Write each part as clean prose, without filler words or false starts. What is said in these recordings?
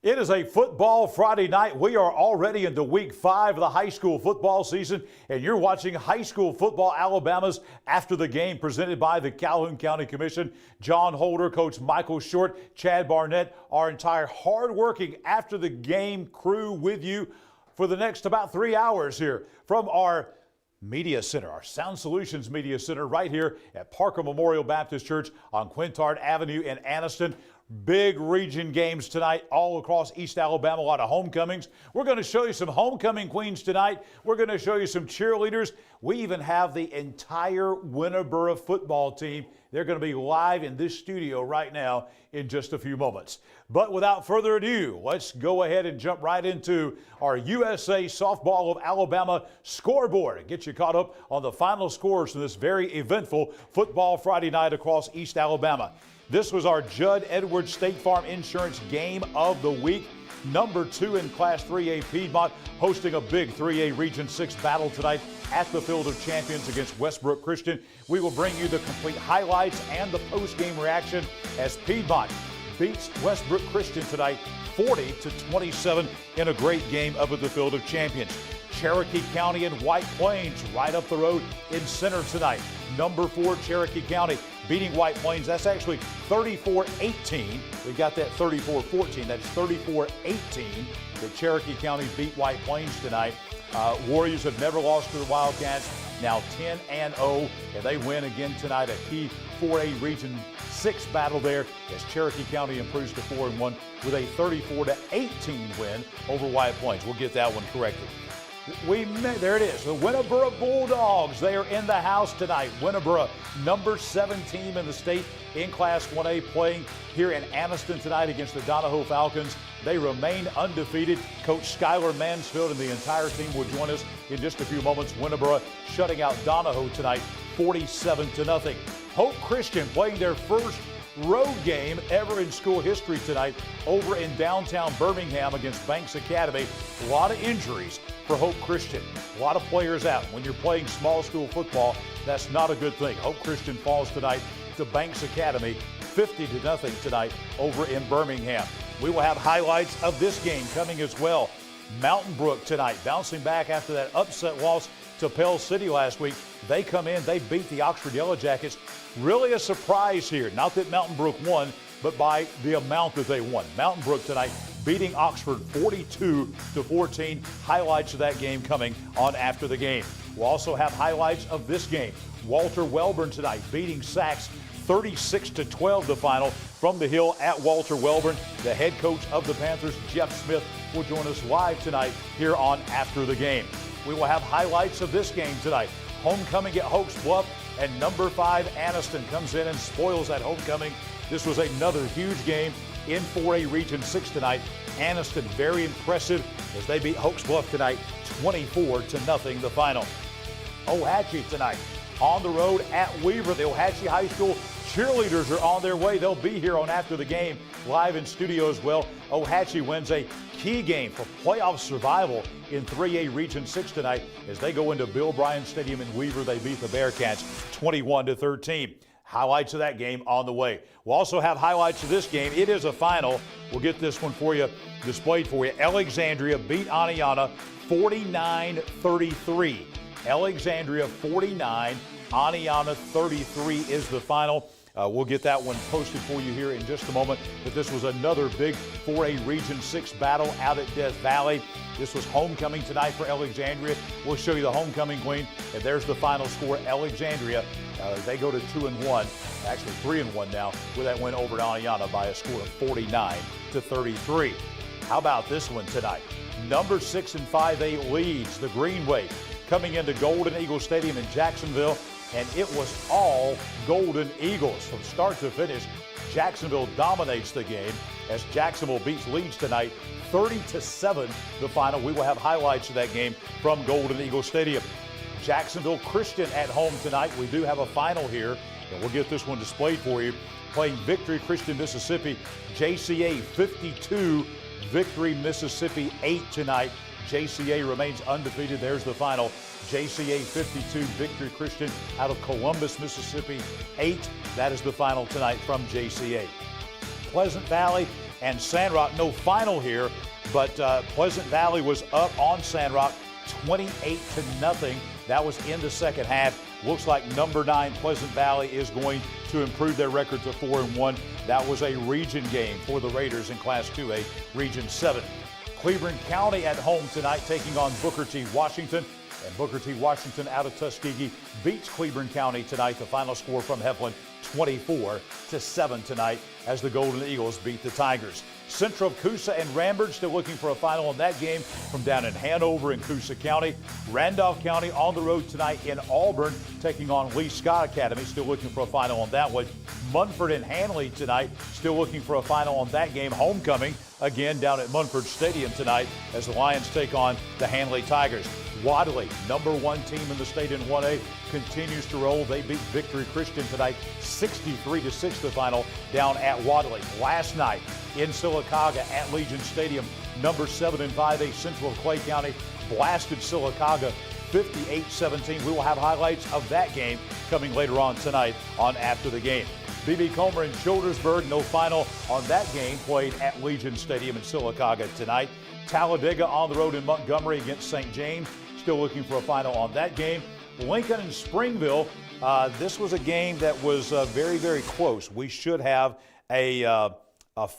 It is a football Friday night. We are already into week 5 of the high school football season, and you're watching high school football Alabama's After the Game presented by the Calhoun County Commission. John Holder, Coach Michael Short, Chad Barnett, our entire hard-working After the Game crew with you for the next about 3 hours here from our Media Center, our Sound Solutions Media Center right here at Parker Memorial Baptist Church on Quintard Avenue in Anniston. Big region games tonight all across East Alabama, a lot of homecomings. We're going to show you some homecoming queens tonight. We're going to show you some cheerleaders. We even have the entire Winterboro football team. They're going to be live in this studio right now in just a few moments. But without further ado, let's go ahead and jump right into our USA Softball of Alabama scoreboard and get you caught up on the final scores from this very eventful football Friday night across East Alabama. This was our Judd Edwards State Farm Insurance Game of the Week. Number 2 in Class 3A Piedmont hosting a big 3A Region 6 battle tonight at the Field of Champions against Westbrook Christian. We will bring you the complete highlights and the post-game reaction as Piedmont beats Westbrook Christian tonight 40-27 in a great game up at the Field of Champions. Cherokee County and White Plains right up the road in center tonight. Number 4 Cherokee County beating White Plains. That's actually 34-18. We got that 34-14. That's 34-18 that Cherokee County beat White Plains tonight. Warriors have never lost to the Wildcats. Now 10-0, and they win again tonight. A key 4A Region 6 battle there as Cherokee County improves to 4-1 with a 34-18 win over White Plains. We'll get that one corrected. There it is, the Winterboro Bulldogs. They are in the house tonight. Winterboro, number 7 team in the state in Class 1A, playing here in Anniston tonight against the Donahoe Falcons. They remain undefeated. Coach Skylar Mansfield and the entire team will join us in just a few moments. Winterboro shutting out Donahoe tonight, 47-0. Hope Christian playing their first road game ever in school history tonight over in downtown Birmingham against Banks Academy. A lot of injuries for Hope Christian. A lot of players out. When you're playing small school football, that's not a good thing. Hope Christian falls tonight to Banks Academy 50-0 tonight over in Birmingham. We will have highlights of this game coming as well. Mountain Brook tonight, bouncing back after that upset loss to Pell City last week. They come in, they beat the Oxford Yellow Jackets. Really a surprise here. Not that Mountain Brook won, but by the amount that they won. Mountain Brook tonight beating Oxford 42-14. Highlights of that game coming on After the Game. We'll also have highlights of this game. Walter Wellborn tonight beating Sachs 36-12 the final from the Hill at Walter Wellborn. The head coach of the Panthers, Jeff Smith, will join us live tonight here on After the Game. We will have highlights of this game tonight. Homecoming at Hokes Bluff, and number 5 Aniston comes in and spoils that homecoming. This was another huge game in 4A Region 6 tonight. Anniston very impressive as they beat Hokes Bluff tonight 24-0 the final. Ohatchee tonight on the road at Weaver. The Ohatchee High School cheerleaders are on their way. They'll be here on After the Game live in studio as well. Ohatchee wins a key game for playoff survival in 3A Region 6 tonight as they go into Bill Bryan Stadium in Weaver. They beat the Bearcats 21-13. Highlights of that game on the way. We'll also have highlights of this game. It is a final. We'll get this one for you, displayed for you. Alexandria beat Oneonta 49-33. Alexandria 49, Oneonta 33 is the final. We'll get that one posted for you here in just a moment. But this was another big 4A Region 6 battle out at Death Valley. This was homecoming tonight for Alexandria. We'll show you the homecoming queen. And there's the final score. Alexandria, they go to 2-1, actually 3-1 now, with that win over Oneonta by a score of 49-33. How about this one tonight? Number 6 in 5A Leeds, the Greenway, coming into Golden Eagle Stadium in Jacksonville. And it was all Golden Eagles from start to finish. Jacksonville dominates the game as Jacksonville beats Leeds tonight 30-7 the final. We will have highlights of that game from Golden Eagle Stadium. Jacksonville Christian at home tonight. We do have a final here, and we'll get this one displayed for you. Playing Victory Christian Mississippi, JCA 52, Victory Mississippi 8 tonight. JCA remains undefeated. There's the final. JCA 52, Victory Christian out of Columbus, Mississippi 8. That is the final tonight from JCA. Pleasant Valley and Sandrock. No final here, but Pleasant Valley was up on Sandrock 28-0. That was in the second half. Looks like number 9 Pleasant Valley is going to improve their record to 4-1. That was a region game for the Raiders in Class 2A, Region 7. Cleveland County at home tonight taking on Booker T. Washington. And Booker T. Washington out of Tuskegee beats Cleveland County tonight. The final score from Heflin, 24-7 tonight as the Golden Eagles beat the Tigers. Central Coosa and Rambert still looking for a final in that game from down in Hanover in Coosa County. Randolph County on the road tonight in Auburn taking on Lee Scott Academy, still looking for a final on that one. Munford and Hanley tonight still looking for a final on that game. Homecoming again down at Munford Stadium tonight as the Lions take on the Hanley Tigers. Wadley, number 1 team in the state in 1A, continues to roll. They beat Victory Christian tonight 63-6 the final down at Wadley. Last night in Sylacauga at Legion Stadium, number 7 in 5A Central Clay County blasted Sylacauga 58-17. We will have highlights of that game coming later on tonight on After the Game. B.B. Comer and Childersburg, no final on that game, played at Legion Stadium in Sylacauga tonight. Talladega on the road in Montgomery against St. James, still looking for a final on that game. Lincoln and Springville, this was a game that was very, very close. We should have a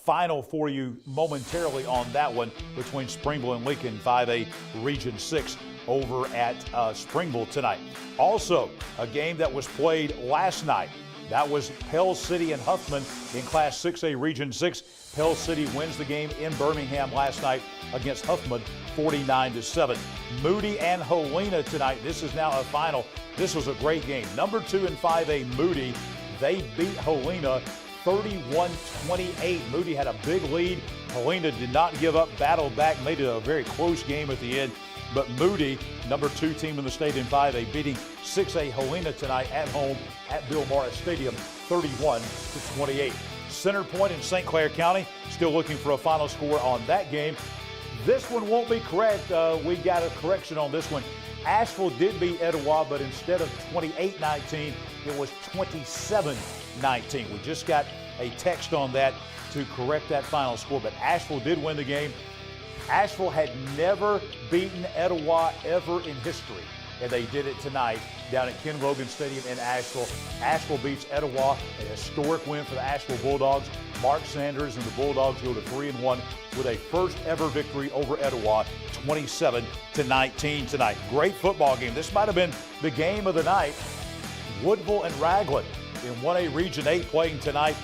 final for you momentarily on that one between Springville and Lincoln, 5A Region 6 over at Springville tonight. Also, a game that was played last night. That was Pell City and Huffman in Class 6A Region 6. Pell City wins the game in Birmingham last night against Huffman 49-7. Moody and Helena tonight. This is now a final. This was a great game. Number 2 in 5A Moody, they beat Helena 31-28. Moody had a big lead. Helena did not give up, battled back, made it a very close game at the end. But Moody, number 2 team in the state in 5A, beating 6A Helena tonight at home at Bill Morris Stadium, 31-28. Center Point in St. Clair County, still looking for a final score on that game. This one won't be correct. We got a correction on this one. Asheville did beat Etowah, but instead of 28-19, it was 27-19. We just got a text on that to correct that final score, but Asheville did win the game. Asheville had never beaten Etowah ever in history, and they did it tonight down at Ken Logan Stadium in Asheville. Asheville beats Etowah, a historic win for the Asheville Bulldogs. Mark Sanders and the Bulldogs go to 3-1 with a first ever victory over Etowah, 27-19 tonight. Great football game. This might have been the game of the night. Woodville and Raglan in 1A Region 8 playing tonight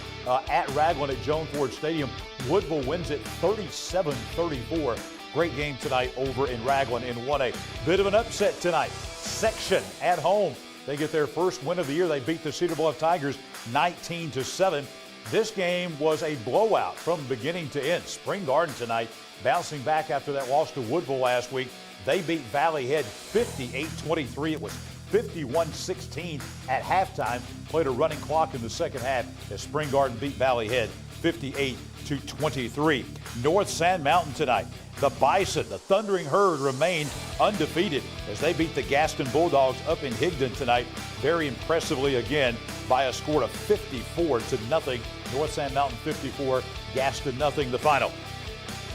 at Raglan at Joan Ford Stadium. Woodville wins it 37-34. Great game tonight over in Raglan in 1A. Bit of an upset tonight. Section at home. They get their first win of the year. They beat the Cedar Bluff Tigers 19-7. This game was a blowout from beginning to end. Spring Garden tonight bouncing back after that loss to Woodville last week. They beat Valley Head 58-23. It was 51-16 at halftime. Played a running clock in the second half as Spring Garden beat Valley Head 58-23. North Sand Mountain tonight. The Bison, the Thundering Herd, remained undefeated as they beat the Gaston Bulldogs up in Higdon tonight, very impressively again by a score of 54-0. North Sand Mountain 54, Gaston nothing. The final.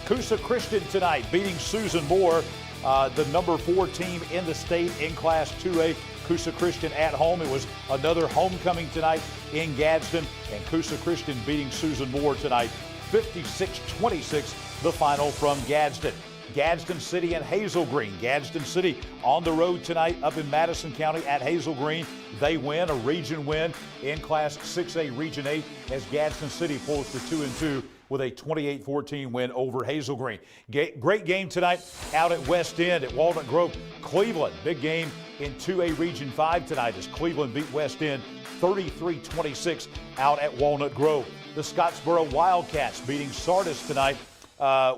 Coosa Christian tonight beating Susan Moore, the number 4 team in the state in Class 2A. Coosa Christian at home. It was another homecoming tonight in Gadsden, and Coosa Christian beating Susan Moore tonight 56-26, the final from Gadsden. Gadsden City and Hazel Green. Gadsden City on the road tonight up in Madison County at Hazel Green. They win, a region win in Class 6A Region 8 as Gadsden City pulls to 2-2 with a 28-14 win over Hazel Green. Great game tonight out at West End at Walnut Grove. Cleveland, big game in 2A Region 5 tonight as Cleveland beat West End 33-26 out at Walnut Grove. The Scottsboro Wildcats beating Sardis tonight.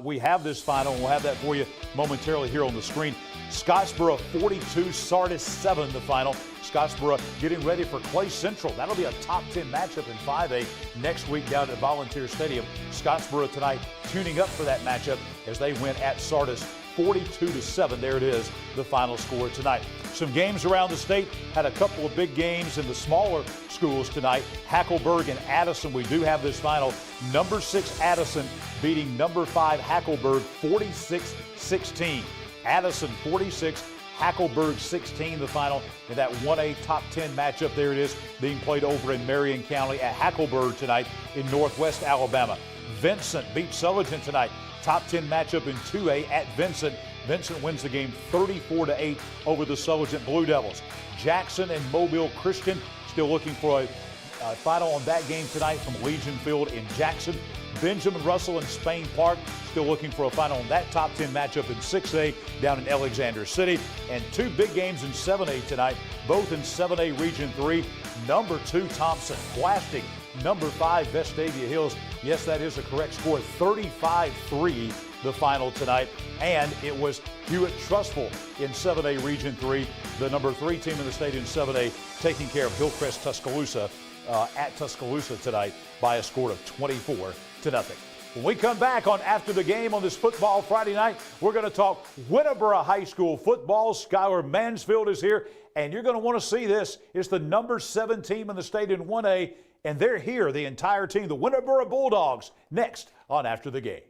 We have this final, and we'll have that for you momentarily here on the screen. Scottsboro 42, Sardis 7, the final. Scottsboro getting ready for Clay Central. That'll be a top 10 matchup in 5A next week down at Volunteer Stadium. Scottsboro tonight tuning up for that matchup as they win at Sardis 42-7. There it is, the final score tonight. Some games around the state had a couple of big games in the smaller schools tonight. Hackleburg and Addison. We do have this final. Number 6 Addison beating number 5 Hackleburg 46-16. Addison 46, Hackleburg 16, the final in that 1A top 10 matchup. There it is, being played over in Marion County at Hackleburg tonight in Northwest Alabama. Vincent beat Sullivan tonight. Top 10 matchup in 2A at Vincent. Vincent wins the game 34-8 over the Sullivan Blue Devils. Jackson and Mobile Christian still looking for a final on that game tonight from Legion Field in Jackson. Benjamin Russell and Spain Park still looking for a final on that top 10 matchup in 6A down in Alexandria City. And 2 big games in 7A tonight, both in 7A Region 3. Number 2 Thompson blasting number 5 Vestavia Hills. Yes, that is a correct score, 35-3 the final tonight. And it was Hewitt Trustful in 7A Region 3, the number 3 team in the state in 7A, taking care of Hillcrest Tuscaloosa at Tuscaloosa tonight by a score of 24-0. When we come back on After the Game on this Football Friday night, we're going to talk Winterboro High School football. Skylar Mansfield is here, and you're going to want to see this. It's the number 7 team in the state in 1A, and they're here, the entire team, the Winterboro Bulldogs, next on After the Game.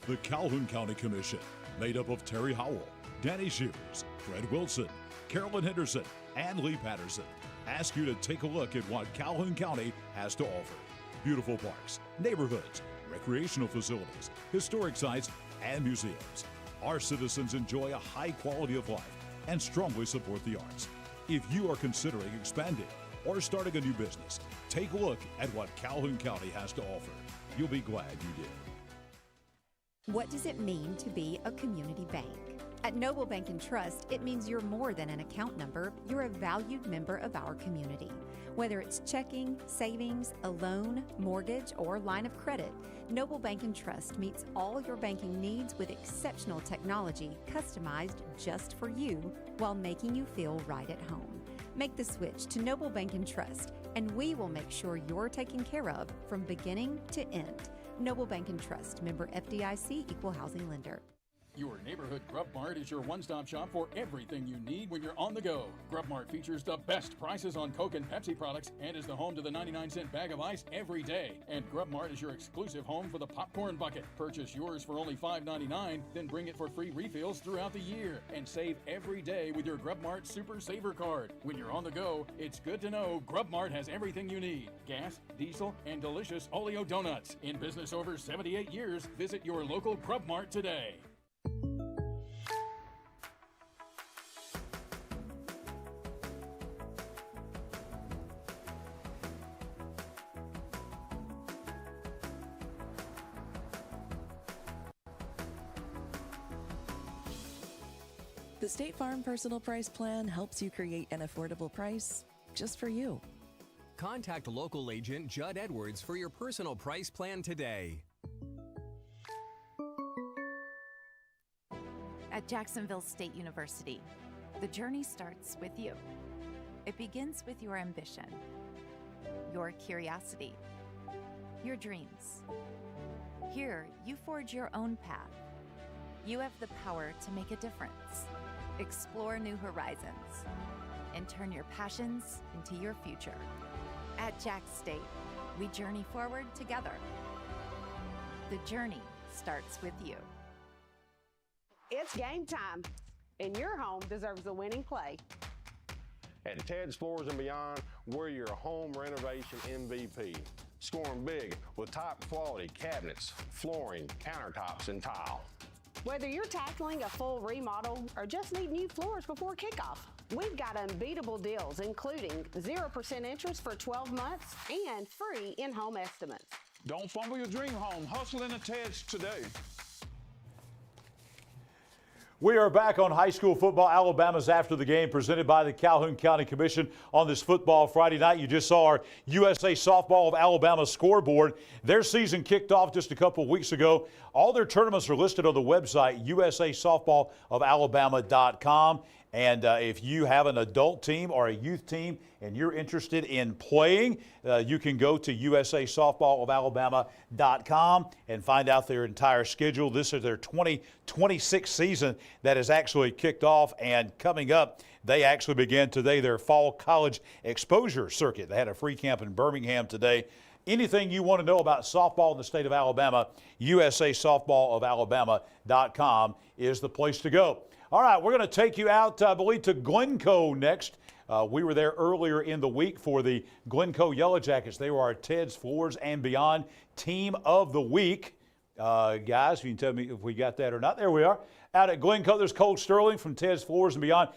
The Calhoun County Commission, made up of Terry Howell, Danny Shears, Fred Wilson, Carolyn Henderson, and Lee Patterson, ask you to take a look at what Calhoun County has to offer. Beautiful parks, neighborhoods, recreational facilities, historic sites, and museums. Our citizens enjoy a high quality of life and strongly support the arts. If you are considering expanding or starting a new business, take a look at what Calhoun County has to offer. You'll be glad you did. What does it mean to be a community bank? At Noble Bank and Trust, it means you're more than an account number, you're a valued member of our community. Whether it's checking, savings, a loan, mortgage, or line of credit, Noble Bank and Trust meets all your banking needs with exceptional technology customized just for you while making you feel right at home. Make the switch to Noble Bank and Trust, and we will make sure you're taken care of from beginning to end. Noble Bank and Trust, member FDIC, equal housing lender. Your neighborhood Grub Mart is your one-stop shop for everything you need when you're on the go. Grub Mart features the best prices on Coke and Pepsi products and is the home to the 99-cent bag of ice every day. And Grub Mart is your exclusive home for the popcorn bucket. Purchase yours for only $5.99, then bring it for free refills throughout the year. And save every day with your Grub Mart Super Saver card. When you're on the go, it's good to know Grub Mart has everything you need. Gas, diesel, and delicious Oleo donuts. In business over 78 years, visit your local Grub Mart today. The State Farm Personal Price Plan helps you create an affordable price just for you. Contact local agent Judd Edwards for your personal price plan today. At Jacksonville State University, the journey starts with you. It begins with your ambition, your curiosity, your dreams. Here, you forge your own path. You have the power to make a difference, explore new horizons, and turn your passions into your future. At Jack State, we journey forward together. The journey starts with you. It's game time, and your home deserves a winning play. At Ted's Floors and Beyond, we're your home renovation MVP. Scoring big with top quality cabinets, flooring, countertops, and tile. Whether you're tackling a full remodel or just need new floors before kickoff, we've got unbeatable deals, including 0% interest for 12 months and free in-home estimates. Don't fumble your dream home. Hustle in the Ted's today. We are back on high school football. Alabama's After the Game, presented by the Calhoun County Commission on this Football Friday night. You just saw our USA Softball of Alabama scoreboard. Their season kicked off just a couple of weeks ago. All their tournaments are listed on the website, usasoftballofalabama.com. And if you have an adult team or a youth team and you're interested in playing, you can go to usasoftballofalabama.com and find out their entire schedule. This is their 2026 season that has actually kicked off, and coming up, they actually began today their fall college exposure circuit. They had a free camp in Birmingham today. Anything you want to know about softball in the state of Alabama, usasoftballofalabama.com is the place to go. All right, we're going to take you out, I believe, to Glencoe next. We were there earlier in the week for the Glencoe Yellow Jackets. They were our Ted's Floors and Beyond Team of the Week. Guys, if you can tell me if we got that or not. There we are. Out at Glencoe, there's Cole Sterling from Ted's Floors and Beyond.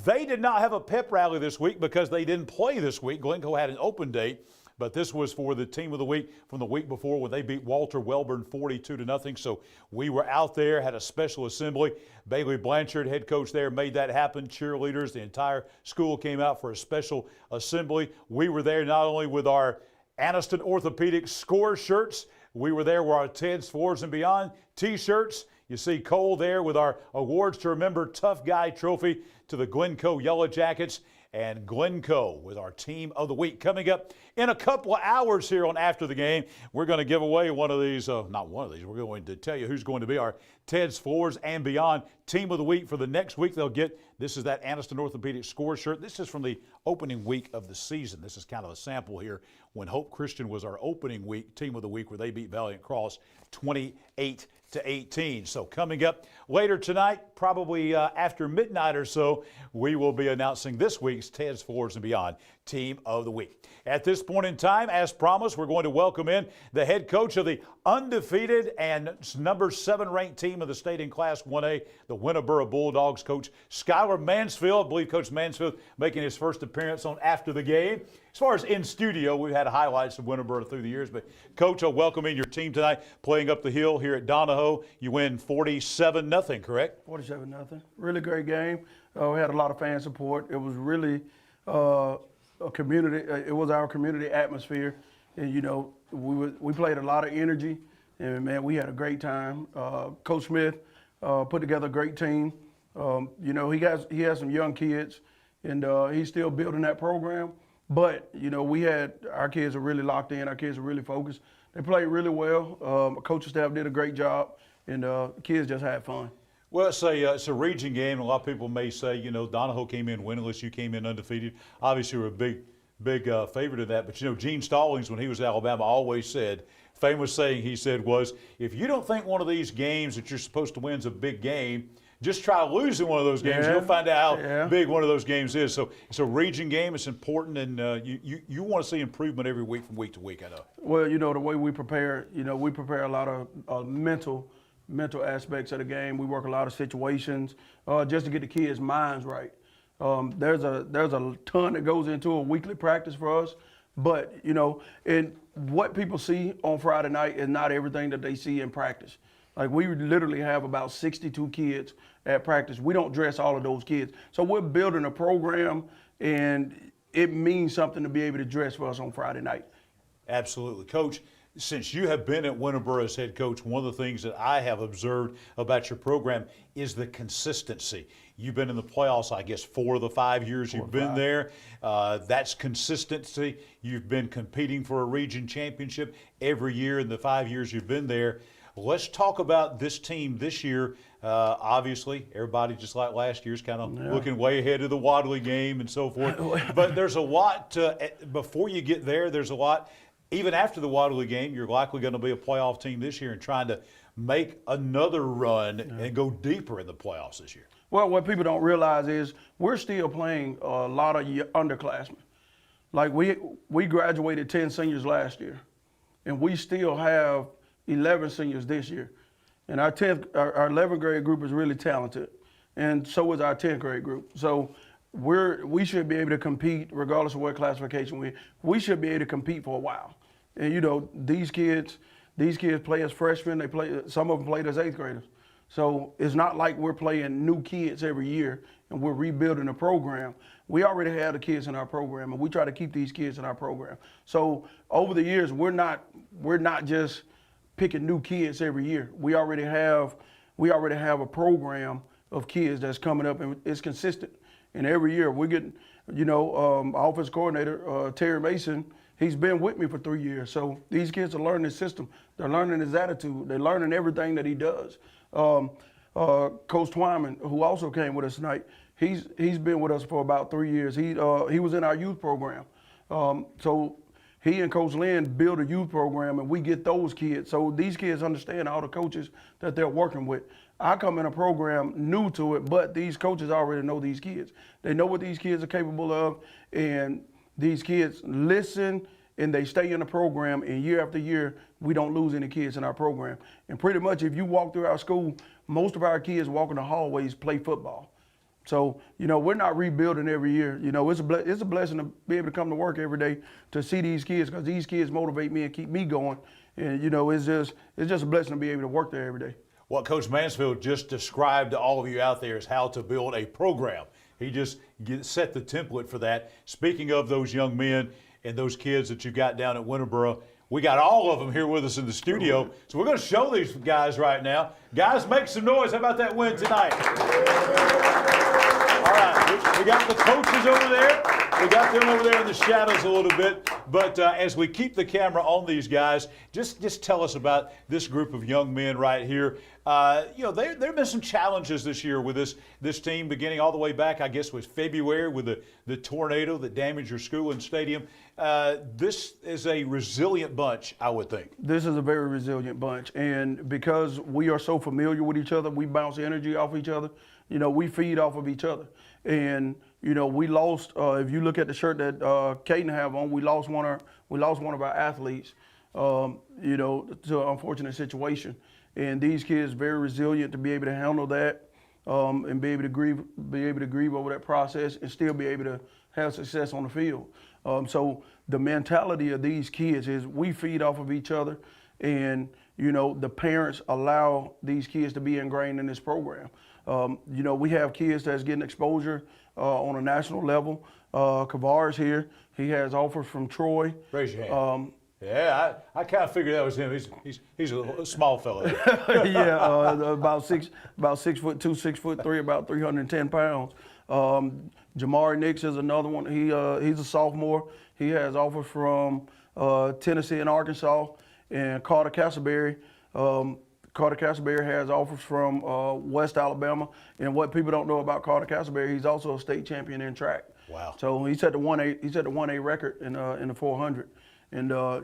They did not have a pep rally this week because they didn't play this week. Glencoe had an open date. But this was for the Team of the Week from the week before when they beat Walter Wellborn 42-0. So we were out there, had a special assembly. Bailey Blanchard, head coach there, made that happen. Cheerleaders, the entire school came out for a special assembly. We were there not only with our Aniston Orthopedic Score shirts, we were there with our Ted's Floors and Beyond T-shirts. You see Cole there with our Awards to Remember Tough Guy trophy to the Glencoe Yellow Jackets. And Glencoe with our Team of the Week. Coming up in a couple of hours here on After the Game, we're going to give away one of these, not one of these, we're going to tell you who's going to be our Ted's Floors and Beyond Team of the Week for the next week. They'll get, this is that Aniston Orthopedic Score shirt. This is from the opening week of the season. This is kind of a sample here when Hokes Christian was our opening week, Team of the Week, where they beat Valiant Cross 28-18. So coming up later tonight, probably after midnight or so, we will be announcing this week's Ted's Floors and Beyond Team of the Week. At this point in time, as promised, we're going to welcome in the head coach of the undefeated and number 7 ranked team of the state in Class 1A, the Winterboro Bulldogs, Coach Skylar Mansfield. I believe Coach Mansfield making his first appearance on After the Game. As far as in studio, we've had highlights of Winterboro through the years, but Coach, I'll welcome in your team tonight, playing up the hill here at Donahoe. You win 47-0, correct? 47-0. Really great game. We had a lot of fan support. It was really a community. It was our community atmosphere, and you know we played a lot of energy, and man, we had a great time. Coach Smith put together a great team. You know he has some young kids, and he's still building that program. But you know our kids are really locked in. Our kids are really focused. They played really well. Coaching staff did a great job, and the kids just had fun. Well, it's a region game. A lot of people may say, you know, Donahoe came in winless, you came in undefeated. Obviously, you're a big favorite in that. But, you know, Gene Stallings, when he was at Alabama, always said, famous saying he said was, if you don't think one of these games that you're supposed to win is a big game, just try losing one of those games. You'll find out how big one of those games is. So it's a region game. It's important, and you want to see improvement every week from week to week, I know. Well, you know, the way we prepare, we prepare a lot of mental aspects of the game. We work a lot of situations just to get the kids' minds right. There's a ton that goes into a weekly practice for us, but you know, and what people see on Friday night is not everything that they see in practice. Like we literally have about 62 kids at practice. We don't dress all of those kids, so we're building a program, and it means something to be able to dress for us on Friday night. Absolutely, Coach. Since you have been at Winterboro as head coach, one of the things that I have observed about your program is the consistency. You've been in the playoffs, I guess, 4 of the 5 years you've been there. That's consistency. You've been competing for a region championship every year in the 5 years you've been there. Let's talk about this team this year. Obviously, everybody, just like last year, is kind of looking way ahead of the Wadley game and so forth. But there's a lot before you get there. There's a lot. Even after the Wadley game, you're likely going to be a playoff team this year and trying to make another run and go deeper in the playoffs this year. Well, what people don't realize is we're still playing a lot of underclassmen. Like we graduated 10 seniors last year, and we still have 11 seniors this year. And our 11th grade group is really talented, and so is our 10th grade group. So we should be able to compete regardless of what classification we should be able to compete for a while. And you know, these kids play as freshmen. Some of them played as 8th graders. So it's not like we're playing new kids every year and we're rebuilding the program. We already have the kids in our program, and we try to keep these kids in our program. So over the years, we're not just picking new kids every year. We already have a program of kids that's coming up, and it's consistent. And every year we're getting, offense coordinator, Terry Mason, he's been with me for 3 years. So these kids are learning his system. They're learning his attitude. They're learning everything that he does. Coach Twyman, who also came with us tonight, he's been with us for about 3 years. He was in our youth program. So he and Coach Lynn build a youth program, and we get those kids. So these kids understand all the coaches that they're working with. I come in a program new to it, but these coaches already know these kids. They know what these kids are capable of, and these kids listen and they stay in the program, and year after year, we don't lose any kids in our program. And pretty much if you walk through our school, most of our kids walk in the hallways play football. So, we're not rebuilding every year. It's a blessing to be able to come to work every day to see these kids, because these kids motivate me and keep me going. And, it's just a blessing to be able to work there every day. What Coach Mansfield just described to all of you out there is how to build a program. He just set the template for that. Speaking of those young men and those kids that you got down at Winterboro, we got all of them here with us in the studio. So we're going to show these guys right now. Guys, make some noise. How about that win tonight? All right, we got the coaches over there. We got them over there in the shadows a little bit. But as we keep the camera on these guys, just tell us about this group of young men right here. There have been some challenges this year with this team, beginning all the way back, I guess, was February with the tornado that damaged your school and stadium. This is a resilient bunch, I would think. This is a very resilient bunch, and because we are so familiar with each other, we bounce energy off each other. We feed off of each other. And we lost. If you look at the shirt that Caden have on, we lost one of our athletes. To an unfortunate situation. And these kids very resilient to be able to handle that, and be able to grieve over that process, and still be able to have success on the field. So the mentality of these kids is we feed off of each other, and the parents allow these kids to be ingrained in this program. We have kids that's getting exposure on a national level. Kavar's here. He has offers from Troy. Raise your hand. Yeah, I kind of figured that was him. He's a small fellow. Yeah, about 6'2", 6'3", about 310 pounds. Jamari Nix is another one. He's a sophomore. He has offers from Tennessee and Arkansas, and Carter Castleberry. Carter Castleberry has offers from West Alabama. And what people don't know about Carter Castleberry, he's also a state champion in track. Wow. So he set the 1A record in the 400. And a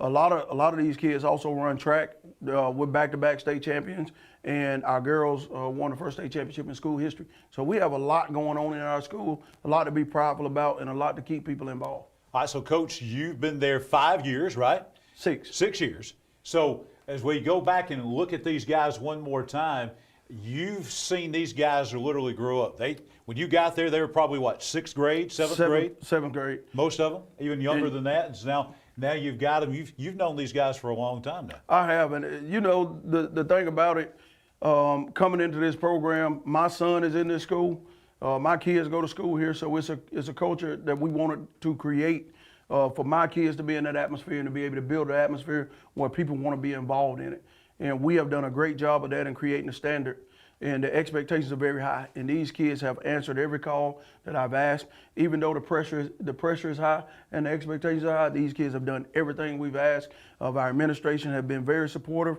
lot of these kids also run track. We're back-to-back state champions, and our girls won the first state championship in school history. So we have a lot going on in our school, a lot to be proudful about, and a lot to keep people involved. All right, so Coach, you've been there 5 years, right? 6. 6 years. So as we go back and look at these guys one more time, you've seen these guys literally grow up. When you got there, they were probably what, 6th grade, 7th grade? 7th grade. Most of them, even younger than that. And so now you've got them. You've known these guys for a long time now. I have, and the thing about it, coming into this program, my son is in this school. My kids go to school here, so it's a culture that we wanted to create for my kids to be in that atmosphere and to be able to build an atmosphere where people want to be involved in it. And we have done a great job of that in creating a standard. And the expectations are very high. And these kids have answered every call that I've asked. Even though the pressure is high and the expectations are high, these kids have done everything we've asked. Our administration have been very supportive.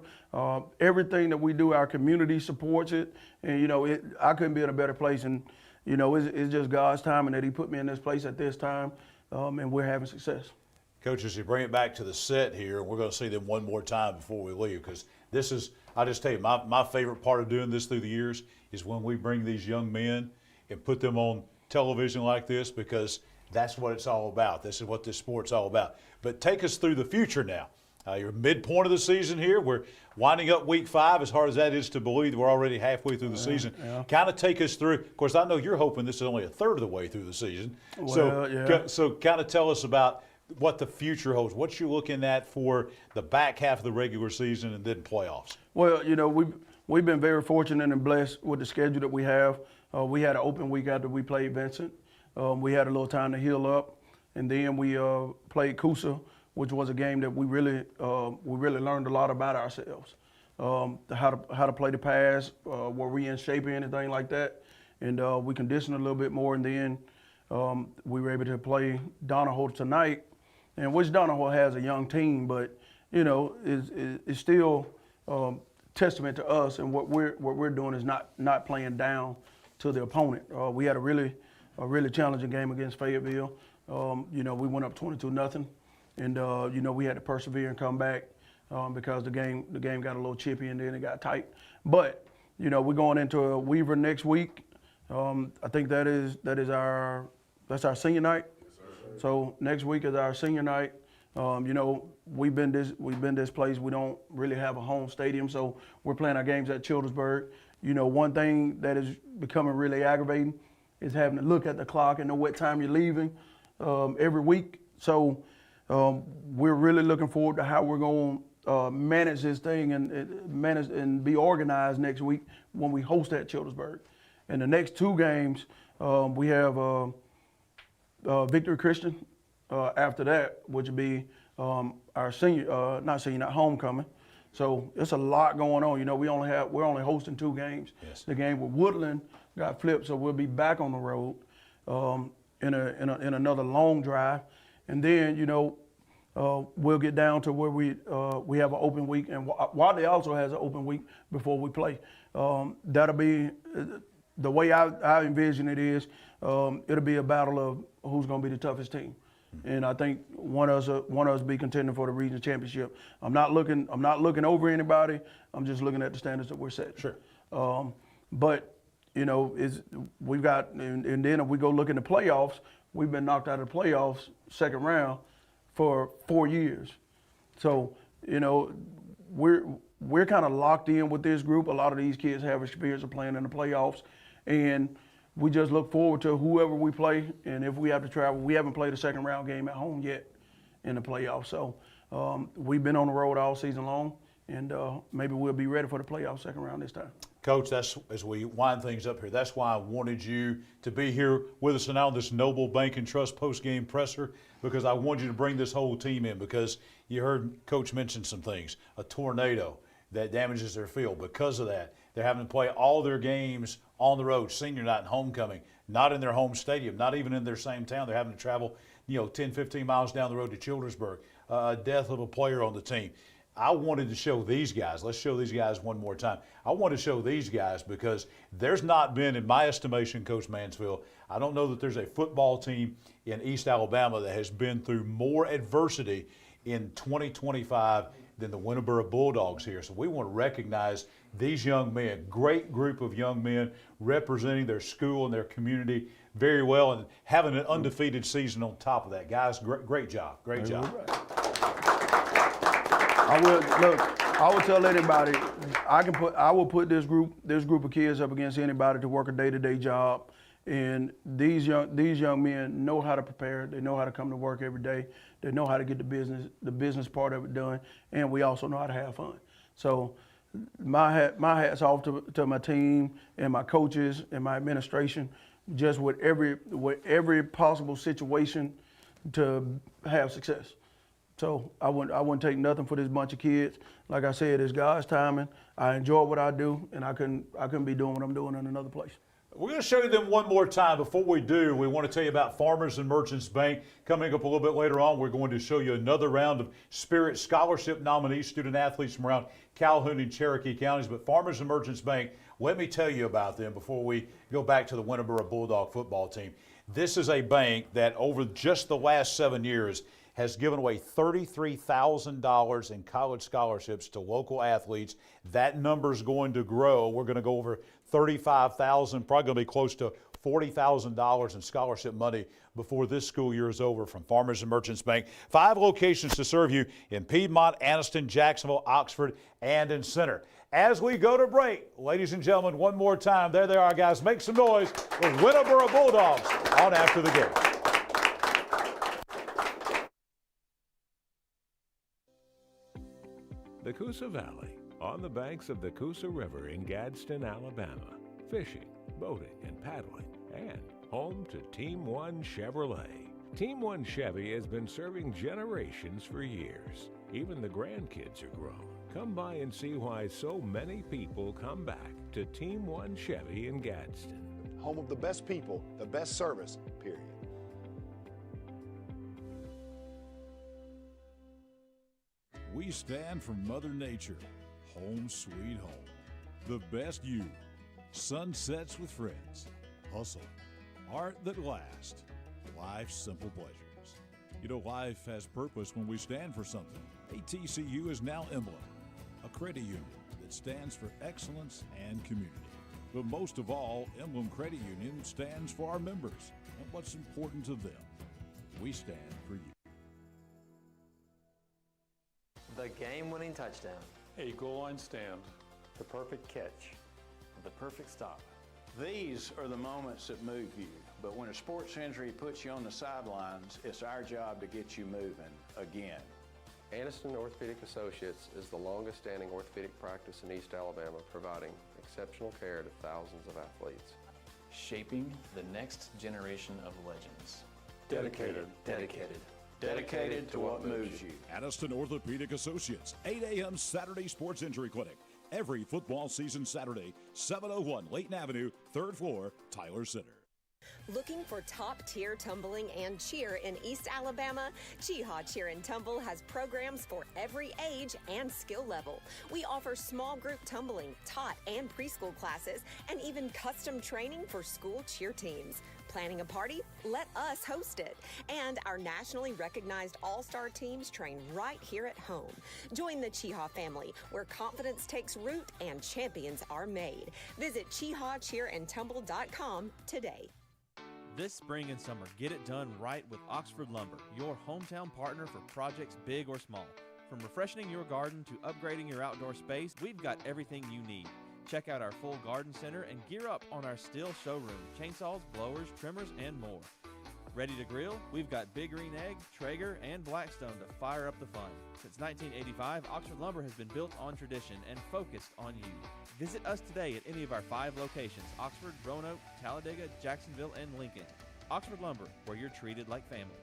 Everything that we do, our community supports it. And I couldn't be in a better place. And it's just God's timing that He put me in this place at this time, and we're having success. Coach, as you bring it back to the set here, we're going to see them one more time before we leave, because this is, I just tell you, my favorite part of doing this through the years is when we bring these young men and put them on television like this, because that's what it's all about. This is what this sport's all about. But take us through the future now. You're midpoint of the season here. We're winding up week 5, as hard as that is to believe. We're already halfway through the season. Yeah. Kind of take us through. Of course, I know you're hoping this is only a third of the way through the season. Well, so kind of tell us about what the future holds, what you're looking at for the back half of the regular season and then playoffs. Well, we've been very fortunate and blessed with the schedule that we have. We had an open week after we played Vincent. We had a little time to heal up, and then we played Coosa, which was a game that we really learned a lot about ourselves, how to play the pass, were we in shape or anything like that. and we conditioned a little bit more, and then we were able to play Donahoe tonight, and which Donahoe has a young team, but you know, is still testament to us, and what we're doing is not playing down to the opponent. We had a really challenging game against Fayetteville. You know, we went up 22-0, and you know, we had to persevere and come back because the game got a little chippy and then it got tight. But you know, we're going into a Weaver next week. I think that's our senior night. So next week is our senior night. You know, we've been this place. We don't really have a home stadium, so we're playing our games at Childersburg. You know, one thing that is becoming really aggravating is having to look at the clock and know what time you're leaving every week. So we're really looking forward to how we're going to manage this thing and manage and be organized next week when we host at Childersburg. And the next two games, we have Victory Christian. After that, which would be our not homecoming. So it's a lot going on. You know, we're only hosting two games. Yes. The game with Woodland got flipped, so we'll be back on the road in another long drive, and then you know we'll get down to where we have an open week, and Wadley also has an open week before we play. That'll be the way I envision it is. It'll be a battle of who's going to be the toughest team. And I think one of us be contending for the region championship. I'm not looking over anybody. I'm just looking at the standards that we're setting. Sure. But you know, we've got, and then if we go look in the playoffs, we've been knocked out of the playoffs second round for 4 years. So you know, we're kind of locked in with this group. A lot of these kids have experience of playing in the playoffs, and we just look forward to whoever we play, and if we have to travel, we haven't played a second round game at home yet in the playoffs. So we've been on the road all season long, and maybe we'll be ready for the playoff second round this time. Coach, that's as we wind things up here. That's why I wanted you to be here with us now on this Noble Bank and Trust post-game presser, because I wanted you to bring this whole team in, because you heard Coach mention some things. A tornado that damages their field. Because of that, they're having to play all their games on the road, senior night and homecoming, not in their home stadium, not even in their same town. They're having to travel, 10, 15 miles down the road to Childersburg. Death of a player on the team. I wanted to show these guys. Let's show these guys one more time. I want to show these guys because there's not been, in my estimation, Coach Mansfield, I don't know that there's a football team in East Alabama that has been through more adversity in 2025 than the Winterboro Bulldogs here. So we want to recognize these young men, great group of young men representing their school and their community very well, and having an undefeated season on top of that. Guys, great job. Great job. I will tell anybody, I will put this group of kids up against anybody to work a day-to-day job. And these young men know how to prepare. They know how to come to work every day. They know how to get the business part of it done, and we also know how to have fun. So my hat's off to my team and my coaches and my administration, just with every possible situation to have success. So I wouldn't take nothing for this bunch of kids. Like I said, it's God's timing. I enjoy what I do, and I couldn't be doing what I'm doing in another place. We're going to show you them one more time. Before we do, we want to tell you about Farmers and Merchants Bank. Coming up a little bit later on, we're going to show you another round of Spirit Scholarship nominees, student athletes from around Calhoun and Cherokee counties. But Farmers and Merchants Bank, let me tell you about them before we go back to the Winterboro Bulldog football team. This is a bank that over just the last 7 years has given away $33,000 in college scholarships to local athletes. That number is going to grow. We're going to go over $35,000, probably going to be close to $40,000 in scholarship money before this school year is over from Farmers and Merchants Bank. 5 locations to serve you in Piedmont, Anniston, Jacksonville, Oxford, and in Center. As we go to break, ladies and gentlemen, one more time, there they are, guys. Make some noise with Winterboro Bulldogs on After the Game. The Coosa Valley, on the banks of the Coosa River in Gadsden, Alabama. Fishing, boating, and paddling, and home to Team One Chevrolet. Team One Chevy has been serving generations for years. Even the grandkids are grown. Come by and see why so many people come back to Team One Chevy in Gadsden. home of the best people, the best service, period. We stand for Mother Nature, home sweet home. The best you, sunsets with friends, hustle, art that lasts, life's simple pleasures. You know, life has purpose when we stand for something. ATCU is now Emblem, a credit union that stands for excellence and community. But most of all, Emblem Credit Union stands for our members and what's important to them. We stand for you. The game-winning touchdown. A goal line stand. The perfect catch. The perfect stop. These are the moments that move you. But when a sports injury puts you on the sidelines, it's our job to get you moving again. Anniston Orthopedic Associates is the longest-standing orthopedic practice in East Alabama, providing exceptional care to thousands of athletes. Shaping the next generation of legends. Dedicated to what moves you. Anniston Orthopedic Associates, 8 a.m. Saturday Sports Injury Clinic. Every football season Saturday, 701 Layton Avenue, 3rd floor, Tyler Center. Looking for top-tier tumbling and cheer in East Alabama? Cheehaw Cheer and Tumble has programs for every age and skill level. We offer small group tumbling, tot and preschool classes, and even custom training for school cheer teams. Planning a party? Let us host it. And our nationally recognized all-star teams train right here at home. Join the Cheehaw family, where confidence takes root and champions are made. Visit CheehawCheerandTumble.com today. This spring and summer, get it done right with Oxford Lumber, your hometown partner for projects big or small. From refreshing your garden to upgrading your outdoor space, we've got everything you need. Check out our full garden center and gear up on our Stihl showroom, chainsaws, blowers, trimmers, and more. Ready to grill? We've got Big Green Egg, Traeger, and Blackstone to fire up the fun. Since 1985, Oxford Lumber has been built on tradition and focused on you. Visit us today at any of our 5 locations: Oxford, Roanoke, Talladega, Jacksonville, and Lincoln. Oxford Lumber, where you're treated like family.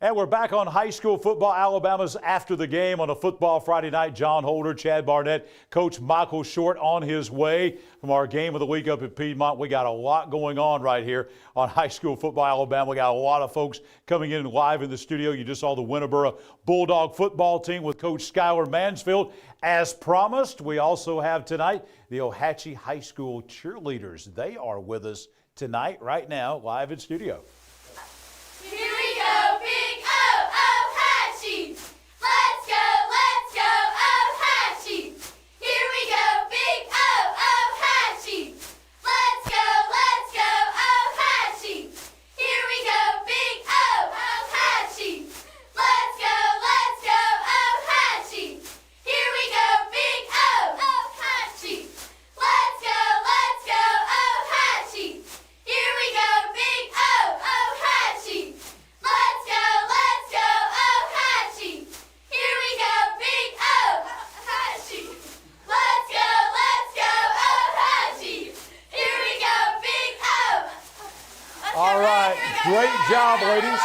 And we're back on high school football. Alabama's After the Game on a football Friday night. John Holder, Chad Barnett, Coach Michael Short on his way from our game of the week up at Piedmont. We got a lot going on right here on high school football Alabama. We got a lot of folks coming in live in the studio. You just saw the Winterboro Bulldog football team with Coach Skylar Mansfield. As promised, we also have tonight the Ohatchee High School cheerleaders. They are with us tonight, right now, live in studio. Here we go, big O, Ohatchee! Let's go, Ohatchee! Here we go, big O, Ohatchee! Let's go, Ohatchee! Here we go, big O, Ohatchee! Let's go, Ohatchee! Here we go, big O, Ohatchee! Let's go, Ohatchee! Here we go, big O, Ohatchee! Let's go, Ohatchee! Here we go, big O, Ohatchee! Let's go, Ohatchee! Here we go, big O. All right, great job, ladies.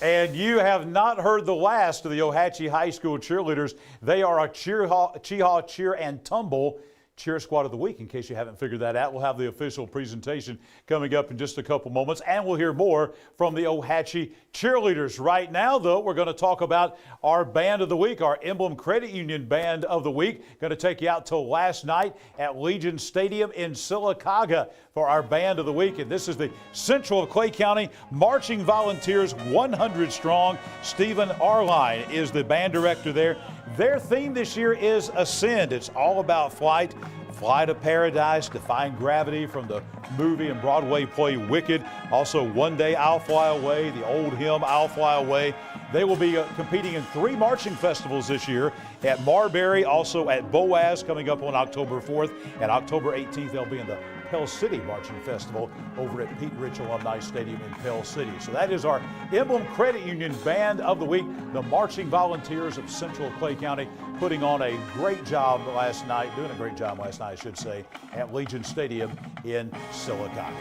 And you have not heard the last of the Ohatchee High School cheerleaders. They are a Cheehaw Cheer and Tumble Cheer Squad of the Week, in case you haven't figured that out. We'll have the official presentation coming up in just a couple moments, and we'll hear more from the Ohatchee cheerleaders. Right now, though, we're going to talk about our Band of the Week, our Emblem Credit Union Band of the Week. Going to take you out till last night at Legion Stadium in Sylacauga for our Band of the Week. And this is the Central of Clay County Marching Volunteers, 100 strong. Stephen Arline is the band director there. Their theme this year is Ascend. It's all about flight. Fly to Paradise, Defying Gravity from the movie and Broadway play Wicked. Also, One Day I'll Fly Away, the old hymn I'll Fly Away. They will be competing in 3 marching festivals this year at Marbury, also at Boaz coming up on October 4th. And October 18th, they'll be in the Pell City Marching Festival over at Pete Rich Alumni Stadium in Pell City. So that is our Emblem Credit Union Band of the Week. The Marching Volunteers of Central Clay County putting on a great job last night, doing a great job last night, I should say, at Legion Stadium in Sylacauga.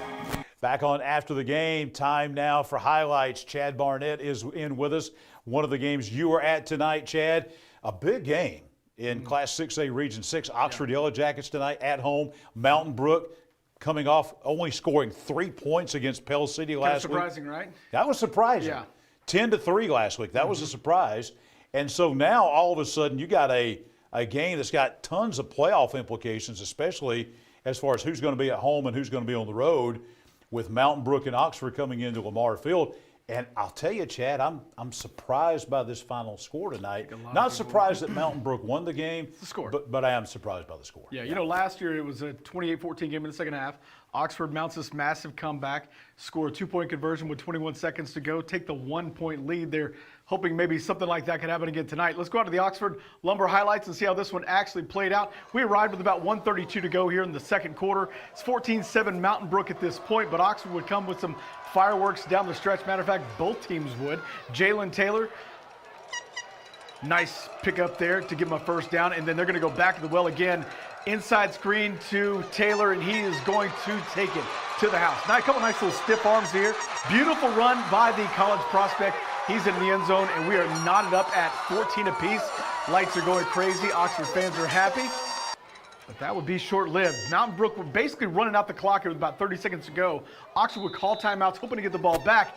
Back on after the game, time now for highlights. Chad Barnett is in with us. One of the games you were at tonight, Chad, a big game in Class 6A Region 6. Oxford Yellow Jackets tonight at home. Mountain Brook coming off only scoring 3 points against Pell City last week. Surprising, right? That was surprising. Yeah. 10-3 last week. That was a surprise. And so now all of a sudden you got a game that's got tons of playoff implications, especially as far as who's going to be at home and who's going to be on the road, with Mountain Brook and Oxford coming into Lamar Field. And I'll tell you, Chad, I'm surprised by this final score tonight. Not surprised that Mountain Brook won the game, but I am surprised by the score. Yeah, you know, last year it was a 28-14 game in the second half. Oxford mounts this massive comeback, score a 2-point conversion with 21 seconds to go, take the 1-point lead. They're hoping maybe something like that could happen again tonight. Let's go out to the Oxford Lumber highlights and see how this one actually played out. We arrived with about 1:32 to go here in the second quarter. It's 14-7 Mountain Brook at this point, but Oxford would come with some fireworks down the stretch. Matter of fact, both teams would. Jalen Taylor, nice pick up there to give him a first down, and then they're going to go back to the well again. Inside screen to Taylor, and he is going to take it to the house. Now, a couple nice little stiff arms here. Beautiful run by the college prospect. He's in the end zone, and we are knotted up at 14 apiece. Lights are going crazy. Oxford fans are happy, but that would be short-lived. Mountain Brook were basically running out the clock here with about 30 seconds to go. Oxford would call timeouts, hoping to get the ball back,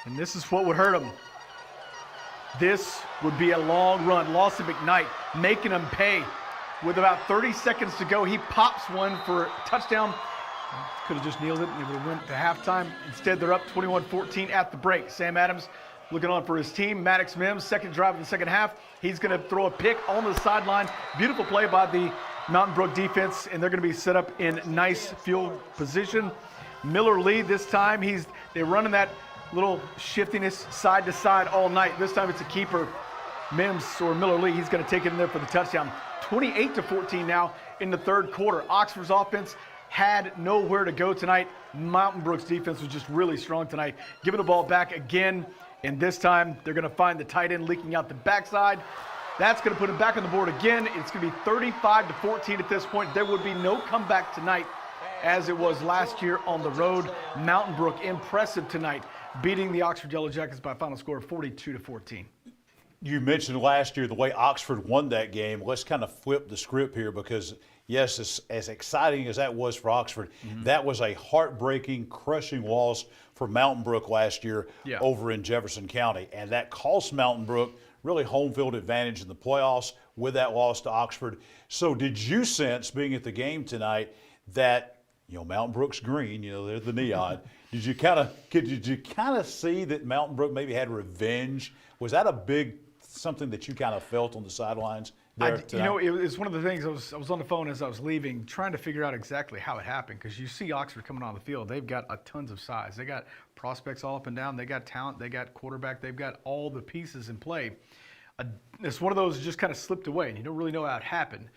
and this is what would hurt them. This would be a long run. Lawson McKnight making them pay. With about 30 seconds to go, he pops one for a touchdown. Could have just kneeled it and it would have went to halftime. Instead, they're up 21-14 at the break. Sam Adams looking on for his team. Maddox Mims, second drive of the second half. He's going to throw a pick on the sideline. Beautiful play by the Mountain Brook defense, and they're going to be set up in nice field position. Miller Lee this time, they're running that little shiftiness side to side all night. This time it's a keeper. Mims or Miller Lee, he's going to take it in there for the touchdown. 28-14 now in the third quarter. Oxford's offense had nowhere to go tonight. Mountain Brook's defense was just really strong tonight. Giving the ball back again, and this time they're going to find the tight end leaking out the backside. That's going to put him back on the board again. It's going to be 35-14 at this point. There would be no comeback tonight as it was last year on the road. Mountain Brook impressive tonight, beating the Oxford Yellow Jackets by a final score of 42-14. You mentioned last year the way Oxford won that game. Let's kind of flip the script here because, yes, as exciting as that was for Oxford, that was a heartbreaking, crushing loss for Mountain Brook last year over in Jefferson County. And that cost Mountain Brook really home field advantage in the playoffs with that loss to Oxford. So did you sense, being at the game tonight, that, Mountain Brook's green, they're the neon. Did you kind of see that Mountain Brook maybe had revenge? Was that a big something that you kind of felt on the sidelines there tonight? It's one of the things. I was on the phone as I was leaving, trying to figure out exactly how it happened, because you see Oxford coming on the field. They've got tons of size. They got prospects all up and down. They got talent. They got quarterback. They've got all the pieces in play. It's one of those that just kind of slipped away, and you don't really know how it happened.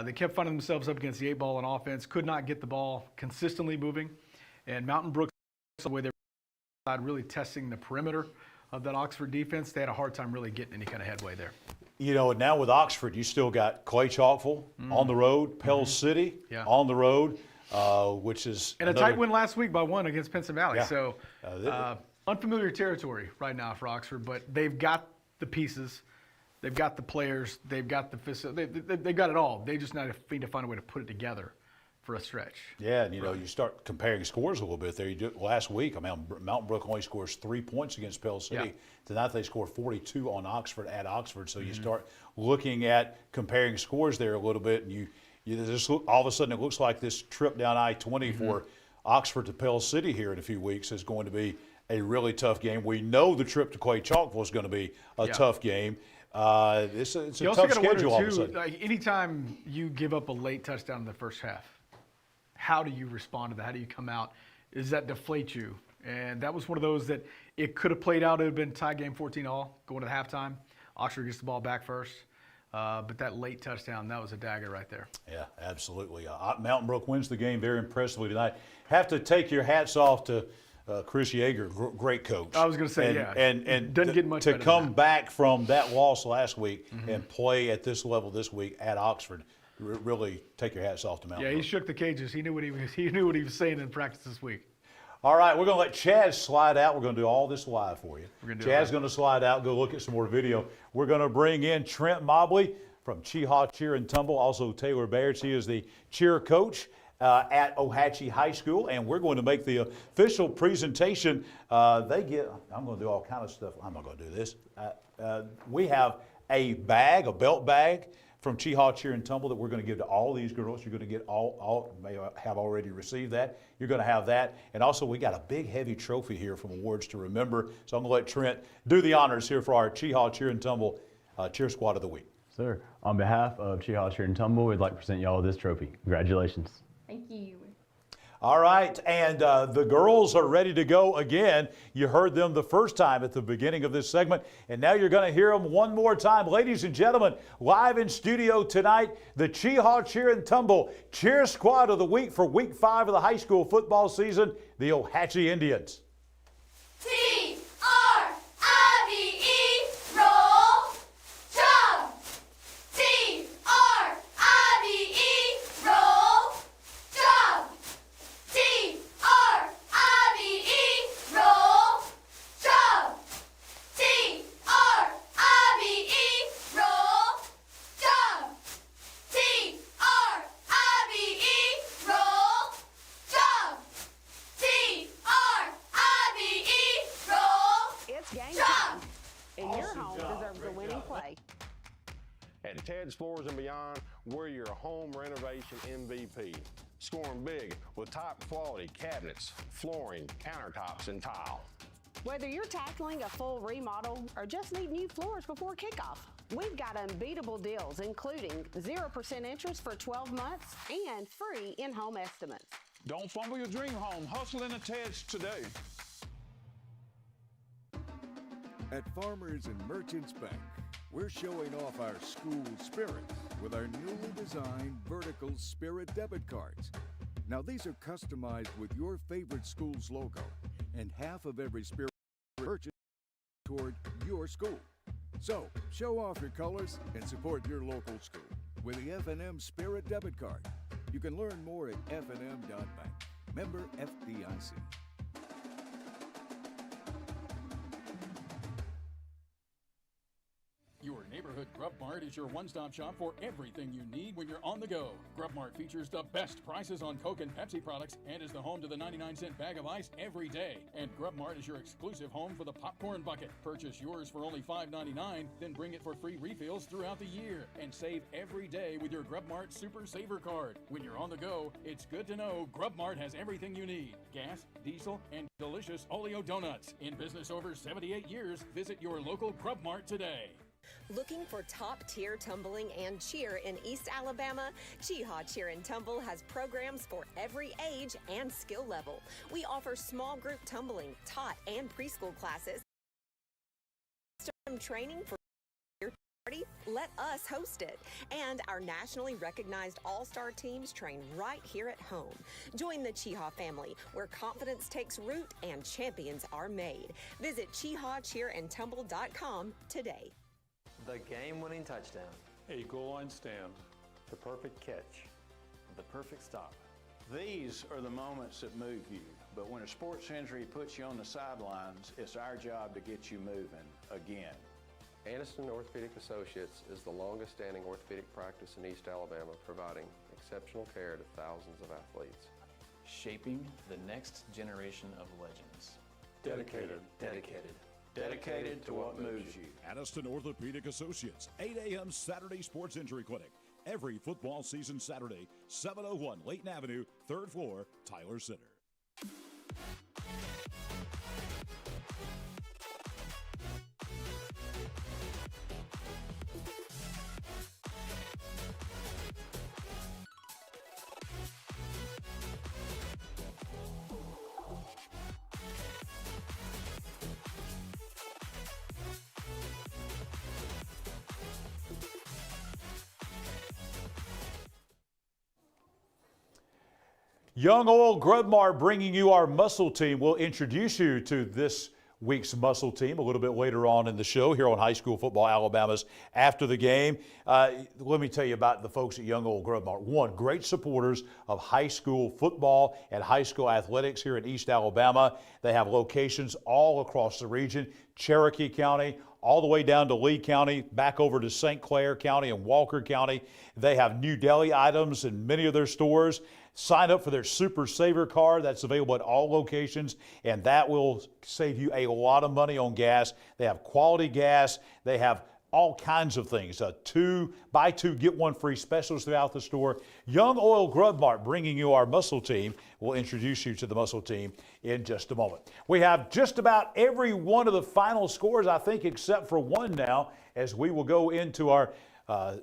They kept finding themselves up against the 8-ball on offense, could not get the ball consistently moving, and Mountain Brook, the way they were really testing the perimeter of that Oxford defense, they had a hard time really getting any kind of headway there. And now with Oxford, you still got Clay Chalkville on the road, Pell City on the road, which is a tight win last week by 1 against Pinson Valley. So unfamiliar territory right now for Oxford, but they've got the pieces, they've got the players, they've got the facility, they've got it all. They just need to find a way to put it together for a stretch. Yeah, and you start comparing scores a little bit there. Last week, Mountain Brook only scores 3 points against Pell City. Yeah. Tonight they score 42 on Oxford at Oxford. So you start looking at comparing scores there a little bit, and you just all of a sudden it looks like this trip down I-20 for Oxford to Pell City here in a few weeks is going to be a really tough game. We know the trip to Clay Chalkville is going to be a tough game. It's a tough schedule all of a sudden. Anytime you give up a late touchdown in the first half, how do you respond to that? How do you come out? Does that deflate you? And that was one of those that it could have played out. It would have been tie game 14-all going to the halftime. Oxford gets the ball back first. But that late touchdown, that was a dagger right there. Yeah, absolutely. Mountain Brook wins the game very impressively tonight. Have to take your hats off to Chris Yeager, great coach. I was going to say, and doesn't get much to better come than that. back from that loss last week and play at this level this week at Oxford. Really take your hats off to Mountain Yeah, Brook. he shook the cages. He knew what he was saying in practice this week. All right, we're going to let Chaz slide out. We're going to do all this live for you. Chaz's going to slide out, go look at some more video. We're going to bring in Trent Mobley from Cheehaw Cheer and Tumble, also Taylor Baird. She is the cheer coach at Ohatchee High School, and we're going to make the official presentation. I'm going to do all kind of stuff. I'm not going to do this. We have a belt bag from Cheehaw Cheer and Tumble that we're going to give to all these girls. You're going to get all may have already received that. You're going to have that. And also we got a big heavy trophy here from Awards to Remember. So I'm going to let Trent do the honors here for our Cheehaw Cheer and Tumble Cheer Squad of the Week. Sir, on behalf of Cheehaw Cheer and Tumble, we'd like to present y'all this trophy. Congratulations. Thank you. All right, and the girls are ready to go again. You heard them the first time at the beginning of this segment, and now you're going to hear them one more time. Ladies and gentlemen, live in studio tonight, the Cheehaw Cheer and Tumble Cheer Squad of the Week for Week 5 of the high school football season, the Ohatchee Indians. T-R-I-V-E, roll, jump. T-R-I-V-E, roll, jump. T-R-I-V-E, roll, jump. T-R-I-V-E, roll, jump. T-R-I-V-E, roll, jump. T-R-I-V-E, roll, It's game jump. time, and your home deserves a winning play. At Ted's Floors and Beyond, we're your home renovation MVP. Scoring big with top quality cabinets, flooring, countertops, and tile. Whether you're tackling a full remodel or just need new floors before kickoff, we've got unbeatable deals including 0% interest for 12 months and free in-home estimates. Don't fumble your dream home. Hustle in the Ted's today. At Farmers and Merchants Bank, we're showing off our school spirit with our newly designed vertical Spirit debit cards. Now these are customized with your favorite school's logo, and half of every Spirit purchase toward your school. So show off your colors and support your local school with the F&M Spirit debit card. You can learn more at fnm.bank. Member FDIC. Your neighborhood Grub Mart is your one-stop shop for everything you need when you're on the go. Grub Mart features the best prices on Coke and Pepsi products and is the home to the 99-cent bag of ice every day. And Grub Mart is your exclusive home for the popcorn bucket. Purchase yours for only $5.99, then bring it for free refills throughout the year. And save every day with your Grub Mart Super Saver card. When you're on the go, it's good to know Grub Mart has everything you need. Gas, diesel, and delicious Oleo donuts. In business over 78 years, visit your local Grub Mart today. Looking for top-tier tumbling and cheer in East Alabama? Cheehaw Cheer and Tumble has programs for every age and skill level. We offer small group tumbling, tot and preschool classes, training for your party. Let us host it. And our nationally recognized all-star teams train right here at home. Join the Cheehaw family, where confidence takes root and champions are made. Visit CheehawCheerandTumble.com today. The game-winning touchdown. A goal line stand. The perfect catch. The perfect stop. These are the moments that move you. But when a sports injury puts you on the sidelines, it's our job to get you moving again. Aniston Orthopedic Associates is the longest-standing orthopedic practice in East Alabama, providing exceptional care to thousands of athletes. Shaping the next generation of legends. Dedicated. Dedicated to what moves you. Aniston Orthopedic Associates, 8 a.m. Saturday Sports Injury Clinic. Every football season Saturday, 701 Layton Avenue, 3rd floor, Tyler Center. Young Oil Grub Mart bringing you our muscle team. We'll introduce you to this week's muscle team a little bit later on in the show here on High School Football Alabama's After the Game. Let me tell you about the folks at Young Oil Grub Mart. One, great supporters of high school football and high school athletics here in East Alabama. They have locations all across the region, Cherokee County, all the way down to Lee County, back over to St. Clair County and Walker County. They have new deli items in many of their stores. Sign up for their Super Saver card. That's available at all locations, and that will save you a lot of money on gas. They have quality gas. They have all kinds of things. Buy two, get one free specials throughout the store. Young Oil Grub Mart bringing you our muscle team. We'll introduce you to the muscle team in just a moment. We have just about every one of the final scores, I think, except for one now, as we will go into our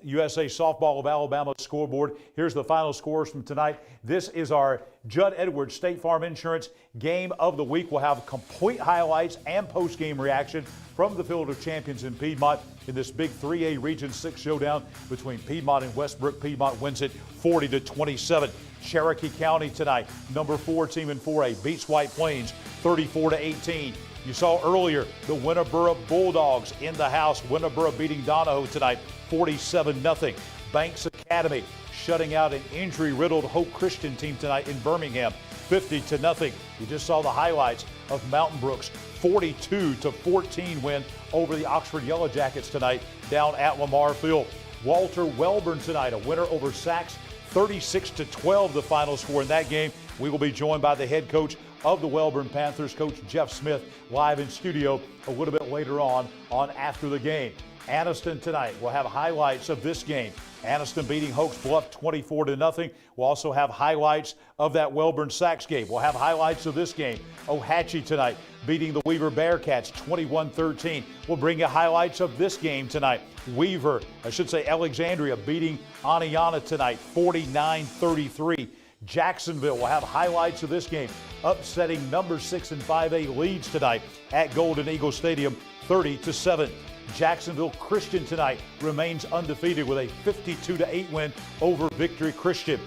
USA Softball of Alabama scoreboard. Here's the final scores from tonight. This is our Judd Edwards State Farm Insurance Game of the Week. We'll have complete highlights and post-game reaction from the Field of Champions in Piedmont in this big 3A Region 6 showdown between Piedmont and Westbrook. Piedmont wins it 40-27. Cherokee County tonight, number 4 team in 4A, beats White Plains 34-18. You saw earlier the Winterboro Bulldogs in the house. Winterboro beating Donahoe tonight 47-0. Banks Academy shutting out an injury-riddled Hokes Christian team tonight in Birmingham 50-0. You just saw the highlights of Mountain Brook's 42-14 win over the Oxford Yellow Jackets tonight down at Lamar Field. Walter Wellborn tonight, a winner over Sachs 36-12 the final score in that game. We will be joined by the head coach of the Wellborn Panthers, Coach Jeff Smith, live in studio a little bit later on After the Game. Anniston tonight, we'll have highlights of this game. Anniston beating Hokes Bluff 24-0. We'll also have highlights of that Wellborn Sachs game. We'll have highlights of this game. Ohatchee tonight beating the Weaver Bearcats 21-13. We'll bring you highlights of this game tonight. Alexandria beating Oneonta tonight 49-33. Jacksonville will have highlights of this game, upsetting number 6 in 5A Leeds tonight at Golden Eagle Stadium 30-7. Jacksonville Christian tonight remains undefeated with a 52-8 win over Victory Christian.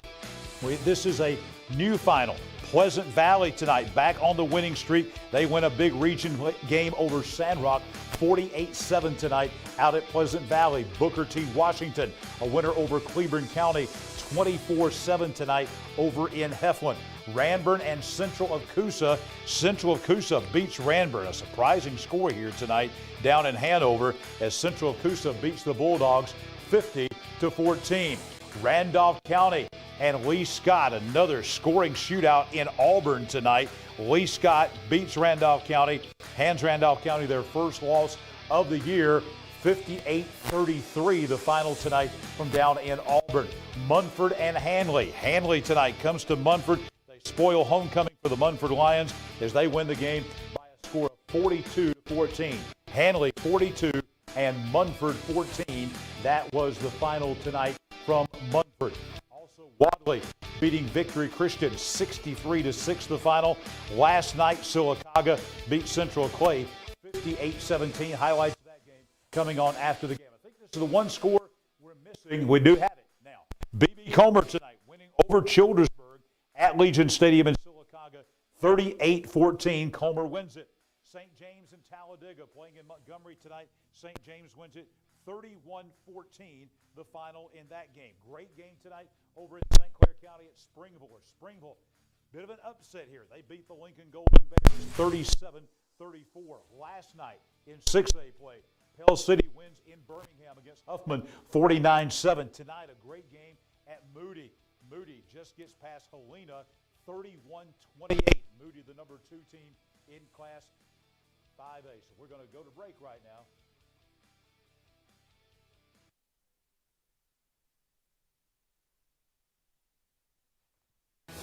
This is a new final. Pleasant Valley tonight back on the winning streak. They win a big region game over Sandrock 48-7 tonight out at Pleasant Valley. Booker T. Washington, a winner over Cleburne County 24-7 tonight over in Heflin. Ranburn and Central of Coosa. Central of Coosa beats Ranburn. A surprising score here tonight down in Hanover as Central of Coosa beats the Bulldogs 50-14. Randolph County and Lee Scott, another scoring shootout in Auburn tonight. Lee Scott beats Randolph County, hands Randolph County their first loss of the year. 58-33 the final tonight from down in Auburn. Munford and Hanley. Hanley tonight comes to Munford. They spoil homecoming for the Munford Lions as they win the game by a score of 42-14. Hanley 42 and Munford 14. That was the final tonight from Munford. Also Wadley beating Victory Christian 63-6 the final. Last night Sylacauga beat Central Clay 58-17. Highlights coming on after the game. I think this is the one score we're missing. We do have it now. B.B. Comer tonight winning over Childersburg at Legion Stadium in Sylacauga 38-14. Comer wins it. St. James and Talladega playing in Montgomery tonight. St. James wins it 31-14 the final in that game. Great game tonight over in St. Clair County at Springville. Springville, bit of an upset here. They beat the Lincoln Golden Bears 37-34. Last night in 6A play, Pell City wins in Birmingham against Huffman 49-7. Tonight, a great game at Moody. Moody just gets past Helena 31-28. Moody, the number 2 team in Class 5A. So we're going to go to break right now.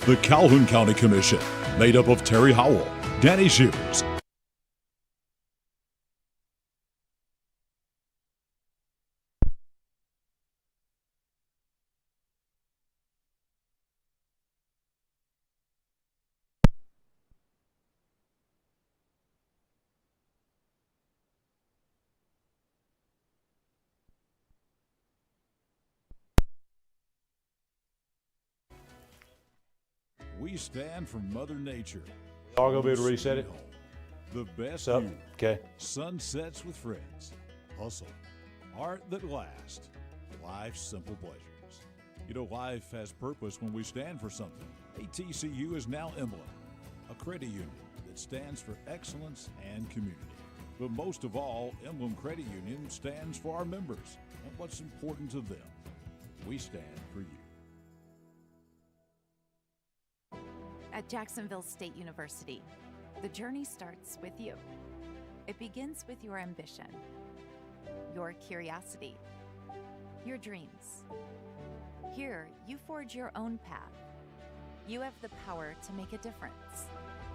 The Calhoun County Commission, made up of Terry Howell, Danny Shears, We stand for Mother Nature. Are going to be able to reset it? The best Up. view. Okay. Sunsets with friends. Hustle. Art that lasts. Life's simple pleasures. You know, life has purpose when we stand for something. ATCU is now Emblem, a credit union that stands for excellence and community. But most of all, Emblem Credit Union stands for our members and what's important to them. We stand for you. At Jacksonville State University, the journey starts with you. It begins with your ambition, your curiosity, your dreams. Here, you forge your own path. You have the power to make a difference,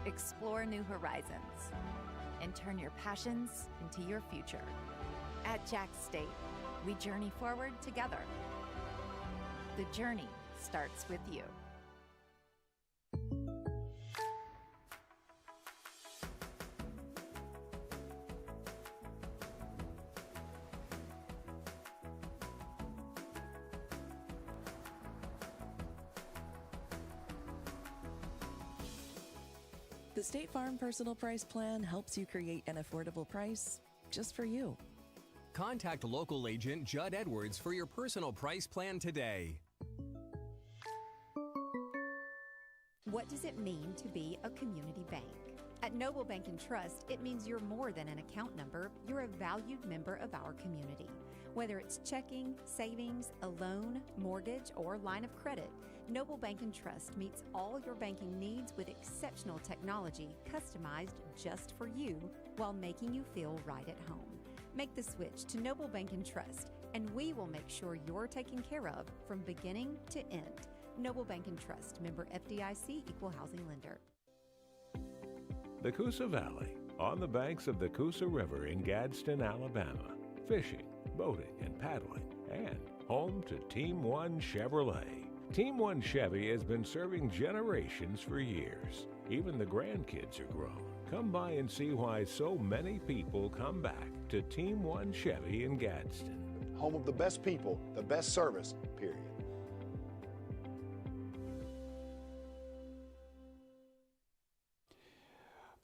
explore new horizons, and turn your passions into your future. At Jack State, we journey forward together. The journey starts with you. The State Farm Personal Price Plan helps you create an affordable price just for you. Contact local agent Judd Edwards for your personal price plan today. What does it mean to be a community bank? At Noble Bank and Trust, it means you're more than an account number, you're a valued member of our community. Whether it's checking, savings, a loan, mortgage, or line of credit, Noble Bank and Trust meets all your banking needs with exceptional technology customized just for you while making you feel right at home. Make the switch to Noble Bank and Trust, and we will make sure you're taken care of from beginning to end. Noble Bank and Trust, member FDIC, equal housing lender. The Coosa Valley, on the banks of the Coosa River in Gadsden, Alabama. Fishing, boating, and paddling, and home to Team One Chevrolet. Team One Chevy has been serving generations for years. Even the grandkids are grown. Come by and see why so many people come back to Team One Chevy in Gadsden. Home of the best people, the best service, period.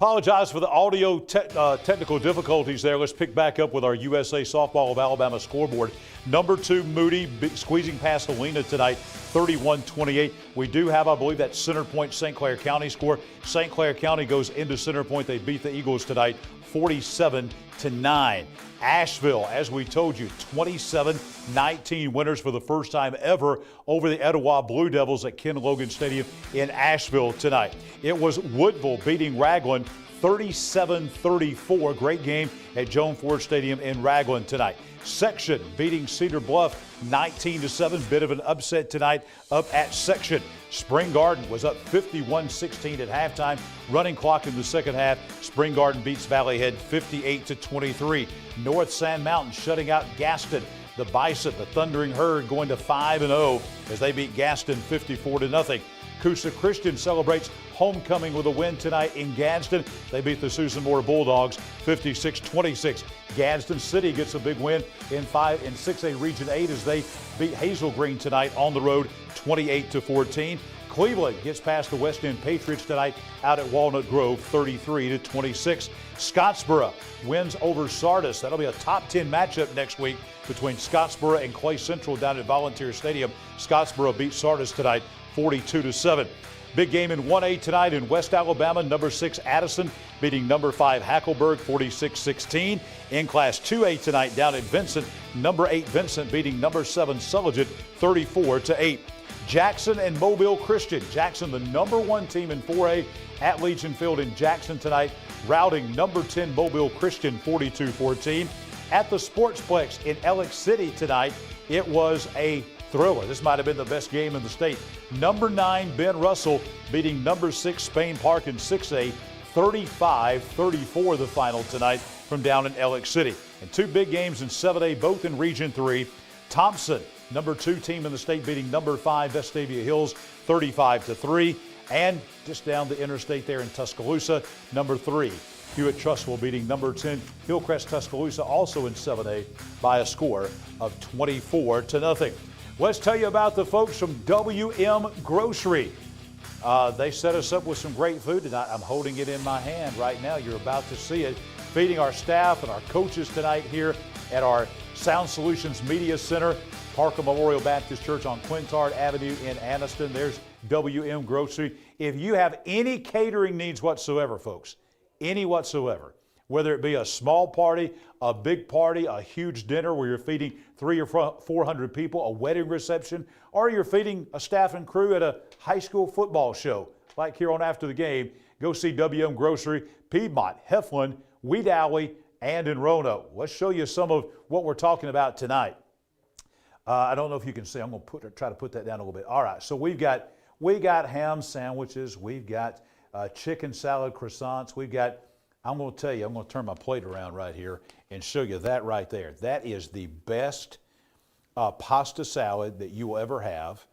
Apologize for the audio technical difficulties there. Let's pick back up with our USA Softball of Alabama scoreboard. Number 2, Moody squeezing past Helena tonight, 31-28. We do have, I believe, that Center Point St. Clair County score. St. Clair County goes into Center Point. They beat the Eagles tonight, 47-9. Asheville, as we told you, 27-19 winners for the first time ever over the Etowah Blue Devils at Ken Logan Stadium in Asheville tonight. It was Woodville beating Raglan 37-34. Great game at Joan Ford Stadium in Raglan tonight. Section beating Cedar Bluff 19-7. Bit of an upset tonight up at Section. Spring Garden was up 51-16 at halftime. Running clock in the second half. Spring Garden beats Valley Head 58-23. North Sand Mountain shutting out Gaston. The Bison, the Thundering Herd, going to 5-0 as they beat Gaston 54-0. Coosa Christian celebrates homecoming with a win tonight in Gadsden. They beat the Susan Moore Bulldogs 56-26. Gadsden City gets a big win in 6A Region 8 as they beat Hazel Green tonight on the road 28-14. Cleveland gets past the West End Patriots tonight out at Walnut Grove 33-26. Scottsboro wins over Sardis. That'll be a top 10 matchup next week between Scottsboro and Clay Central down at Volunteer Stadium. Scottsboro beat Sardis tonight 42-7. Big game in 1A tonight in West Alabama. Number 6 Addison beating number 5 Hackleburg 46-16. In Class 2A tonight down at Vincent. Number 8 Vincent beating number 7 Sulligent 34-8. Jackson and Mobile Christian. Jackson, the number 1 team in 4A at Legion Field in Jackson tonight, routing number 10 Mobile Christian 42-14. At the Sportsplex in Alex City tonight, it was a thriller. This might have been the best game in the state. Number 9 Ben Russell beating number 6 Spain Park in 6A 35-34 the final tonight from down in Alex City. And 2 big games in 7A, both in Region 3. Thompson, number 2 team in the state, beating number 5 Vestavia Hills 35-3. And just down the interstate there in Tuscaloosa, number 3 Hewitt Trustwell beating number 10 Hillcrest Tuscaloosa, also in 7A, by a score of 24-0. Let's tell you about the folks from WM Grocery. They set us up with some great food tonight. I'm holding it in my hand right now. You're about to see it. Feeding our staff and our coaches tonight here at our Sound Solutions Media Center, Parker Memorial Baptist Church on Quintard Avenue in Anniston. There's WM Grocery. If you have any catering needs whatsoever, folks, any whatsoever, whether it be a small party, a big party, a huge dinner where you're feeding 300 or 400 people, a wedding reception, or you're feeding a staff and crew at a high school football show, like here on After the Game, go see WM Grocery, Piedmont, Heflin, Wedowee, and in Roanoke. Let's show you some of what we're talking about tonight. I don't know if you can see. I'm going to try to put that down a little bit. All right, so we got ham sandwiches. We've got chicken salad croissants. We've got, I'm going to tell you, I'm going to turn my plate around right here and show you that right there. That is the best pasta salad that you will ever have.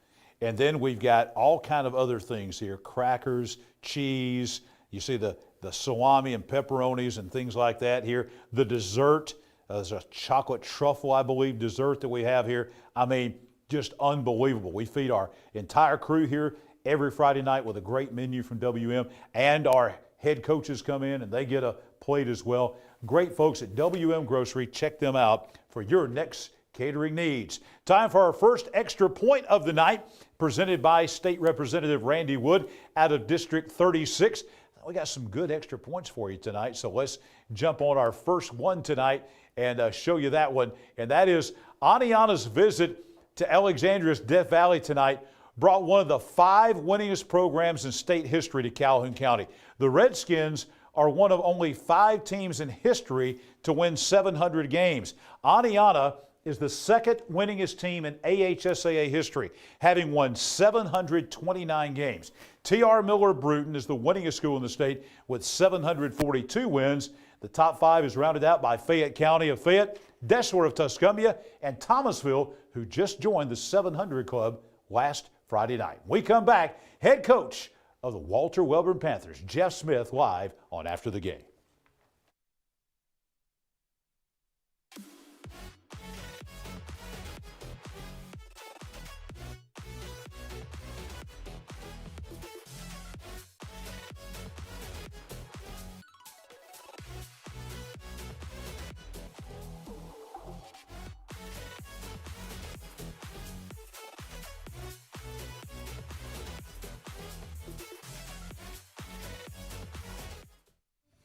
And then we've got all kind of other things here, crackers, cheese. You see the salami and pepperonis and things like that here. The dessert, there's a chocolate truffle, I believe, dessert that we have here. I mean, just unbelievable. We feed our entire crew here every Friday night with a great menu from WM, and our head coaches come in and they get a plate as well. Great folks at WM Grocery. Check them out for your next catering needs. Time for our first extra point of the night, presented by State Representative Randy Wood out of District 36. We got some good extra points for you tonight, so let's jump on our first one tonight and show you that one. And that is Oneonta's visit to Alexandria's Death Valley tonight brought one of the 5 winningest programs in state history to Calhoun County. The Redskins are one of only 5 teams in history to win 700 games. Oneonta is the second winningest team in AHSAA history, having won 729 games. T.R. Miller Bruton is the winningest school in the state with 742 wins. The top 5 is rounded out by Fayette County of Fayette, Deshler of Tuscumbia, and Thomasville, who just joined the 700 Club last Friday night. When we come back, head coach of the Walter Wellborn Panthers, Jeff Smith, live on After the Game.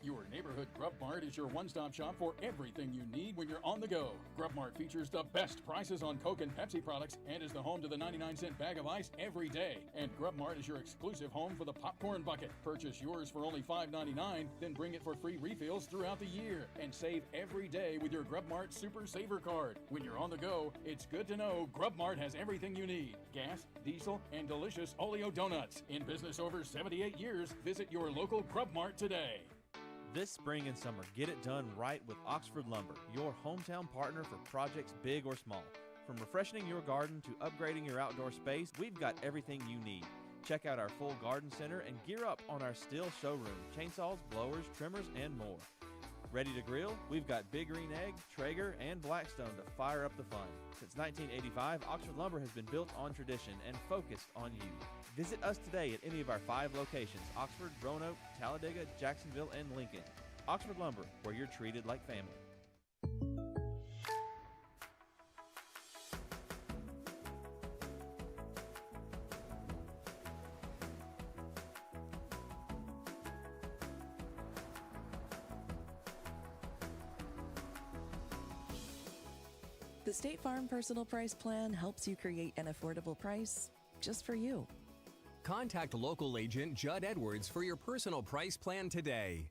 Your neighborhood Grub Mart is your one-stop shop for everything you need when you're on the go. Grub Mart features the best prices on Coke and Pepsi products and is the home to the 99-cent bag of ice every day. And Grub Mart is your exclusive home for the popcorn bucket. Purchase yours for only $5.99, then bring it for free refills throughout the year. And save every day with your Grub Mart Super Saver card. When you're on the go, it's good to know Grub Mart has everything you need. Gas, diesel, and delicious Oleo donuts. In business over 78 years, visit your local Grub Mart today. This spring and summer, get it done right with Oxford Lumber, your hometown partner for projects big or small. From refreshing your garden to upgrading your outdoor space, we've got everything you need. Check out our full garden center and gear up on our Stihl showroom, chainsaws, blowers, trimmers, and more. Ready to grill? We've got Big Green Egg, Traeger, and Blackstone to fire up the fun. Since 1985, Oxford Lumber has been built on tradition and focused on you. Visit us today at any of our 5 locations: Oxford, Roanoke, Talladega, Jacksonville, and Lincoln. Oxford Lumber, where you're treated like family. The State Farm Personal Price Plan helps you create an affordable price just for you. Contact local agent Judd Edwards for your personal price plan today.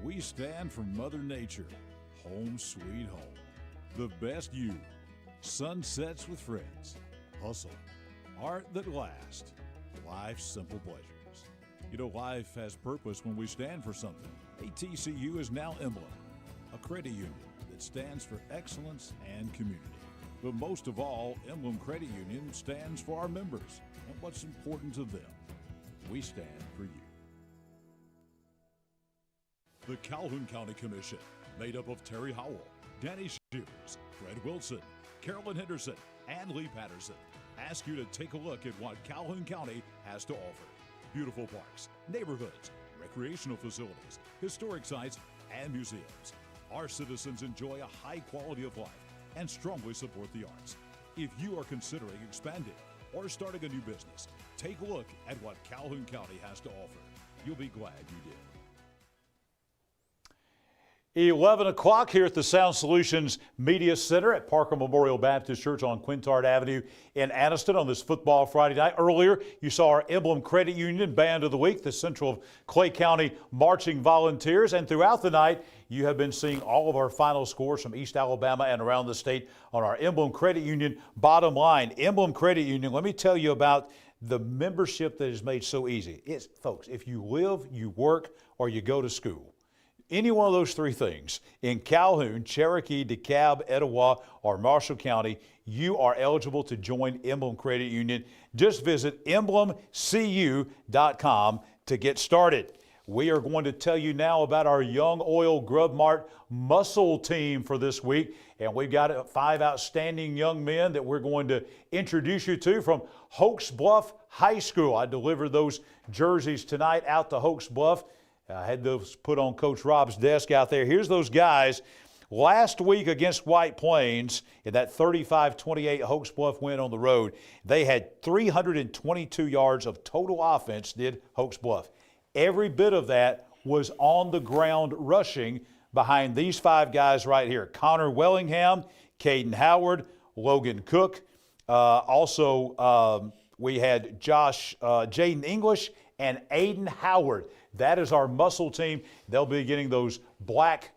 We stand for Mother Nature, home sweet home. The best you, sunsets with friends, hustle, art that lasts, life's simple pleasures. You know, life has purpose when we stand for something. ATCU is now Emblem, a credit union that stands for excellence and community. But most of all, Emblem Credit Union stands for our members and what's important to them. We stand for you. The Calhoun County Commission, made up of Terry Howell, Danny Shears, Fred Wilson, Carolyn Henderson, and Lee Patterson, ask you to take a look at what Calhoun County has to offer. Beautiful parks, neighborhoods, recreational facilities, historic sites, and museums. Our citizens enjoy a high quality of life and strongly support the arts. If you are considering expanding or starting a new business, take a look at what Calhoun County has to offer. You'll be glad you did. 11 o'clock here at the Sound Solutions Media Center at Parker Memorial Baptist Church on Quintard Avenue in Anniston on this football Friday night. Earlier, you saw our Emblem Credit Union Band of the Week, the Central Clay County Marching Volunteers. And throughout the night, you have been seeing all of our final scores from East Alabama and around the state on our Emblem Credit Union bottom line. Emblem Credit Union, let me tell you about the membership that is made so easy. It's, folks, if you live, you work, or you go to school, any one of those three things in Calhoun, Cherokee, DeKalb, Etowah, or Marshall County, you are eligible to join Emblem Credit Union. Just visit emblemcu.com to get started. We are going to tell you now about our Young Oil Grub Mart muscle team for this week. And we've got 5 outstanding young men that we're going to introduce you to from Hokes Bluff High School. I delivered those jerseys tonight out to Hokes Bluff. I had those put on Coach Rob's desk out there. Here's those guys. Last week against White Plains, in that 35-28 Hokes Bluff win on the road, they had 322 yards of total offense, did Hokes Bluff. Every bit of that was on the ground rushing behind these 5 guys right here. Connor Wellingham, Caden Howard, Logan Cook. We had Jaden English and Aiden Howard. That is our muscle team. They'll be getting those black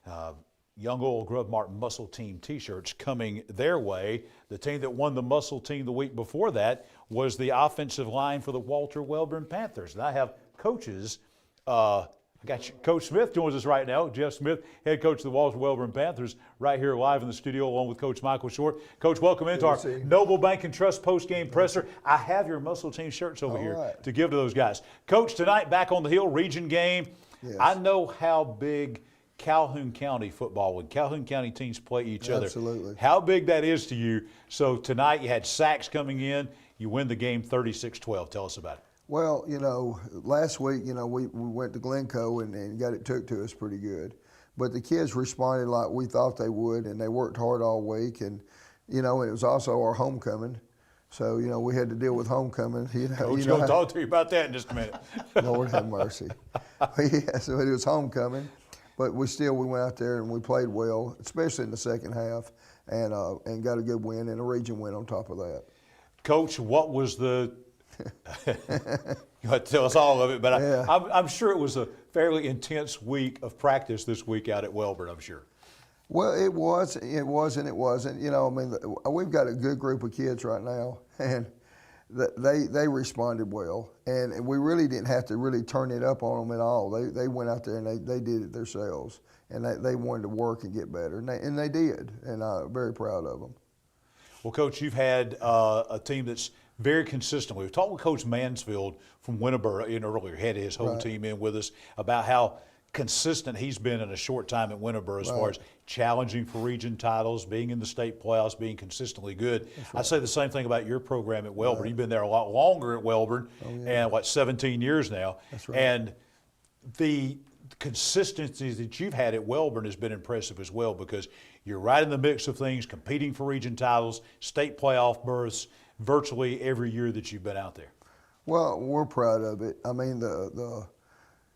Young Oil Grub Mart muscle team t-shirts coming their way. The team that won the muscle team the week before that was the offensive line for the Walter Wellborn Panthers. And I have coaches. I got Coach Smith joins us right now. Jeff Smith, head coach of the Walter Wellborn Panthers, right here live in the studio along with Coach Michael Short. Coach, welcome into our Noble Bank and Trust post-game presser. I have your muscle team shirts over here to give to those guys. Coach, tonight back on the hill, region game. Yes. I know how big Calhoun County football, when Calhoun County teams play each other, how big that is to you. So tonight you had sacks coming in. You win the game 36-12. Tell us about it. Well, you know, last week, you know, we went to Glencoe and got it took to us pretty good. But the kids responded like we thought they would, and they worked hard all week. And, you know, it was also our homecoming. So, you know, we had to deal with homecoming. Coach, I'll talk to you about that in just a minute. Lord have mercy. Yeah, so it was homecoming. But we went out there and we played well, especially in the second half, and got a good win and a region win on top of that. Coach, what was the you have to tell us all of it, but yeah. I'm sure it was a fairly intense week of practice this week out at Wellborn, I'm sure. Well, it was and it wasn't. You know, I mean, we've got a good group of kids right now, and they responded well, and we really didn't have to really turn it up on them at all. They went out there and they did it themselves, and they wanted to work and get better, and they did, and I'm very proud of them. Well, Coach, you've had a team that's very consistent. We've talked with Coach Mansfield from Winterboro earlier, had his whole team in with us about how consistent he's been in a short time at Winterboro as far as challenging for region titles, being in the state playoffs, being consistently good. I'd say the same thing about your program at Wellborn. You've been there a lot longer at Wellborn, and 17 years now. That's right. And the consistency that you've had at Wellborn has been impressive as well, because you're right in the mix of things, competing for region titles, state playoff berths, virtually every year that you've been out there. Well, we're proud of it. I mean,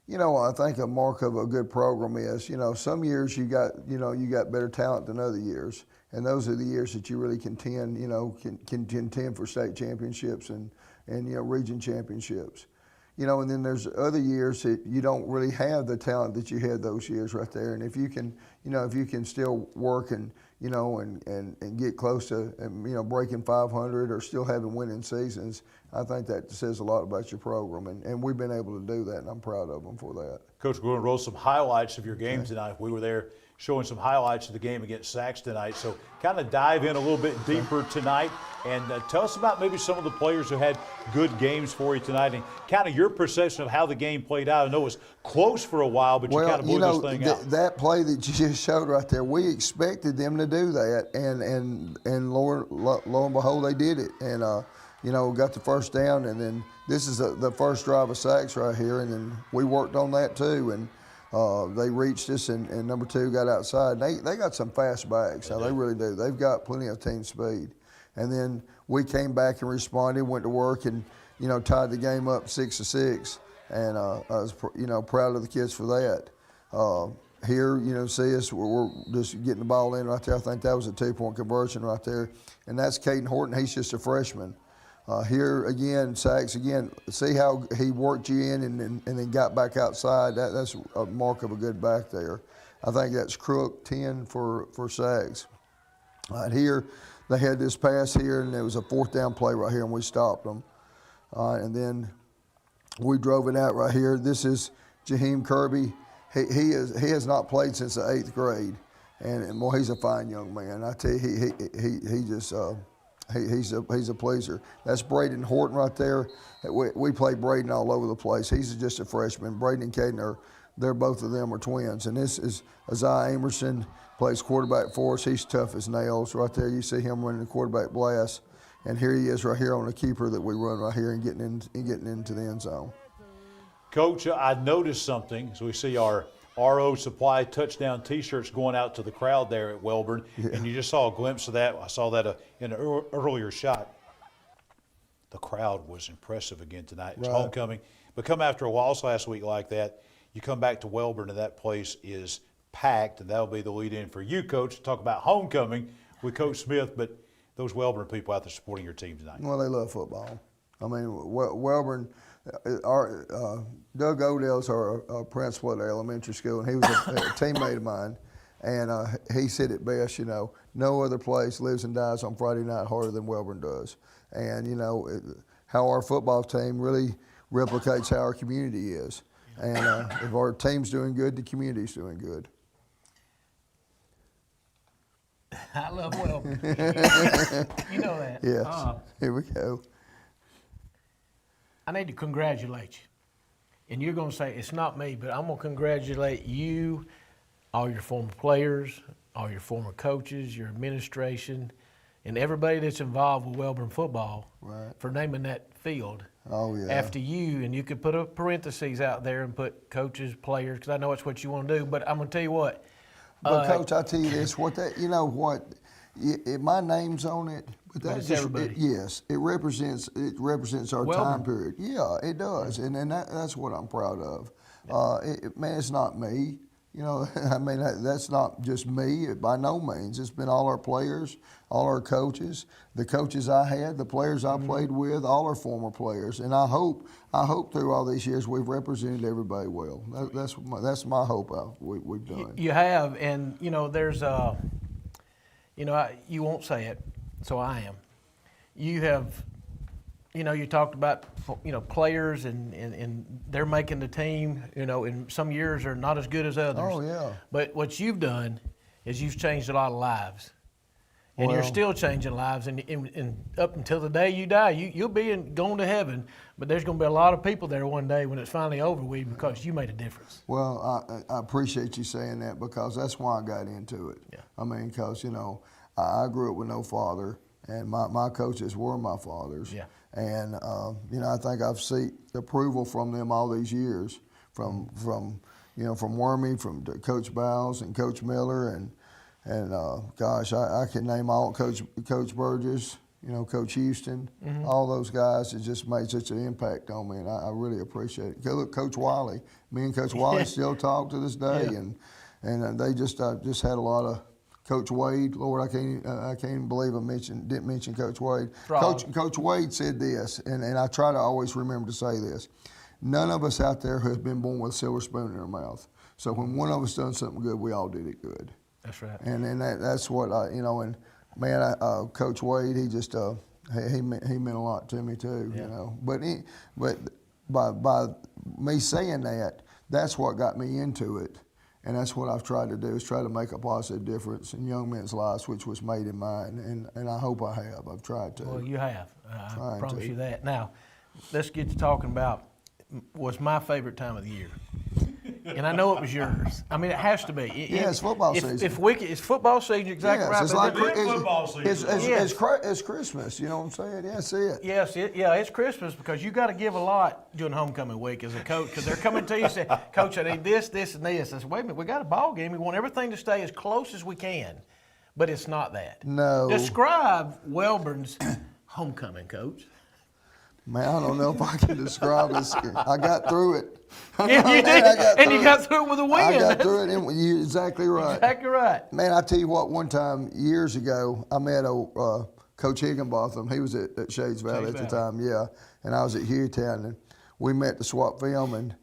you know, I think a mark of a good program is, you know, some years you got better talent than other years, and those are the years that you really contend, you know, can contend for state championships and you know, region championships. You know, and then there's other years that you don't really have the talent that you had those years right there. And if you can, you know, if you can still work and, you know, and get close to, you know, breaking 500 or still having winning seasons, I think that says a lot about your program. And we've been able to do that, and I'm proud of them for that. Coach, we're going to roll some highlights of your game tonight. We were there showing some highlights of the game against Sacs tonight. So kind of dive in a little bit deeper tonight and tell us about maybe some of the players who had good games for you tonight and kind of your perception of how the game played out. I know it was close for a while, but you kind of blew this thing out. That play that you just showed right there, we expected them to do that, and lo and behold, they did it. And got the first down, and then this is the first drive of Sacs right here, and then we worked on that too, and they reached us, and number 2 got outside. They got some fast backs. Now they really do. They've got plenty of team speed. And then we came back and responded, went to work, and tied the game up 6-6. And I was proud of the kids for that. Here, see us, we're just getting the ball in right there. I think that was a 2-point conversion right there. And that's Caden Horton. He's just a freshman. Here again, Sacs again. See how he worked you in and then got back outside. That's a mark of a good back there. I think that's Crook 10 for Sacs. Right here, they had this pass here, and it was a 4th down play right here, and we stopped them. And then we drove it out right here. This is Jaheim Kirby. He has not played since the 8th grade, and boy, he's a fine young man. I tell you, he just. He's a pleaser. That's Braden Horton right there. We play Braden all over the place. He's just a freshman. Braden and Caden both of them are twins. And this is Isaiah Emerson, plays quarterback for us. He's tough as nails. Right there, you see him running the quarterback blast. And here he is right here on the keeper that we run right here and getting into the end zone. Coach, I noticed something. So we see our RO Supply touchdown T-shirts going out to the crowd there at Wellborn, and you just saw a glimpse of that. I saw that in an earlier shot. The crowd was impressive again tonight. It's homecoming, but come after a loss last week like that, you come back to Wellborn and that place is packed, and that'll be the lead-in for you, Coach, to talk about homecoming with Coach Smith. But those Wellborn people out there supporting your team tonight. Well, they love football. I mean, Wellborn. Doug Odell's our principal at the elementary school, and he was a teammate of mine. And he said it best, no other place lives and dies on Friday night harder than Wellborn does. And, how our football team really replicates how our community is. And if our team's doing good, the community's doing good. I love Wellborn. You know that. Yes. Here we go. I need to congratulate you. And you're going to say, it's not me, but I'm going to congratulate you, all your former players, all your former coaches, your administration, and everybody that's involved with Wellborn football for naming that field after you. And you could put a parentheses out there and put coaches, players, because I know it's what you want to do. But I'm going to tell you what. But, Coach, I'll tell you this. My name's on it. But that's everybody. Yes, it represents our time period. Yeah, it does, and that's what I'm proud of. Man, it's not me. I mean, that's not just me. By no means. It's been all our players, all our coaches, the coaches I had, the players I played with, all our former players. And I hope through all these years we've represented everybody well. That's my hope we've done. You have, and there's you won't say it. So I am. You have, you talked about, players and they're making the team, and some years are not as good as others. Oh, yeah. But what you've done is you've changed a lot of lives. And you're still changing lives. And up until the day you die, you'll be going to heaven, but there's going to be a lot of people there one day when it's finally over with because you made a difference. Well, I appreciate you saying that because that's why I got into it. Yeah. I mean, because, I grew up with no father, and my coaches were my fathers. Yeah. And, I think I've seen approval from them all these years, from Wormy, from Coach Bowles and Coach Miller, and gosh, I can name all Coach Burgess, Coach Houston, all those guys. It just made such an impact on me, and I really appreciate it. Look, Coach Wiley, me and Coach Wiley still talk to this day, and they just had a lot of. Coach Wade, Lord, I can't even believe I didn't mention Coach Wade. Coach Wade said this, and I try to always remember to say this. None of us out there has been born with a silver spoon in our mouth. So when one of us done something good, we all did it good. That's right. And that's what and man, Coach Wade, he just he meant a lot to me too. But by me saying that, that's what got me into it. And that's what I've tried to do, is try to make a positive difference in young men's lives, which was made in mine. And I hope I have. I've tried to. Well, you have. I promise you that. Now, let's get to talking about what's my favorite time of the year. And I know it was yours. I mean, it has to be. It's football season. It's football season, exactly right. It's like football season. It's Christmas, you know what I'm saying? Yeah, see it. Yes, it's Christmas, because you got to give a lot during homecoming week as a coach, because they're coming to you and saying, Coach, I need this, this, and this. I said, wait a minute, we got a ball game. We want everything to stay as close as we can. But it's not that. No. Describe Wellborn's homecoming, Coach. Man, I don't know if I can describe this. I got through it. Yeah, you did. You got through it with a win. I got through it. You're exactly right. Exactly right. Man, I tell you what, one time, years ago, I met Coach Higginbotham. He was at Shades Valley at the time, yeah. And I was at Hughtown, and we met to swap film, and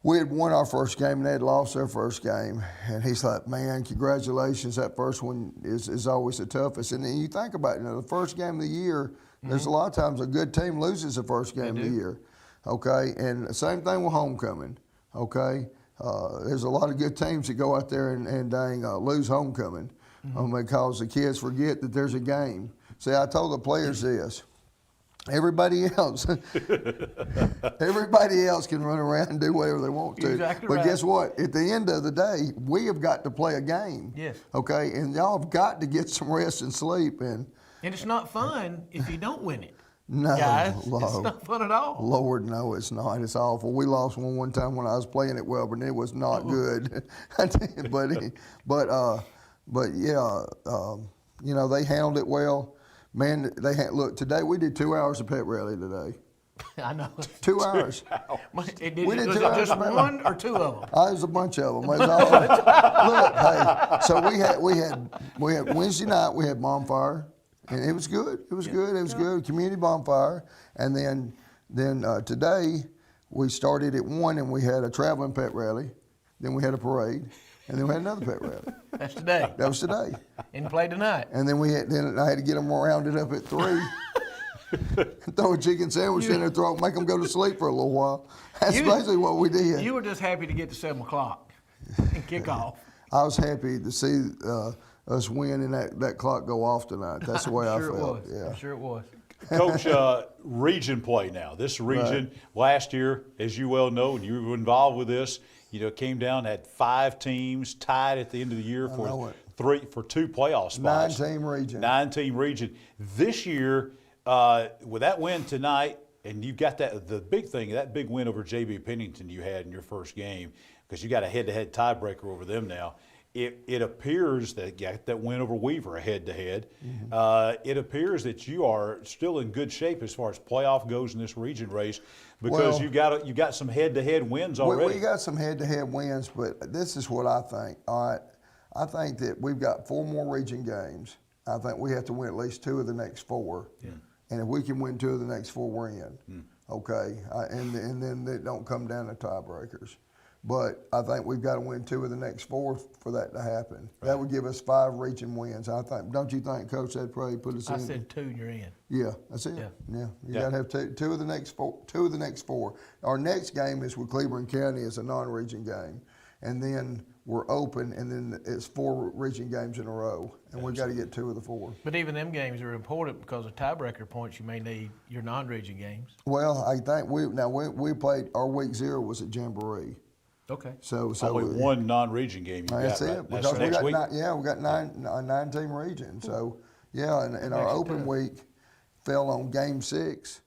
we had won our first game, and they had lost their first game. And he's like, man, congratulations. That first one is always the toughest. And then you think about it, the first game of the year, there's a lot of times a good team loses the first game of the year, okay? And the same thing with homecoming, okay? There's a lot of good teams that go out there and lose homecoming because the kids forget that there's a game. See, I told the players this. Everybody else can run around and do whatever they want to. Exactly but right. Guess what? At the end of the day, we have got to play a game. Yes. Okay? And y'all have got to get some rest and sleep. And it's not fun if you don't win it. No, guys, it's not fun at all. Lord, no, it's not. It's awful. We lost one time when I was playing at Wellborn. It was not good. but yeah, they handled it well. Man, look, today we did 2 hours of pet rally today. I know. 2 hours. Was it just one or two of them? It was a bunch of them. It was all, look, hey, so we had Wednesday night, we had bonfire. And it was good. It was good. It was good. Community bonfire. And then today we started at 1 and we had a traveling pet rally. Then we had a parade. And then we had another pet rally. That's today. That was today. And played tonight. And then I had to get them rounded up at 3. Throw a chicken sandwich in their throat, make them go to sleep for a little while. That's basically what we did. You were just happy to get to 7 o'clock and kick off. I was happy to see us win and that clock go off tonight. That's the way I felt. I'm sure it was. Coach, region play now. This region last year, as you well know, and you were involved with this, came down, had 5 teams tied at the end of the year for 2 playoff spots. 9-team region. This year, with that win tonight, and you've got the big thing, that big win over JB Pennington you had in your first game, because you got a head-to-head tiebreaker over them now. It appears that you got that win over Weaver, a head-to-head. It appears that you are still in good shape as far as playoff goes in this region race, because you got some head-to-head wins already. We got some head-to-head wins, but this is what I think. All right, I think that we've got 4 more region games. I think we have to win at least 2 of the next 4. Yeah. And if we can win 2 of the next 4, we're in. Okay, and then they don't come down to tiebreakers. But I think we've got to win 2 of the next 4 for that to happen. Right. That would give us 5 region wins, I think. Don't you think, Coach? That'd probably put us in. I said 2 and you're in. Yeah, that's it. Yeah. You got to have 2 of the next 4. 2 of the next 4. Our next game is with Cleveland County as a non-region game, and then we're open, and then it's 4 region games in a row, and we've got to get 2 of the 4. But even them games are important because of tiebreaker points. You may need your non-region games. Well, I think we played. Our week 0 was at Jamboree. Okay. So only 1 non-region game you that's got. It. Right? Because next week. we got 9-team region. So and our open week fell on game 6.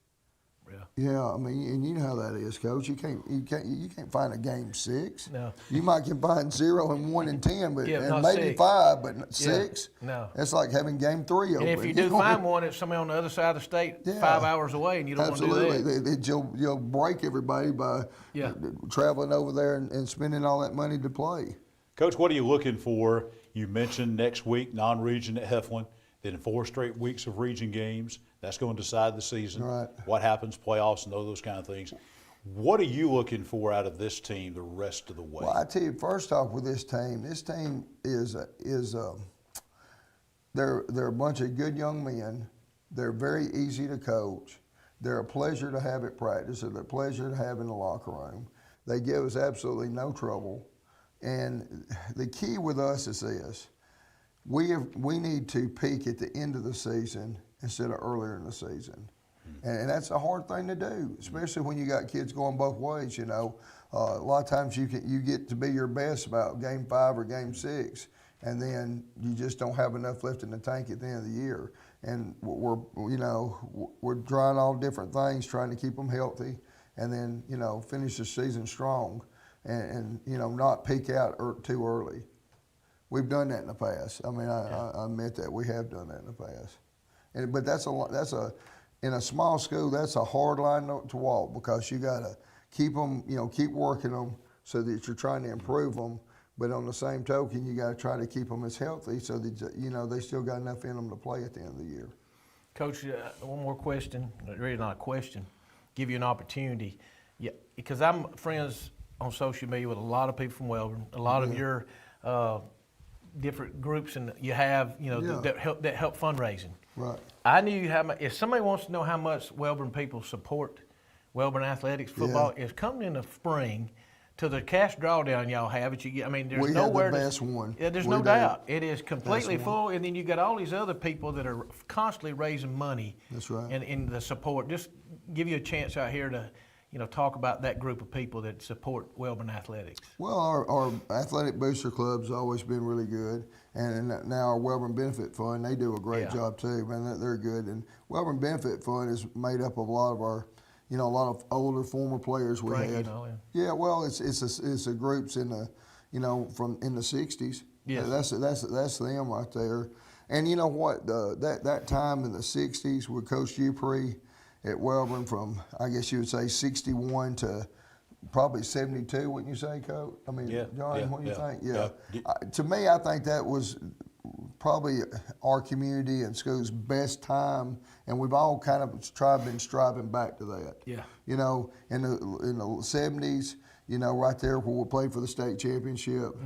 Yeah, I mean, and you know how that is, Coach. You can't find a game 6. No. You might can find 0 and 1 and 10, but and maybe 6. 5, but 6. No. It's like having game 3 open. And if you do find one, it's somebody on the other side of the state, 5 hours away, and you don't want to do that. Absolutely, you'll break everybody by traveling over there and spending all that money to play. Coach, what are you looking for? You mentioned next week non-region at Heflin, then 4 straight weeks of region games. That's going to decide the season. Right. What happens, playoffs, and all those kind of things. What are you looking for out of this team the rest of the way? Well, I tell you, first off, with this team is they're a bunch of good young men. They're very easy to coach. They're a pleasure to have at practice. They're a pleasure to have in the locker room. They give us absolutely no trouble. And the key with us is this. We need to peak at the end of the season instead of earlier in the season. And that's a hard thing to do, especially when you got kids going both ways, you know. A lot of times you get to be your best about game 5 or game 6, and then you just don't have enough left in the tank at the end of the year. And we're trying all different things, trying to keep them healthy, and then, you know, finish the season strong and you know, not peak out too early. We've done that in the past. I mean, I admit that we have done that in the past. But in a small school, that's a hard line to walk, because you got to keep them, you know, keep working them so that you're trying to improve them. But on the same token, you got to try to keep them as healthy so that, you know, they still got enough in them to play at the end of the year. Coach, one more question. Really not a question. Give you an opportunity. Yeah, because I'm friends on social media with a lot of people from Wellborn. A lot of your different groups and you have, you know, that help fundraising. Right. I knew how much. If somebody wants to know how much Wellborn people support Wellborn athletics, football, it's coming in the spring to the cash drawdown y'all have. It you get. I mean, there's nowhere. We have the best one. Yeah, there's no doubt. It is completely full, and then you got all these other people that are constantly raising money. That's right. And in the support, just give you a chance out here to, you know, talk about that group of people that support Wellborn athletics. Well, our athletic booster club's always been really good, and now our Wellborn Benefit Fund, they do a great job too. Man, they're good. And Wellborn Benefit Fund is made up of a lot of our, you know, a lot of older former players we had. Yeah, well, it's a groups in the, you know, from in the '60s. Yeah, that's them right there. And you know what? That time in the '60s with Coach Dupree at Wellborn, from I guess you would say '61 to probably '72, wouldn't you say, Coach? I mean, John, what do you think? Yeah. To me, I think that was probably our community and school's best time, and we've all kind of been striving back to that. Yeah. You know, in the '70s, you know, right there where we played for the state championship,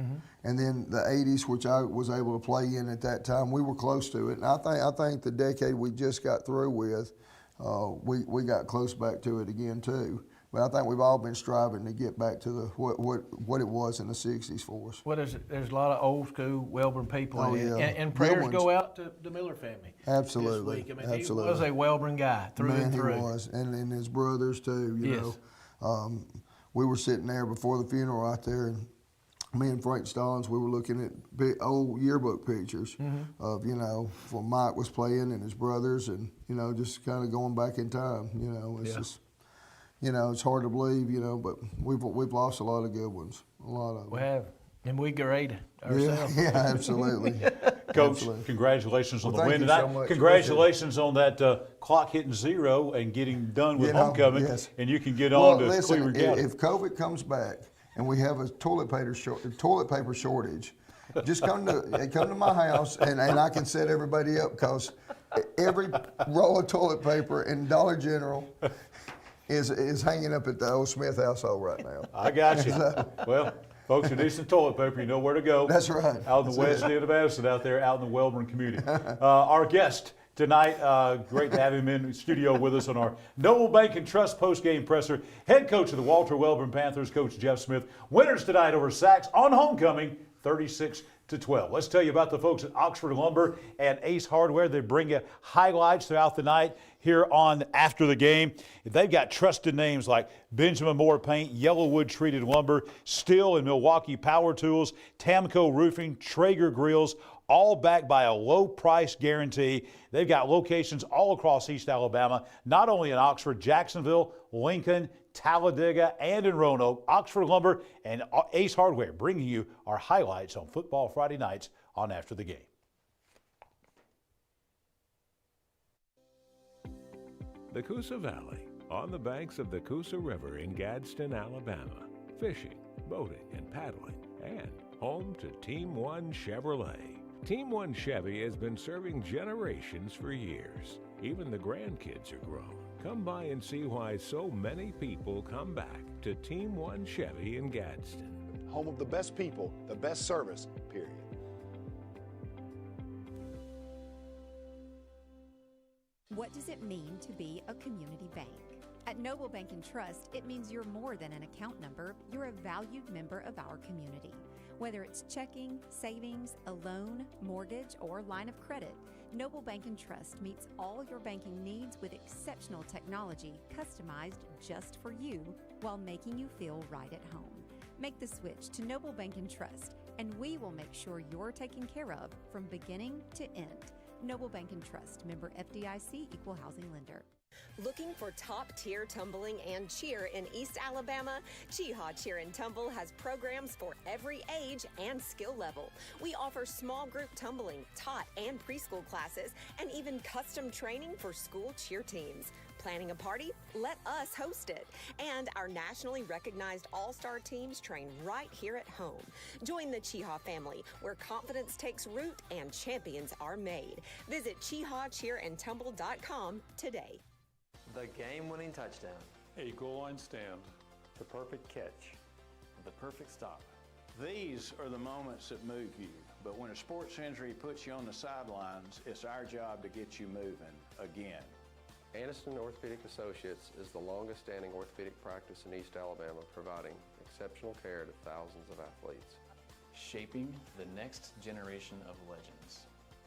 and then the '80s, which I was able to play in at that time, we were close to it. And I think the decade we just got through with, we got close back to it again too. But I think we've all been striving to get back to what it was in the '60s for us. Well, there's a lot of old school Wellborn people, and prayers go out to the Miller family. Absolutely, this week. I mean, absolutely. He was a Wellborn guy through and through. He was, and his brothers too. You know, we were sitting there before the funeral out there, and me and Frank Stallings, we were looking at big old yearbook pictures of, you know, when Mike was playing and his brothers, and, you know, just kind of going back in time. You know, it's just, you know, it's hard to believe, you know, but we've lost a lot of good ones, a lot of them. We have, and we grade ourselves. Yeah, absolutely. Coach, absolutely. Congratulations on the thank win you tonight. so much. Congratulations on that clock hitting 0 and getting done with homecoming, and you can get on to Cleveland County. If COVID comes back and we have a toilet paper shortage, just come to my house, and I can set everybody up, because every roll of toilet paper in Dollar General is hanging up at the old Smith household right now. I got you. Well, folks, you need some toilet paper, you know where to go. That's right. Out in the west end of Aniston, out there, out in the Wellborn community. Our guest tonight, great to have him in the studio with us on our Noble Bank and Trust postgame presser. Head coach of the Walter Wellborn Panthers, Coach Jeff Smith. Winners tonight over Sachs on homecoming, 36-12. Let's tell you about the folks at Oxford Lumber and Ace Hardware. They bring you highlights throughout the night here on After the Game. They've got trusted names like Benjamin Moore Paint, Yellowwood Treated Lumber, Steel and Milwaukee Power Tools, Tamco Roofing, Traeger Grills, all backed by a low price guarantee. They've got locations all across East Alabama, not only in Oxford, Jacksonville, Lincoln, Talladega, and in Roanoke. Oxford Lumber and Ace Hardware bringing you our highlights on Football Friday nights on After the Game. The Coosa Valley, on the banks of the Coosa River in Gadsden, Alabama. Fishing, boating, and paddling, and home to Team One Chevrolet. Team One Chevy has been serving generations for years. Even the grandkids are grown. Come by and see why so many people come back to Team One Chevy in Gadsden. Home of the best people, the best service, period. What does it mean to be a community bank? At Noble Bank and Trust, it means you're more than an account number. You're a valued member of our community. Whether it's checking, savings, a loan, mortgage, or line of credit, Noble Bank & Trust meets all your banking needs with exceptional technology customized just for you while making you feel right at home. Make the switch to Noble Bank & Trust, and we will make sure you're taken care of from beginning to end. Noble Bank & Trust, member FDIC, equal housing lender. Looking for top-tier tumbling and cheer in East Alabama? Cheehaw Cheer and Tumble has programs for every age and skill level. We offer small group tumbling, tot and preschool classes, and even custom training for school cheer teams. Planning a party? Let us host it. And our nationally recognized all-star teams train right here at home. Join the Cheehaw family, where confidence takes root and champions are made. Visit cheehawcheerandtumble.com today. The game-winning touchdown. A goal line stand. The perfect catch. The perfect stop. These are the moments that move you. But when a sports injury puts you on the sidelines, it's our job to get you moving again. Aniston Orthopedic Associates is the longest-standing orthopedic practice in East Alabama, providing exceptional care to thousands of athletes. Shaping the next generation of legends.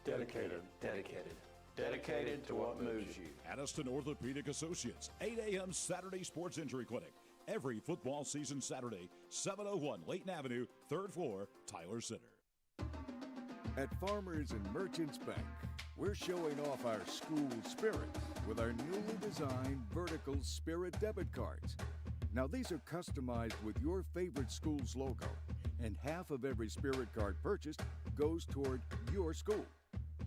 Dedicated. Dedicated. Dedicated to what moves you. Aniston Orthopedic Associates, 8 a.m. Saturday Sports Injury Clinic. Every football season Saturday, 701 Layton Avenue, 3rd floor, Tyler Center. At Farmers and Merchants Bank, we're showing off our school spirit with our newly designed vertical Spirit debit cards. Now these are customized with your favorite school's logo, and half of every Spirit card purchased goes toward your school.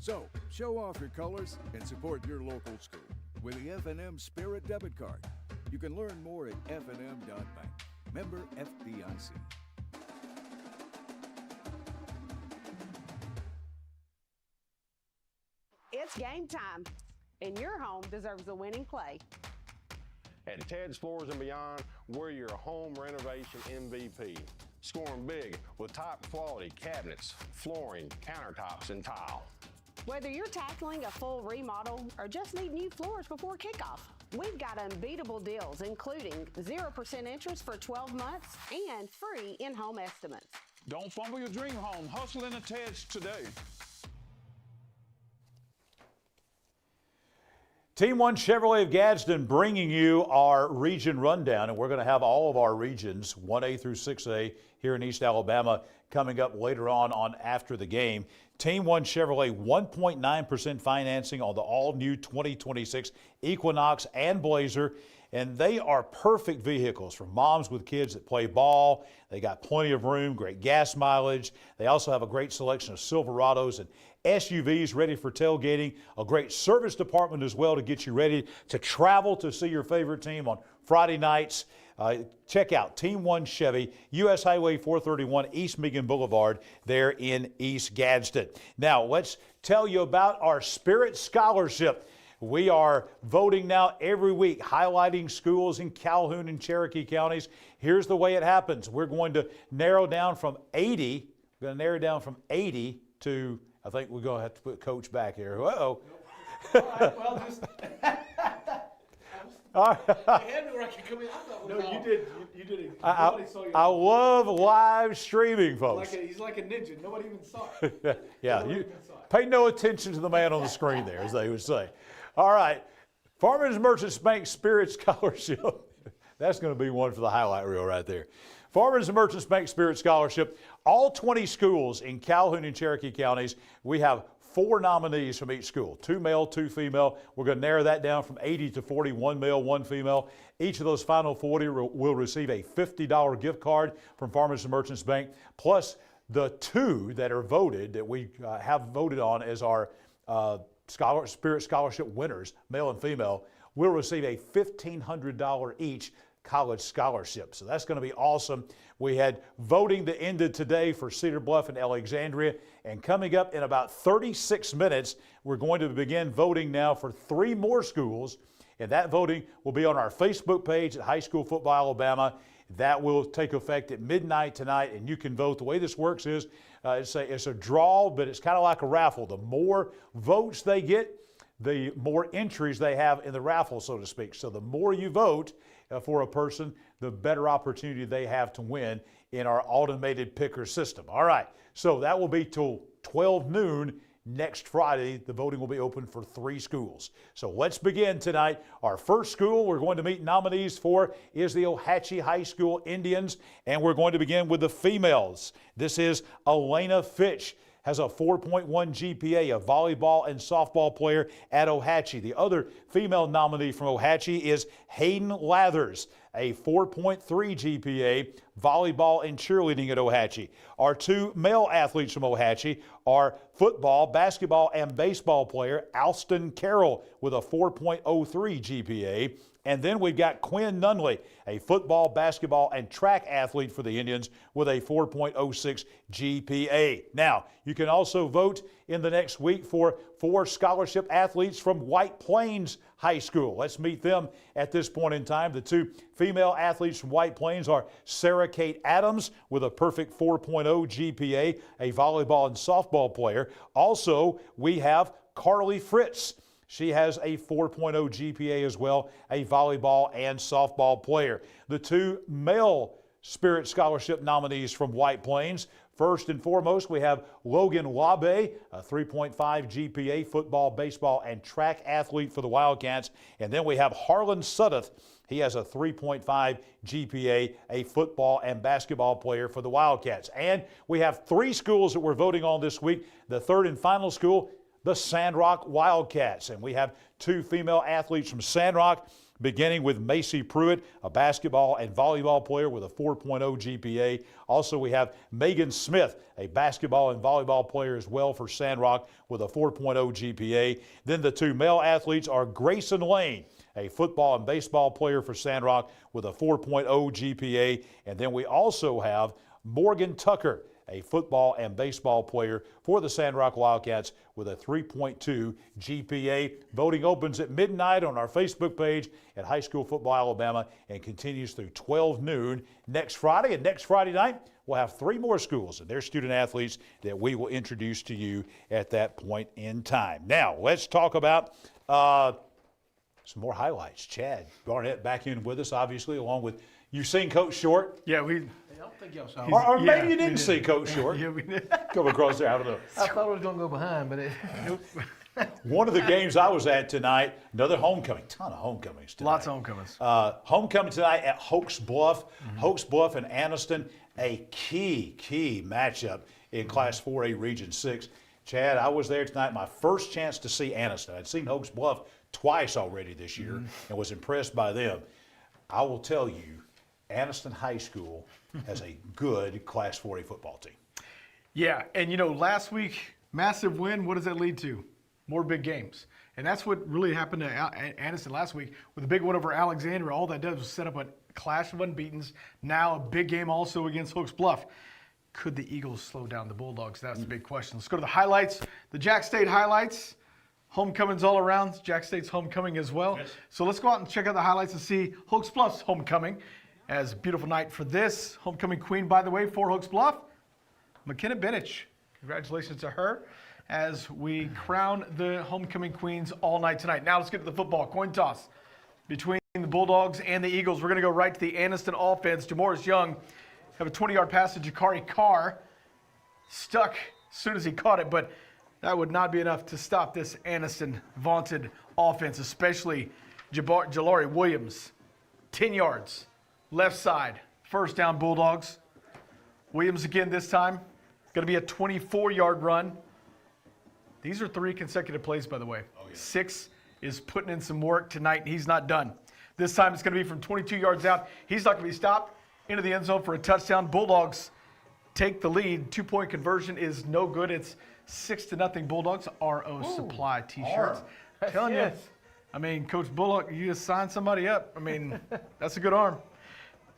So, show off your colors and support your local school with the F&M Spirit debit card. You can learn more at fnm.bank. Member FDIC. It's game time, and your home deserves a winning play. At Ted's Floors and Beyond, we're your home renovation MVP. Scoring big with top quality cabinets, flooring, countertops, and tile. Whether you're tackling a full remodel or just need new floors before kickoff, we've got unbeatable deals, including 0% interest for 12 months and free in-home estimates. Don't fumble your dream home. Hustle in a Ted's today. Team 1 Chevrolet of Gadsden bringing you our region rundown, and we're going to have all of our regions, 1A through 6A, here in East Alabama, coming up later on after the game. Team 1 Chevrolet, 1.9% financing on the all-new 2026 Equinox and Blazer, and they are perfect vehicles for moms with kids that play ball. They got plenty of room, great gas mileage. They also have a great selection of Silverados and SUVs ready for tailgating, a great service department as well to get you ready to travel to see your favorite team on Friday nights. Check out Team 1 Chevy, U.S. Highway 431, East Meagan Boulevard, there in East Gadsden. Now, let's tell you about our Spirit Scholarship. We are voting now every week, highlighting schools in Calhoun and Cherokee counties. Here's the way it happens. We're going to narrow down from 80. We're going to narrow down from 80 to, I think we're going to have to put Coach back here. Uh-oh. All right, well, just... All right. No, you did. You did it. I love live streaming, folks. He's like a ninja. Nobody even saw it. Yeah, you pay no attention to the man on the screen there, as they would say. All right, Farmers and Merchants Bank Spirit Scholarship. That's going to be one for the highlight reel right there. Farmers and Merchants Bank Spirit Scholarship. All 20 schools in Calhoun and Cherokee counties, we have 4 nominees from each school, 2 male, 2 female. We're going to narrow that down from 80 to 40, 1 male, 1 female. Each of those final 40 will receive a $50 gift card from Farmers and Merchants Bank, plus the 2 that are voted, that we have voted on as our Spirit Scholarship winners, male and female, will receive a $1,500 each college scholarship. So that's going to be awesome. We had voting that ended today for Cedar Bluff and Alexandria, and coming up in about 36 minutes, we're going to begin voting now for 3 more schools, and that voting will be on our Facebook page at High School Football Alabama. That will take effect at midnight tonight, and you can vote. The way this works is it's a draw, but it's kind of like a raffle. The more votes they get, the more entries they have in the raffle, so to speak. So the more you vote for a person, the better opportunity they have to win in our automated picker system. All right, so that will be till 12 noon next Friday. The voting will be open for 3 schools. So let's begin tonight. Our first school we're going to meet nominees for is the Ohatchee High School Indians, and we're going to begin with the females. This is Elena Fitch. Has a 4.1 GPA, a volleyball and softball player at Ohatchee. The other female nominee from Ohatchee is Hayden Lathers, a 4.3 GPA, volleyball and cheerleading at Ohatchee. Our 2 male athletes from Ohatchee are football, basketball, and baseball player Alston Carroll with a 4.03 GPA. And then we've got Quinn Nunley, a football, basketball, and track athlete for the Indians with a 4.06 GPA. Now, you can also vote in the next week for 4 scholarship athletes from White Plains High School. Let's meet them at this point in time. The 2 female athletes from White Plains are Sarah Kate Adams with a perfect 4.0 GPA, a volleyball and softball player. Also, we have Carly Fritz. She has a 4.0 GPA as well, a volleyball and softball player. The 2 male Spirit Scholarship nominees from White Plains. First and foremost, we have Logan Wabe, a 3.5 GPA, football, baseball, and track athlete for the Wildcats. And then we have Harlan Suddeth. He has a 3.5 GPA, a football and basketball player for the Wildcats. And we have 3 schools that we're voting on this week. The third and final school, the Sandrock Wildcats. And we have 2 female athletes from Sandrock, beginning with Macy Pruitt, a basketball and volleyball player with a 4.0 GPA. Also, we have Megan Smith, a basketball and volleyball player as well for Sandrock with a 4.0 GPA. Then the 2 male athletes are Grayson Lane, a football and baseball player for Sandrock with a 4.0 GPA. And then we also have Morgan Tucker, a football and baseball player for the Sandrock Wildcats with a 3.2 GPA. Voting opens at midnight on our Facebook page at High School Football Alabama and continues through 12 noon next Friday. And next Friday night, we'll have 3 more schools and their student athletes that we will introduce to you at that point in time. Now, let's talk about some more highlights. Chad Barnett back in with us, obviously, along with, you've seen Coach Short? Yeah, I don't think y'all saw Or maybe you didn't see Coach Short. Yeah, we did. Come across there, I don't know. I thought it was going to go behind, but it One of the games I was at tonight, another homecoming, ton of homecomings tonight. Lots of homecomings. Homecoming tonight at Hokes Bluff. Hokes Bluff and Anniston, a key matchup in Class 4A Region 6. Chad, I was there tonight, my first chance to see Anniston. I'd seen Hokes Bluff twice already this year and was impressed by them. I will tell you, Anniston High School has a good Class 4A football team. Yeah, and last week, massive win. What does that lead to? More big games. And that's what really happened to Anniston last week with a big win over Alexandria. All that does was set up a clash of unbeatens. Now a big game also against Hokes Bluff. Could the Eagles slow down the Bulldogs? That's the big question. Let's go to the highlights. The Jack State highlights. Homecomings all around. Jack State's homecoming as well. Yes. So let's go out and check out the highlights and see Hokes Bluff's homecoming. As a beautiful night for this. Homecoming queen, by the way, for Hokes Bluff, McKenna Benich. Congratulations to her as we crown the homecoming queens all night tonight. Now let's get to the football. Coin toss between the Bulldogs and the Eagles. We're going to go right to the Anniston offense. Jamoris Young have a 20-yard pass to Jakari Carr. Stuck as soon as he caught it, but that would not be enough to stop this Anniston vaunted offense, especially Jalari Williams. 10 yards. Left side, first down Bulldogs. Williams again this time. Going to be a 24-yard run. These are 3 consecutive plays, by the way. Oh, yeah. 6 is putting in some work tonight. He's not done. This time it's going to be from 22 yards out. He's not going to be stopped. Into the end zone for a touchdown. Bulldogs take the lead. 2-point conversion is no good. It's 6-0 Bulldogs. RO Supply T-shirts. Telling you. I mean, Coach Bullock, you just signed somebody up. I mean, that's a good arm.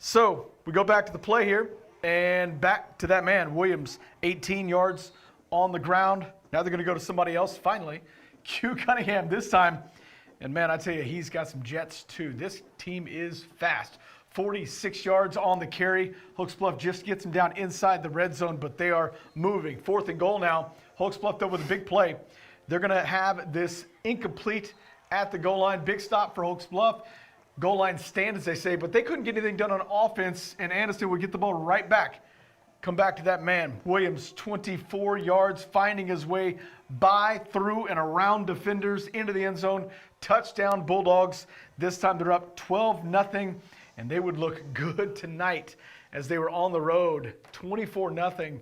So we go back to the play here and back to that man, Williams, 18 yards on the ground. Now they're going to go to somebody else, finally. Q Cunningham this time. And, man, I tell you, he's got some jets, too. This team is fast. 46 yards on the carry. Hokes Bluff just gets them down inside the red zone, but they are moving. 4th and goal now. Hokes Bluff, though, with a big play. They're going to have this incomplete at the goal line. Big stop for Hokes Bluff. goal line stand, as they say, but they couldn't get anything done on offense, and Aniston would get the ball right back. Come back to that man. Williams, 24 yards, finding his way by, through, and around defenders into the end zone. Touchdown, Bulldogs. This time they're up 12-0, and they would look good tonight as they were on the road, 24-0.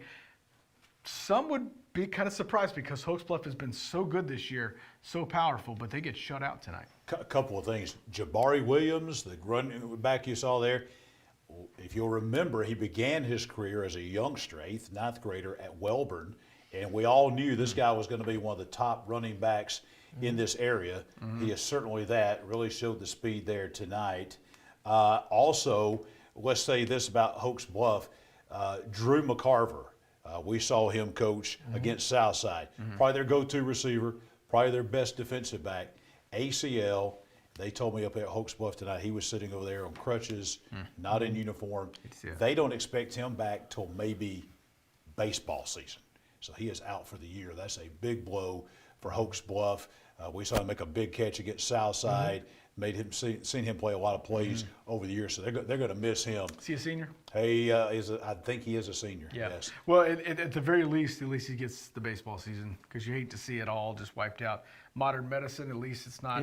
Some would be kind of surprised because Hokes Bluff has been so good this year, so powerful, but they get shut out tonight. A couple of things. Jabari Williams, the running back you saw there, if you'll remember, he began his career as a youngster, 8th, 9th grader at Wellborn, and we all knew this guy was going to be one of the top running backs in this area. He is certainly that, really showed the speed there tonight. Also, let's say this about Hokes Bluff, Drew McCarver. We saw him coach against Southside. Probably their go-to receiver, probably their best defensive back. ACL. They told me up at Hokes Bluff tonight he was sitting over there on crutches, not in uniform. They don't expect him back till maybe baseball season. So he is out for the year. That's a big blow for Hokes Bluff. We saw him make a big catch against Southside. Made him seen him play a lot of plays over the years, so they're going to miss him. Is he a senior? I think he is a senior. Yeah. Yes. Well, at the very least, he gets the baseball season, because you hate to see it all just wiped out. Modern medicine, at least it's not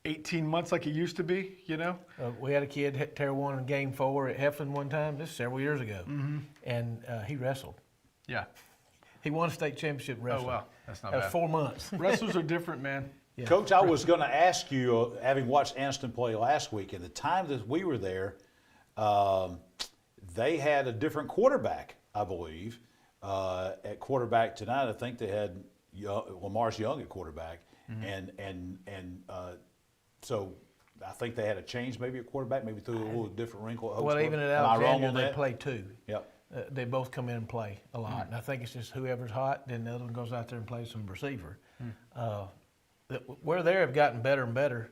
18 months like it used to be. We had a kid tear one in Game 4 at Heflin one time. This is several years ago, and he wrestled. Yeah. He won a state championship wrestling. Oh, wow. That's not That bad. was 4 months. Wrestlers are different, man. Yeah. Coach, I was going to ask you, having watched Aniston play last week, and the time that we were there, they had a different quarterback, I believe, at quarterback tonight. I think they had Lamar's Young at quarterback, so I think they had a change maybe at quarterback, maybe threw a little different wrinkle. Well, even at Alexandria, they play two. Yep. They both come in and play a lot, and I think it's just whoever's hot, then the other one goes out there and plays some receiver. Where they have gotten better and better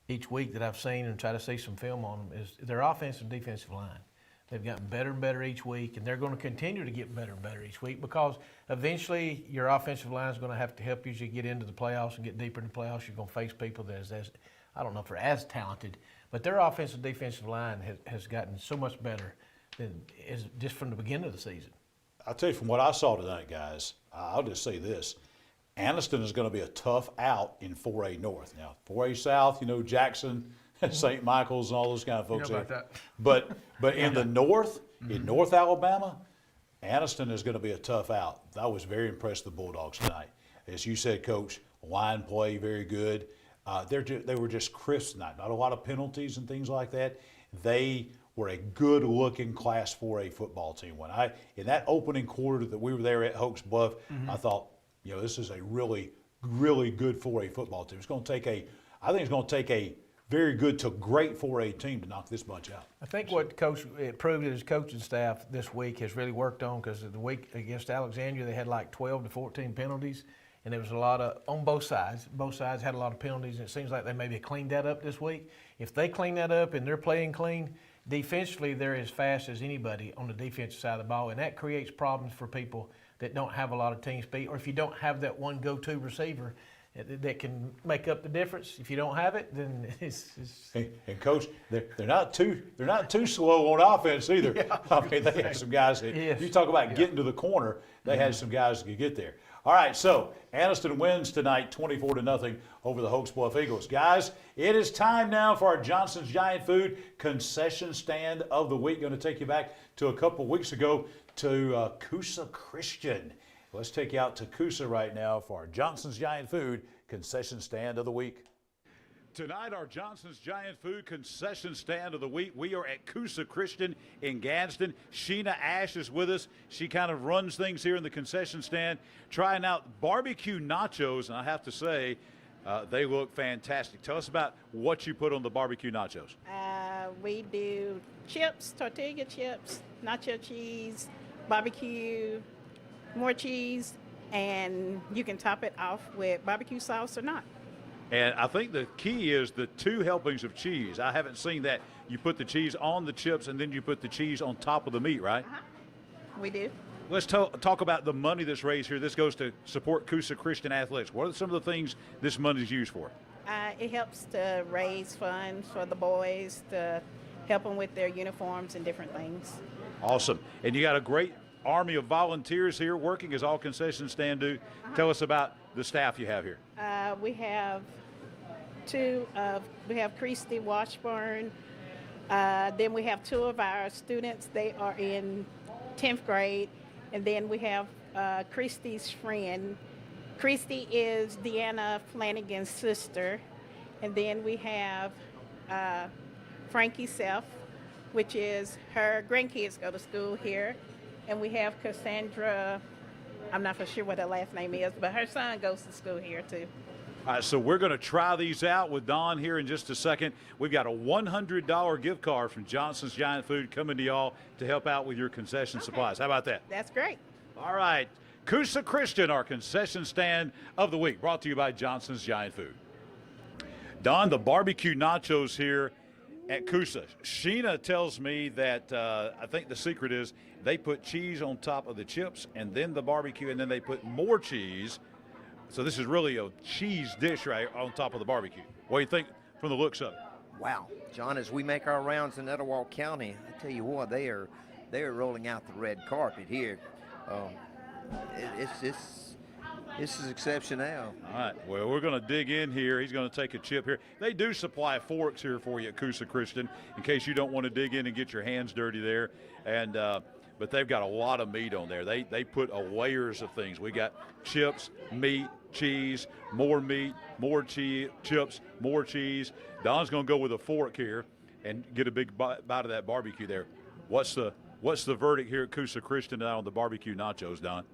each week that I've seen and try to see some film on them is their offensive and defensive line. They've gotten better and better each week, and they're going to continue to get better and better each week, because eventually your offensive line is going to have to help you as you get into the playoffs and get deeper in the playoffs. You're going to face people that is, I don't know if they're as talented, but their offensive and defensive line has gotten so much better than is just from the beginning of the season. I'll tell you from what I saw tonight, guys, I'll just say this. Anniston is going to be a tough out in 4A North. Now, 4A South, Jackson, St. Michael's, and all those kind of folks about there. that. But in the North, in North Alabama, Anniston is going to be a tough out. I was very impressed with the Bulldogs tonight. As you said, Coach, line play very good. They were just crisp tonight. Not a lot of penalties and things like that. They were a good-looking Class 4A football team. In that opening quarter that we were there at Hokes Bluff, I thought, this is a really, really good 4A football team. I think it's going to take a very good to great 4A team to knock this bunch out. I think what Coach proved that his coaching staff this week has really worked on, because the week against Alexandria they had like 12 to 14 penalties, and there was a lot of, on both sides. Both sides had a lot of penalties, and it seems like they maybe cleaned that up this week. If they clean that up and they're playing clean, defensively they're as fast as anybody on the defensive side of the ball, and that creates problems for people that don't have a lot of team speed, or if you don't have that one go-to receiver that can make up the difference. If you don't have it, then it's and Coach, they're not too slow on offense either. Yeah. I mean, they had some guys that, you talk about getting to the corner, they had some guys that could get there. All right, so Aniston wins tonight 24-0 over the Hokes Bluff Eagles. Guys, it is time now for our Johnson's Giant Food concession stand of the week. Going to take you back to a couple of weeks ago to Coosa Christian. Let's take you out to Coosa right now for our Johnson's Giant Food concession stand of the week. Tonight, our Johnson's Giant Food concession stand of the week. We are at Coosa Christian in Gadsden. Sheena Ash is with us. She kind of runs things here in the concession stand, trying out barbecue nachos, and I have to say, they look fantastic. Tell us about what you put on the barbecue nachos. We do chips, tortilla chips, nacho cheese, barbecue, more cheese, and you can top it off with barbecue sauce or not. And I think the key is the 2 helpings of cheese. I haven't seen that. You put the cheese on the chips and then you put the cheese on top of the meat, right? We do. Let's talk about the money that's raised here. This goes to support Coosa Christian athletics. What are some of the things this money is used for? It helps to raise funds for the boys to help them with their uniforms and different things. Awesome. And you got a great army of volunteers here working as all concession stand do. Tell us about the staff you have here. We have we have Christy Washburn. Then we have 2 of our students. They are in 10th grade. And then we have Christy's friend. Christy is Deanna Flanagan's sister. And then we have Frankie Self, which is her grandkids go to school here. And we have Cassandra, I'm not for sure what her last name is, but her son goes to school here too. All right, so we're going to try these out with Don here in just a second. We've got a $100 gift card from Johnson's Giant Food coming to y'all to help out with your concession supplies. How about that? That's great. All right. Coosa Christian, our concession stand of the week, brought to you by Johnson's Giant Food. Don, the barbecue nachos here at Coosa. Sheena tells me that I think the secret is they put cheese on top of the chips and then the barbecue, and then they put more cheese. So this is really a cheese dish right on top of the barbecue. What do you think from the looks of it? Wow, John, as we make our rounds in Etowah County, I tell you what, they are rolling out the red carpet here. This is exceptional. All right, well, we're going to dig in here. He's going to take a chip here. They do supply forks here for you at Coosa Christian in case you don't want to dig in and get your hands dirty there. And but they've got a lot of meat on there. They put layers of things. We got chips, meat, cheese, more meat, more chips, more cheese. Don's going to go with a fork here and get a big bite of that barbecue there. What's the verdict here at Coosa Christian now on the barbecue nachos, Don?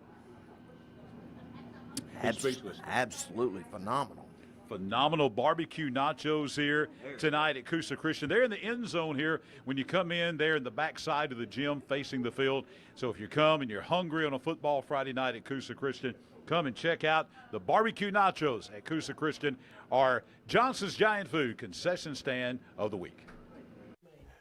Absolutely phenomenal. Phenomenal barbecue nachos here tonight at Coosa Christian. They're in the end zone here. When you come in, they're in the back side of the gym facing the field. So if you come and you're hungry on a football Friday night at Coosa Christian, come and check out the barbecue nachos at Coosa Christian, our Johnson's Giant Food concession stand of the week.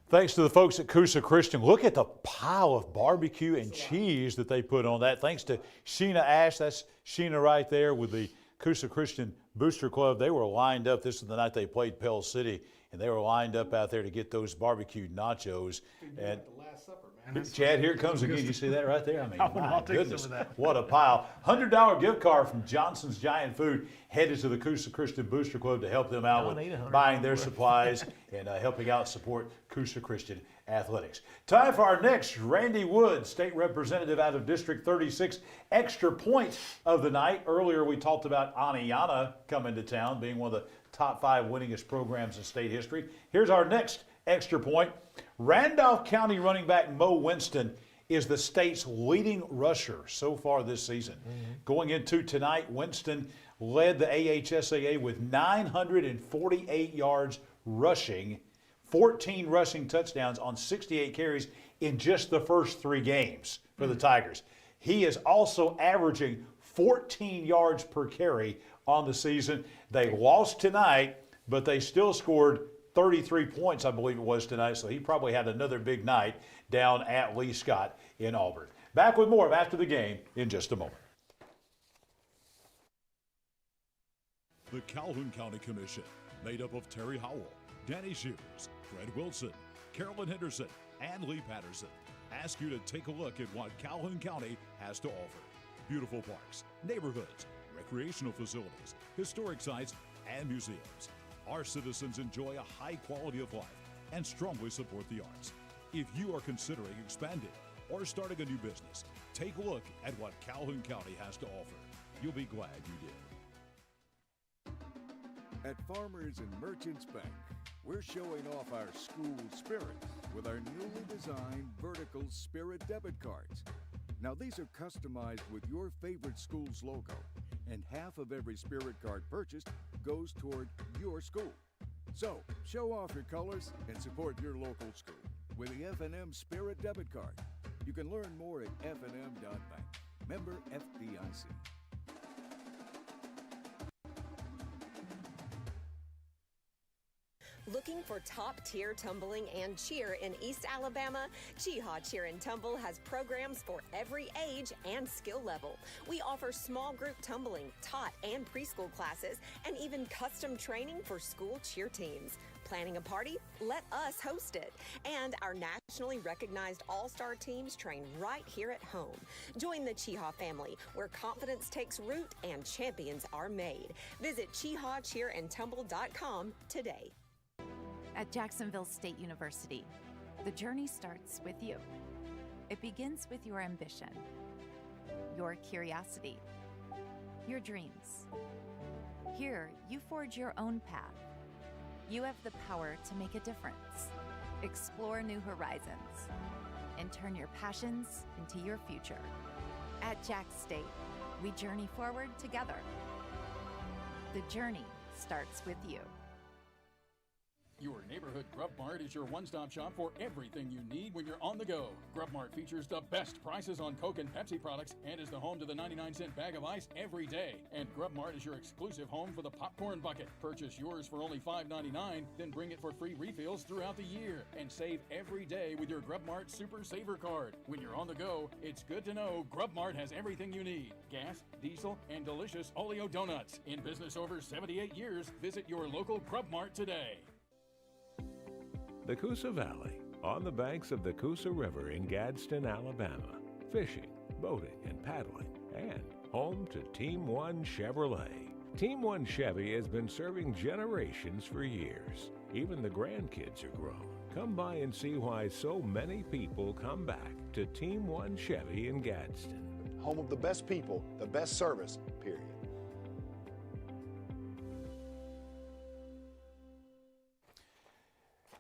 Thanks to the folks at Coosa Christian. Look at the pile of barbecue and cheese that they put on that. Thanks to Sheena Ash. That's Sheena right there with the Coosa Christian Booster Club. They were lined up. This is the night they played Pell City, and they were lined up out there to get those barbecue nachos. And the Last Supper, man. Chad, here it comes again. You see that right there? I mean, I'll take goodness, some of that. what a pile. $100 gift card from Johnson's Giant Food headed to the Coosa Christian Booster Club to help them out with buying their supplies and helping out support Coosa Christian athletics. Time for our next Randy Wood, state representative out of District 36, extra point of the night. Earlier we talked about Oneonta coming to town, being one of the top 5 winningest programs in state history. Here's our next extra point. Randolph County running back Mo Winston is the state's leading rusher so far this season. Going into tonight, Winston led the AHSAA with 948 yards rushing, 14 rushing touchdowns on 68 carries in just the first 3 games for the Tigers. He is also averaging 14 yards per carry on the season. They lost tonight, but they still scored 33 points, I believe it was tonight, so he probably had another big night down at Lee Scott in Auburn. Back with more of After the Game in just a moment. The Calhoun County Commission, made up of Terry Howell, Danny Shears, Fred Wilson, Carolyn Henderson, and Lee Patterson, ask you to take a look at what Calhoun County has to offer. Beautiful parks, neighborhoods, recreational facilities, historic sites, and museums. Our citizens enjoy a high quality of life and strongly support the arts. If you are considering expanding or starting a new business, take a look at what Calhoun County has to offer. You'll be glad you did. At Farmers and Merchants Bank, we're showing off our school spirit with our newly designed vertical Spirit debit cards. Now these are customized with your favorite school's logo, and half of every Spirit card purchased goes toward your school. So show off your colors and support your local school with the F&M Spirit debit card. You can learn more at fnm.bank. Member FDIC. Looking for top-tier tumbling and cheer in East Alabama? Cheehaw Cheer and Tumble has programs for every age and skill level. We offer small group tumbling, tot and preschool classes, and even custom training for school cheer teams. Planning a party? Let us host it. And our nationally recognized all-star teams train right here at home. Join the Cheehaw family, where confidence takes root and champions are made. Visit cheehawcheerandtumble.com today. At Jacksonville State University, the journey starts with you. It begins with your ambition, your curiosity, your dreams. Here, you forge your own path. You have the power to make a difference, explore new horizons, and turn your passions into your future. At Jack State, we journey forward together. The journey starts with you. Your neighborhood Grub Mart is your one-stop shop for everything you need when you're on the go. Grub Mart features the best prices on Coke and Pepsi products and is the home to the 99-cent bag of ice every day. And Grub Mart is your exclusive home for the popcorn bucket. Purchase yours for only $5.99, then bring it for free refills throughout the year. And save every day with your Grub Mart Super Saver card. When you're on the go, it's good to know Grub Mart has everything you need. Gas, diesel, and delicious Oleo donuts. In business over 78 years, visit your local Grub Mart today. The Coosa Valley, on the banks of the Coosa River in Gadsden, Alabama. Fishing, boating, and paddling, and home to Team One Chevrolet. Team One Chevy has been serving generations for years. Even the grandkids are grown. Come by and see why so many people come back to Team One Chevy in Gadsden. Home of the best people, the best service, period.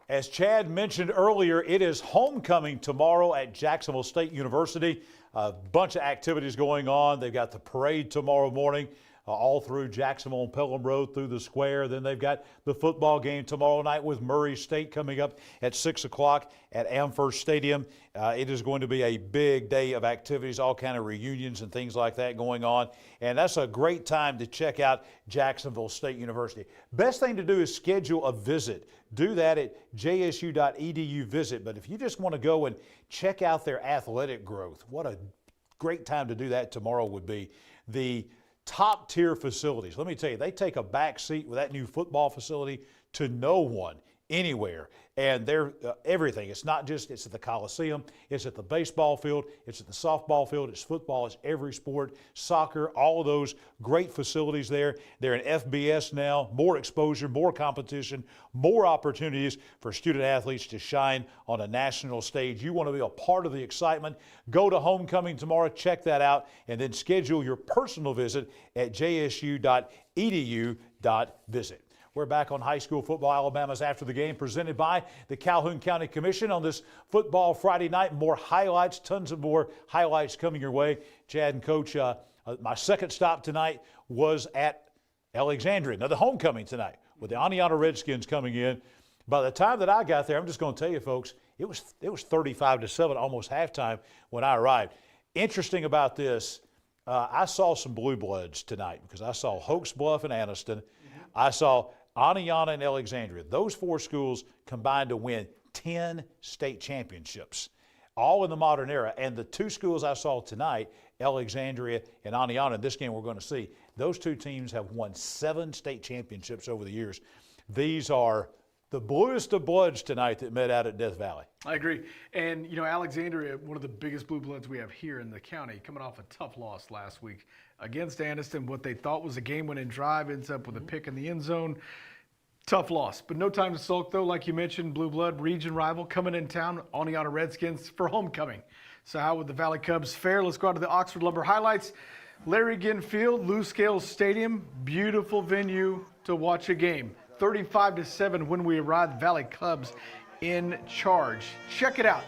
As Chad mentioned earlier, it is homecoming tomorrow at Jacksonville State University. A bunch of activities going on. They've got the parade tomorrow morning all through Jacksonville and Pelham Road through the square. Then they've got the football game tomorrow night with Murray State coming up at 6 o'clock at Amherst Stadium. It is going to be a big day of activities, all kind of reunions and things like that going on. And that's a great time to check out Jacksonville State University. Best thing to do is schedule a visit. Do that at jsu.edu visit. But if you just want to go and check out their athletic growth, what a great time to do that tomorrow would be. The top tier facilities. Let me tell you, they take a back seat with that new football facility to no one anywhere. And they're everything. It's not just, it's at the Coliseum, it's at the baseball field, it's at the softball field, it's football, it's every sport, soccer, all of those great facilities there. They're in FBS now, more exposure, more competition, more opportunities for student athletes to shine on a national stage. You want to be a part of the excitement. Go to homecoming tomorrow, check that out, and then schedule your personal visit at jsu.edu.visit. We're back on High School Football Alabama's After the Game, presented by the Calhoun County Commission on this Football Friday night. More highlights, tons of more highlights coming your way. Chad and Coach, my second stop tonight was at Alexandria. Another homecoming tonight with the Oneonta Redskins coming in. By the time that I got there, I'm just going to tell you, folks, it was 35-7, almost halftime when I arrived. Interesting about this, I saw some blue bloods tonight because I saw Hokes Bluff and Anniston. I saw Oneonta and Alexandria. Those four schools combined to win 10 state championships, all in the modern era. And the two schools I saw tonight, Alexandria and Oneonta, in this game we're going to see, those two teams have won 7 state championships over the years. These are the bluest of bloods tonight that met out at Death Valley. I agree. And, you know, Alexandria, one of the biggest blue bloods we have here in the county, coming off a tough loss last week against Aniston. What they thought was a game-winning drive ends up with a pick in the end zone. Tough loss, but no time to sulk, though. Like you mentioned, blue blood, region rival coming in town, Oneonta Redskins for homecoming. So how would the Valley Cubs fare? Let's go out to the Oxford Lumber highlights. Larry Ginn Field, Lou Scales Stadium, beautiful venue to watch a game. 35-7 when we arrived, Valley Cubs in charge. Check it out.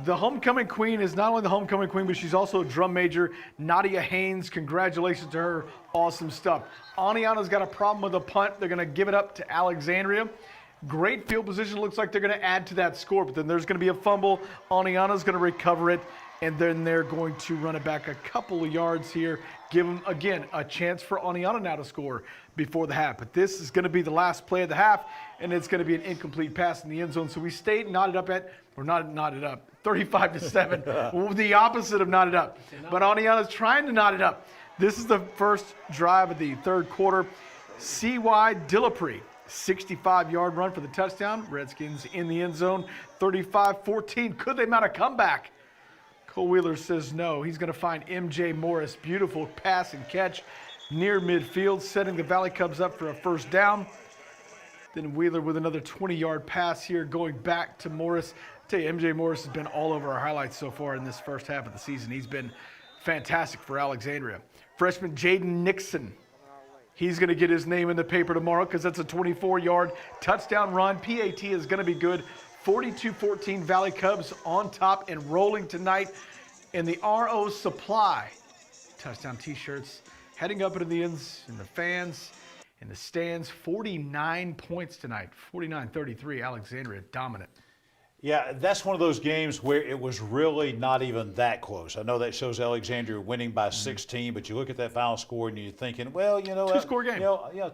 The homecoming queen is not only the homecoming queen, but she's also a drum major. Nadia Haynes, congratulations to her. Awesome stuff. Oneonta's got a problem with a punt. They're going to give it up to Alexandria. Great field position. Looks like they're going to add to that score, but then there's going to be a fumble. Oneonta's going to recover it, and then they're going to run it back a couple of yards here, give them, again, a chance for Oneonta now to score before the half. But this is going to be the last play of the half, and it's going to be an incomplete pass in the end zone. So we stayed knotted up at, or not knotted up, 35-7, the opposite of knotted up. But Oneonta's trying to knot it up. This is the first drive of the third quarter. C.Y. Dillapre, 65-yard run for the touchdown. Redskins in the end zone, 35-14. Could they mount a comeback? Cole Wheeler says no. He's going to find M.J. Morris. Beautiful pass and catch near midfield, setting the Valley Cubs up for a first down. Then Wheeler with another 20-yard pass here, going back to Morris. I tell you, M.J. Morris has been all over our highlights so far in this first half of the season. He's been fantastic for Alexandria. Freshman Jaden Nixon. He's going to get his name in the paper tomorrow because that's a 24-yard touchdown run. PAT is going to be good. 42-14 Valley Cubs on top and rolling tonight in the RO Supply. Touchdown T-shirts heading up into the ends and the fans in the stands. 49 points tonight. 49-33, Alexandria dominant. Yeah, that's one of those games where it was really not even that close. I know that shows Alexandria winning by 16, but you look at that final score and you're thinking, well, you know, two-score game.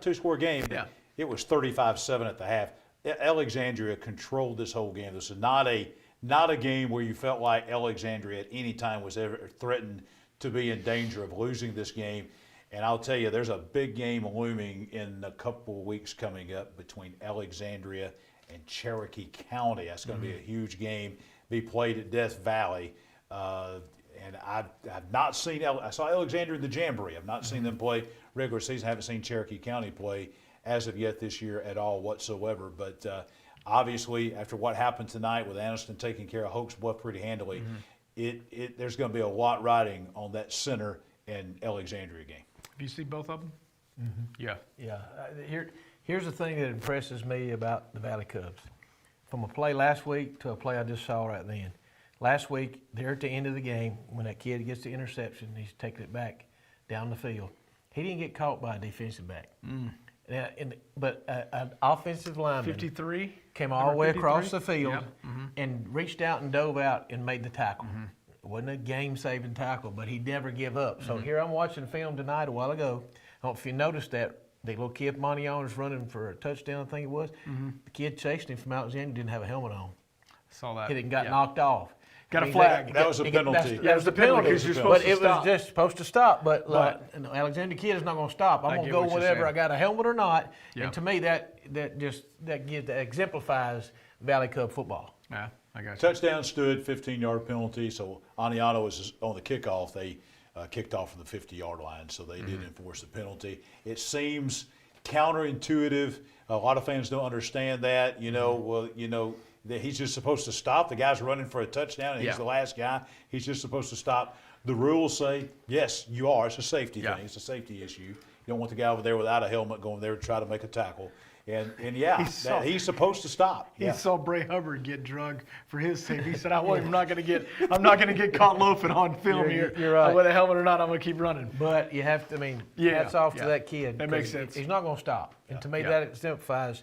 Two-score game. Yeah. It was 35-7 at the half. Alexandria controlled this whole game. This is not a game where you felt like Alexandria at any time was ever threatened to be in danger of losing this game. And I'll tell you, there's a big game looming in a couple of weeks coming up between Alexandria and Cherokee County. That's going to be a huge game, be played at Death Valley. And I've not seen, I saw Alexandria in the Jamboree. I've not seen them play regular season. I haven't seen Cherokee County play as of yet this year at all whatsoever. But obviously, after what happened tonight with Aniston taking care of Hokes Bluff pretty handily, there's going to be a lot riding on that Center and Alexandria game. Have you seen both of them? Yeah. Yeah. Here's the thing that impresses me about the Valley Cubs. From a play last week to a play I just saw right then. Last week, there at the end of the game, when that kid gets the interception, he's taking it back down the field. He didn't get caught by a defensive back. But an offensive lineman 53 came all the way across the field and reached out and dove out and made the tackle. It wasn't a game-saving tackle, but he never give up. So here I'm watching film tonight a while ago. I don't know if you noticed that. The little kid, Monionta's running for a touchdown, I think it was. The kid chasing him from Alexandria didn't have a helmet on. Saw that. Hit it and got knocked off. Got a flag. That was a penalty. That was a penalty. Because you're supposed to stop. But it was just supposed to stop. But Alexandria kid is not going to stop. I'm going to go whatever I got a helmet or not. And to me, that exemplifies Valley Cub football. Yeah, I got you. Touchdown stood, 15-yard penalty. So Oneonta was on the kickoff. They kicked off from the 50-yard line, so they did enforce the penalty. It seems counterintuitive. A lot of fans don't understand that. That he's just supposed to stop. The guy's running for a touchdown, and he's the last guy. He's just supposed to stop. The rules say, yes, you are. It's a safety thing. It's a safety issue. You don't want the guy over there without a helmet going there to try to make a tackle. And he's supposed to stop. He saw Bray Hubbard get drugged for his sake. He said, I'm not going to get caught loafing on film here. You're right. Whether a helmet or not, I'm going to keep running. But you have to, hats off to that kid. That makes sense. He's not going to stop. And to me, that exemplifies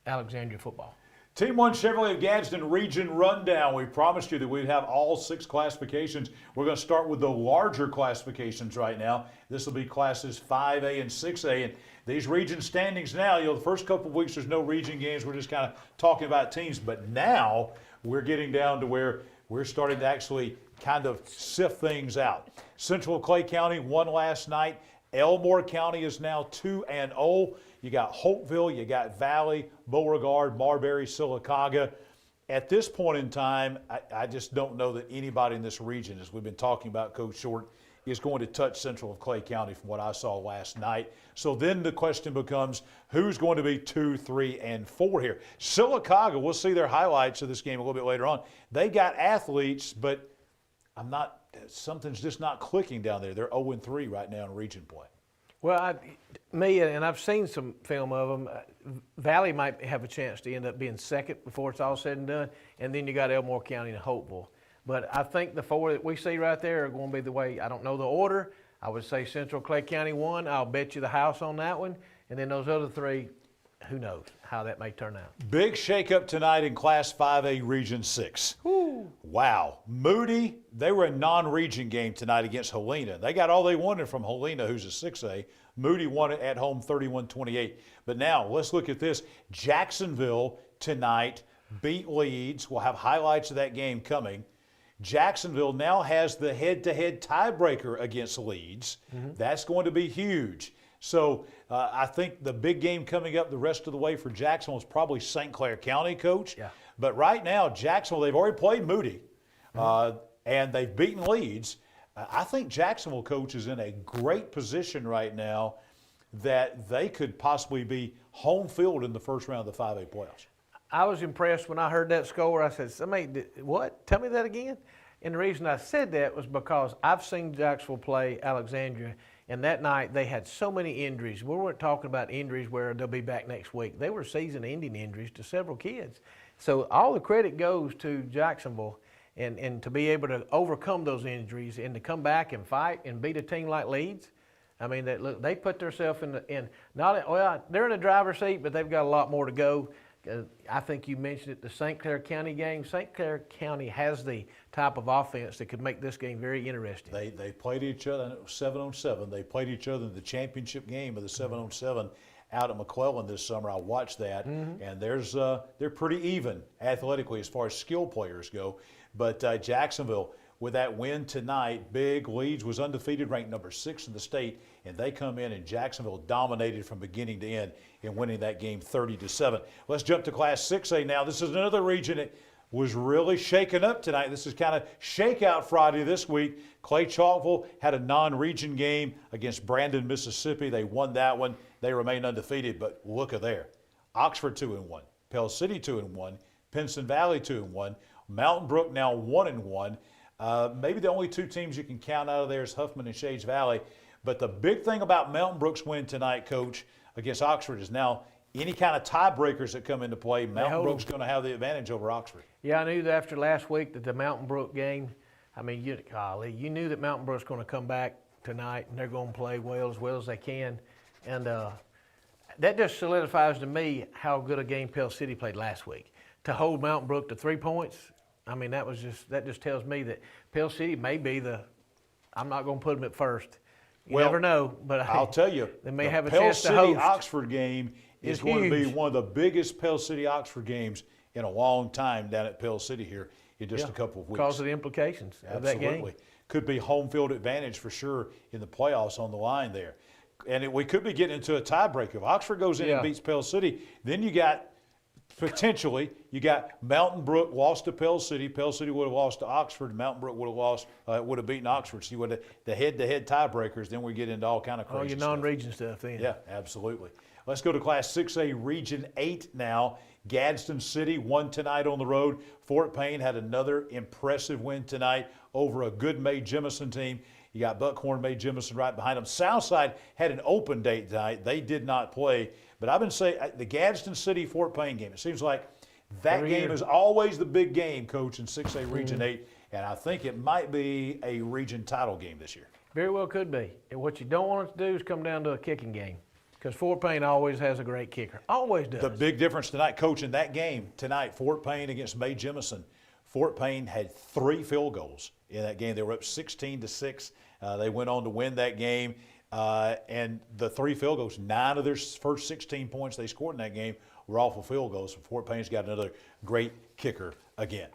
Alexandria football. Team 1 Chevrolet of Gadsden Region Rundown. We promised you that we'd have all 6 classifications. We're going to start with the larger classifications right now. This will be classes 5A and 6A. And these region standings now, the first couple of weeks there's no region games. We're just kind of talking about teams. But now we're getting down to where we're starting to actually kind of sift things out. Central Clay County won last night. Elmore County is now 2-0. You got Hopeville, you got Valley, Beauregard, Marbury, Sylacauga. At this point in time, I just don't know that anybody in this region, as we've been talking about Coach Short, is going to touch Central of Clay County from what I saw last night. So then the question becomes, who's going to be 2, 3, and 4 here? Sylacauga, we'll see their highlights of this game a little bit later on. They got athletes, but something's just not clicking down there. They're 0-3 right now in region play. Well, I've seen some film of them. Valley might have a chance to end up being second before it's all said and done, and then you got Elmore County and Hopeville. But I think the 4 that we see right there are going to be the way. I don't know the order. I would say Central Clay County 1. I'll bet you the house on that one, and then those other 3 who knows how that may turn out. Big shakeup tonight in Class 5A Region 6. Woo. Wow. Moody, they were a non-region game tonight against Helena. They got all they wanted from Helena, who's a 6A. Moody won it at home 31-28. But now let's look at this. Jacksonville tonight beat Leeds. We'll have highlights of that game coming. Jacksonville now has the head-to-head tiebreaker against Leeds. That's going to be huge. So I think the big game coming up the rest of the way for Jacksonville is probably St. Clair County, Coach. Yeah. But right now, Jacksonville, they've already played Moody, and they've beaten Leeds. I think Jacksonville, Coach, is in a great position right now that they could possibly be home field in the first round of the 5A playoffs. I was impressed when I heard that score. I said, what? Tell me that again? And the reason I said that was because I've seen Jacksonville play Alexandria, and that night they had so many injuries. We weren't talking about injuries where they'll be back next week. They were season-ending injuries to several kids. So all the credit goes to Jacksonville, and to be able to overcome those injuries and to come back and fight and beat a team like Leeds. I mean, they put themselves they're in the driver's seat, but they've got a lot more to go. I think you mentioned it, the St. Clair County game. St. Clair County has the type of offense that could make this game very interesting. They played each other 7-on-7. They played each other in the championship game of the 7-on-7 out at McClellan this summer. I watched that, and they're pretty even athletically as far as skill players go. But Jacksonville, with that win tonight, big. Leeds was undefeated, ranked number 6 in the state, and they come in and Jacksonville dominated from beginning to end in winning that game 30-7. Let's jump to Class 6A now. This is another region that was really shaken up tonight. This is kind of shakeout Friday this week. Clay Chalkville had a non-region game against Brandon, Mississippi. They won that one. They remain undefeated, but look at there. Oxford 2-1, Pell City 2-1, Pinson Valley 2-1, Mountain Brook now 1-1. Maybe the only two teams you can count out of there is Huffman and Shades Valley. But the big thing about Mountain Brook's win tonight, Coach, against Oxford is now any kind of tiebreakers that come into play, Mountain Brook's going to have the advantage over Oxford. Yeah, I knew that after last week that the Mountain Brook game, I mean, you knew that Mountain Brook's going to come back tonight and they're going to play well as they can. And that just solidifies to me how good a game Pell City played last week. To hold Mountain Brook to 3 points, I mean, that just tells me that Pell City may be I'm not going to put them at first. You never know, but I'll tell you, they may have a chance to host. Pell City Oxford game is going to be one of the biggest Pell City Oxford games in a long time down at Pell City here in just a couple of weeks. Because of the implications of that game. Absolutely. Could be home field advantage for sure in the playoffs on the line there. And we could be getting into a tiebreaker. If Oxford goes in and beats Pell City, then you got potentially, you got Mountain Brook lost to Pell City. Pell City would have lost to Oxford. Mountain Brook would have beaten Oxford. So you would have the head-to-head tiebreakers. Then we get into all kind of crazy your non-region stuff then. Yeah, absolutely. Let's go to Class 6A Region 8 now. Gadsden City won tonight on the road. Fort Payne had another impressive win tonight over a good May Jemison team. You got Buckhorn, May Jemison right behind them. Southside had an open date tonight. They did not play. But I've been saying the Gadsden City-Fort Payne game, it seems like that game is always the big game, Coach, in 6A Region 8. And I think it might be a region title game this year. Very well could be. And what you don't want it to do is come down to a kicking game. Because Fort Payne always has a great kicker. Always does. The big difference tonight, Coach, in that game tonight, Fort Payne against May Jemison, Fort Payne had 3 field goals in that game. They were up 16-6. They went on to win that game. And the 3 field goals, 9 of their first 16 points they scored in that game were off of field goals. So Fort Payne's got another great kicker again.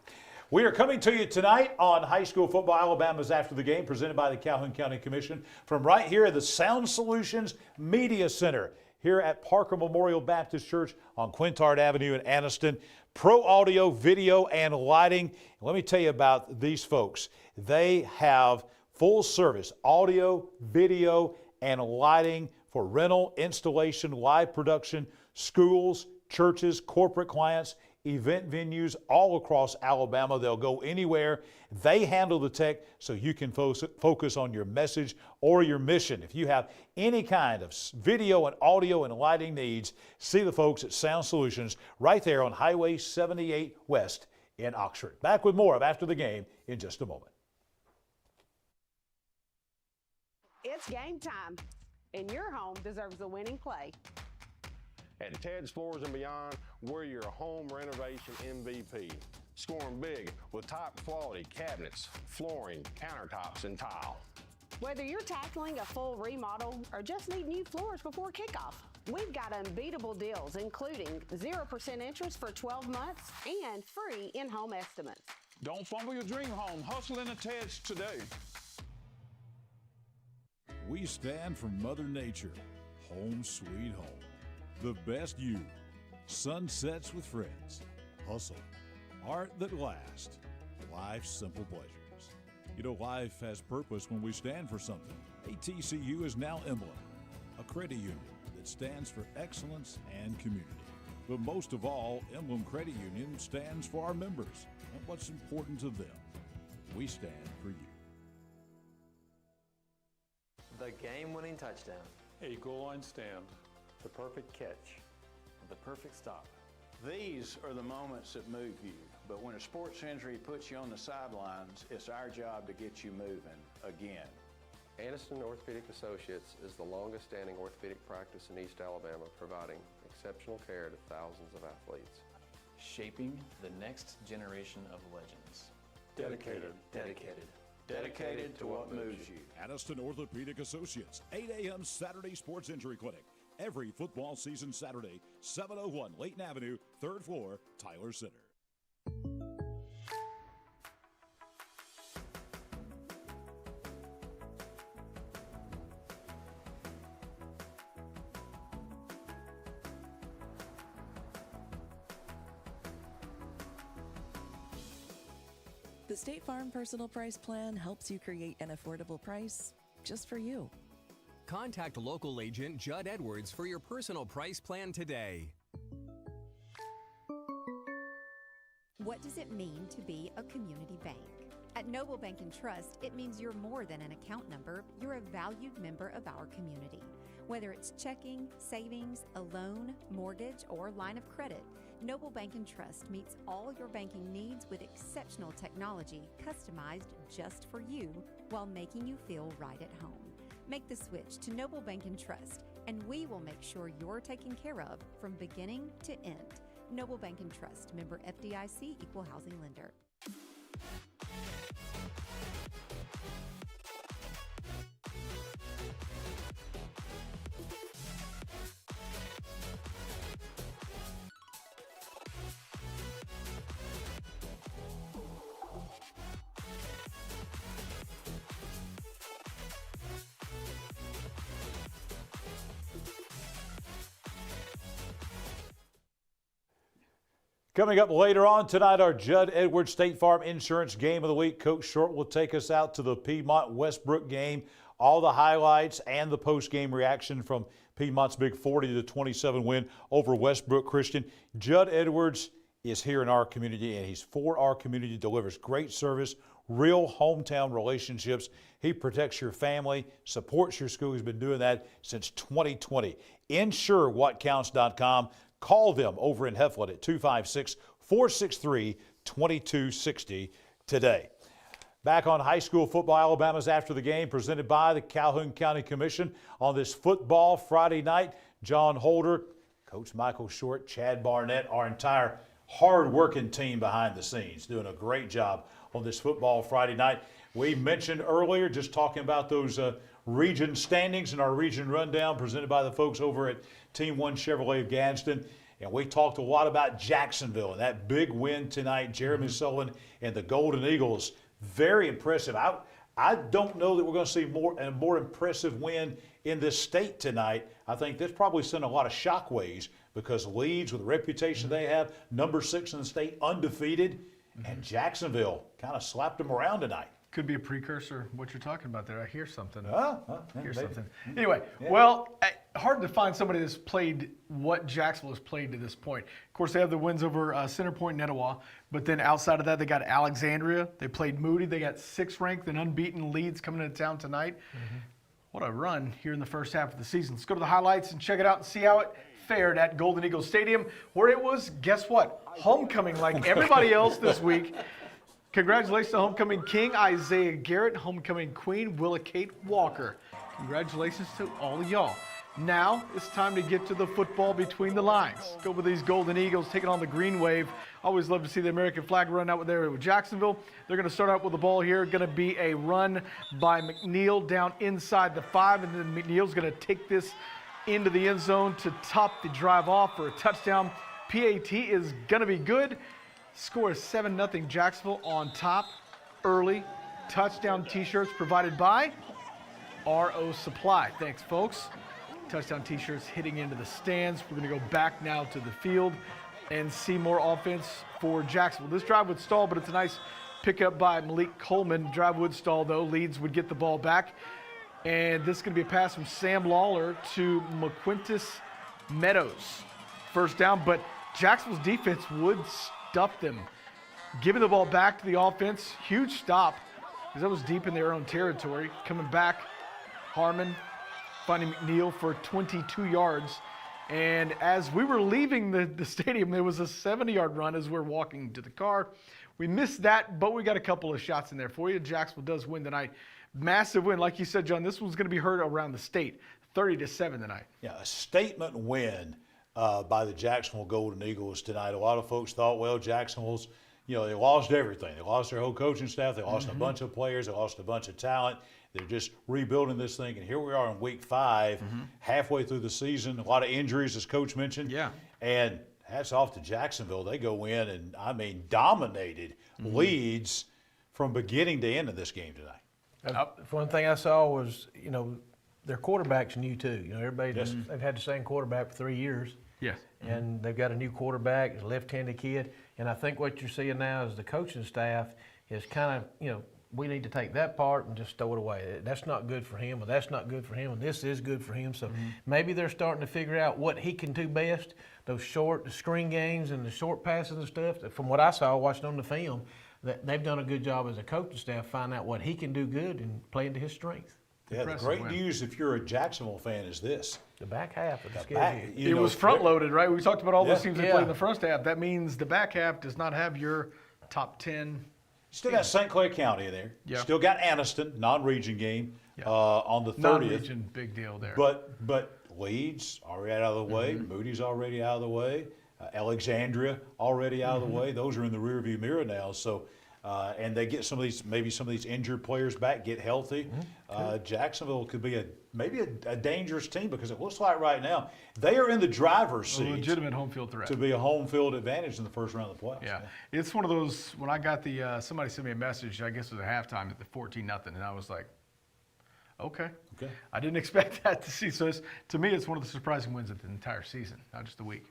We are coming to you tonight on High School Football Alabama's After the Game, presented by the Calhoun County Commission from right here at the Sound Solutions Media Center here at Parker Memorial Baptist Church on Quintard Avenue in Anniston. Pro audio, video, and lighting. Let me tell you about these folks. They have full service audio, video, and lighting for rental, installation, live production, schools, churches, corporate clients, event venues all across Alabama. They'll go anywhere. They handle the tech so you can focus on your message or your mission. If you have any kind of video and audio and lighting needs, see the folks at Sound Solutions right there on Highway 78 West in Oxford. Back with more of After the Game in just a moment. It's game time, and your home deserves a winning play. At Ted's Floors and Beyond, we're your home renovation MVP. Scoring big with top quality cabinets, flooring, countertops, and tile. Whether you're tackling a full remodel or just need new floors before kickoff, we've got unbeatable deals including 0% interest for 12 months and free in-home estimates. Don't fumble your dream home. Hustle and attach today. We stand for Mother Nature. Home sweet home. The best you. Sunsets with friends. Hustle. Art that lasts. Life's simple pleasures. You know, life has purpose when we stand for something. ATCU is now Emblem, a credit union that stands for excellence and community. But most of all, Emblem Credit Union stands for our members and what's important to them. We stand for you. The game-winning touchdown. A goal line stand. The perfect catch. The perfect stop. These are the moments that move you. But when a sports injury puts you on the sidelines, it's our job to get you moving again. Aniston Orthopedic Associates is the longest standing orthopedic practice in East Alabama, providing exceptional care to thousands of athletes. Shaping the next generation of legends. Dedicated to what moves you. Anniston Orthopedic Associates, 8 a.m. Saturday Sports Injury Clinic. Every football season Saturday, 701 Layton Avenue, 3rd floor, Tyler Center. The State Farm Personal Price Plan helps you create an affordable price just for you. Contact local agent Judd Edwards for your personal price plan today. What does it mean to be a community bank? At Noble Bank and Trust, it means you're more than an account number, you're a valued member of our community. Whether it's checking, savings, a loan, mortgage, or line of credit, Noble Bank and Trust meets all your banking needs with exceptional technology customized just for you while making you feel right at home. Make the switch to Noble Bank and Trust, and we will make sure you're taken care of from beginning to end. Noble Bank and Trust, member FDIC, equal housing lender. Coming up later on tonight, our Judd Edwards State Farm Insurance Game of the Week. Coach Short will take us out to the Piedmont Westbrook game. All the highlights and the post-game reaction from Piedmont's big 40-27 win over Westbrook Christian. Judd Edwards is here in our community, and he's for our community, delivers great service, real hometown relationships. He protects your family, supports your school. He's been doing that since 2020. InsureWhatCounts.com. Call them over in Heflin at 256-463-2260 today. Back on high school football, Alabama's After the Game, presented by the Calhoun County Commission on this football Friday night. John Holder, Coach Michael Short, Chad Barnett, our entire hard-working team behind the scenes, doing a great job on this football Friday night. We mentioned earlier, just talking about those region standings and our region rundown presented by the folks over at Team 1 Chevrolet of Gadsden. And we talked a lot about Jacksonville and that big win tonight. Jeremy Sullivan and the Golden Eagles, very impressive. I don't know that we're going to see a more impressive win in this state tonight. I think this probably sent a lot of shockwaves because Leeds, with the reputation they have, number 6 in the state, undefeated, and Jacksonville kind of slapped them around tonight. Could be a precursor of what you're talking about there. I hear something. Hear something. Anyway, well, hard to find somebody that's played what Jacksonville has played to this point. Of course, they have the wins over Center Point and Etowah, but then outside of that, they got Alexandria. They played Moody. They got 6th ranked and unbeaten Leeds coming into town tonight. What a run here in the first half of the season. Let's go to the highlights and check it out and see how it fared at Golden Eagle Stadium, where it was, guess what? Homecoming like everybody else this week. Congratulations to homecoming king Isaiah Garrett, homecoming queen Willa Kate Walker. Congratulations to all of y'all. Now it's time to get to the football between the lines. Go with these Golden Eagles taking on the Green Wave. Always love to see the American flag run out there with Jacksonville. They're going to start out with the ball here. Going to be a run by McNeil down inside the 5, and then McNeil's going to take this into the end zone to top the drive off for a touchdown. PAT is going to be good. Score is 7-0 Jacksonville on top early. Touchdown t-shirts provided by RO Supply. Thanks, folks. Touchdown t-shirts hitting into the stands. We're going to go back now to the field and see more offense for Jacksonville. This drive would stall, but it's a nice pickup by Malik Coleman. Drive would stall, though. Leeds would get the ball back. And this is going to be a pass from Sam Lawler to McQuintus Meadows. First down, but Jacksonville's defense would stuff them. Giving the ball back to the offense. Huge stop, because that was deep in their own territory. Coming back, Harmon finding McNeil for 22 yards. And as we were leaving the stadium, there was a 70-yard run as we're walking to the car. We missed that, but we got a couple of shots in there for you. Jacksonville does win tonight. Massive win. Like you said, John, this one's going to be heard around the state. 30-7 tonight. Yeah, a statement win by the Jacksonville Golden Eagles tonight. A lot of folks thought, well, Jacksonville's, they lost everything. They lost their whole coaching staff. They lost a bunch of players. They lost a bunch of talent. They're just rebuilding this thing. And here we are in week 5, halfway through the season. A lot of injuries, as Coach mentioned. Yeah. And hats off to Jacksonville. They go in and, dominated Leeds from beginning to end of this game tonight. One thing I saw was, their quarterback's new too. They've had the same quarterback for 3 years. Yes. And they've got a new quarterback, a left-handed kid. And I think what you're seeing now is the coaching staff is kind of, we need to take that part and just throw it away. That's not good for him, or that's not good for him, and this is good for him. So maybe they're starting to figure out what he can do best, those short screen games and the short passes and stuff. From what I saw watching on the film, that they've done a good job as a coaching staff finding out what he can do good and play into his strengths. Yeah, the great news if you're a Jacksonville fan is this. The back half of the schedule. It was front-loaded, right? We talked about all those teams that played in the first half. That means the back half does not have your top 10. Still got St. Clair County in there. Yeah. Still got Anniston, non-region game on the 30th. Non-region, big deal there. But Leeds already out of the way. Moody's already out of the way. Alexandria already out of the way. Those are in the rearview mirror now. So, and they get some of these injured players back, get healthy. Jacksonville could be maybe a dangerous team, because it looks like right now they are in the driver's seat. A legitimate home field threat. To be a home field advantage in the first round of the playoffs. Yeah. It's one of those, when I got somebody sent me a message, I guess it was at halftime at the 14-0, and I was like, okay. I didn't expect that to see. So to me, it's one of the surprising wins of the entire season, not just the week.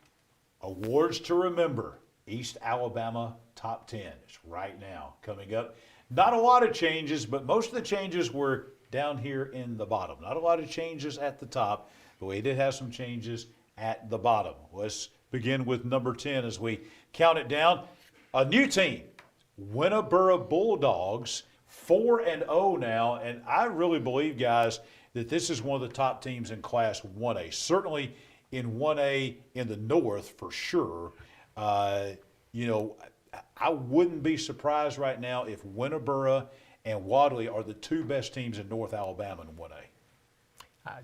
Awards to remember. East Alabama Top 10 is right now coming up. Not a lot of changes, but most of the changes were down here in the bottom. Not a lot of changes at the top, but we did have some changes at the bottom. Let's begin with number 10 as we count it down. A new team, Winterboro Bulldogs, 4-0 now, and I really believe, guys, that this is one of the top teams in Class 1A. Certainly in 1A in the north for sure. I wouldn't be surprised right now if Winterboro and Wadley are the two best teams in North Alabama in 1A.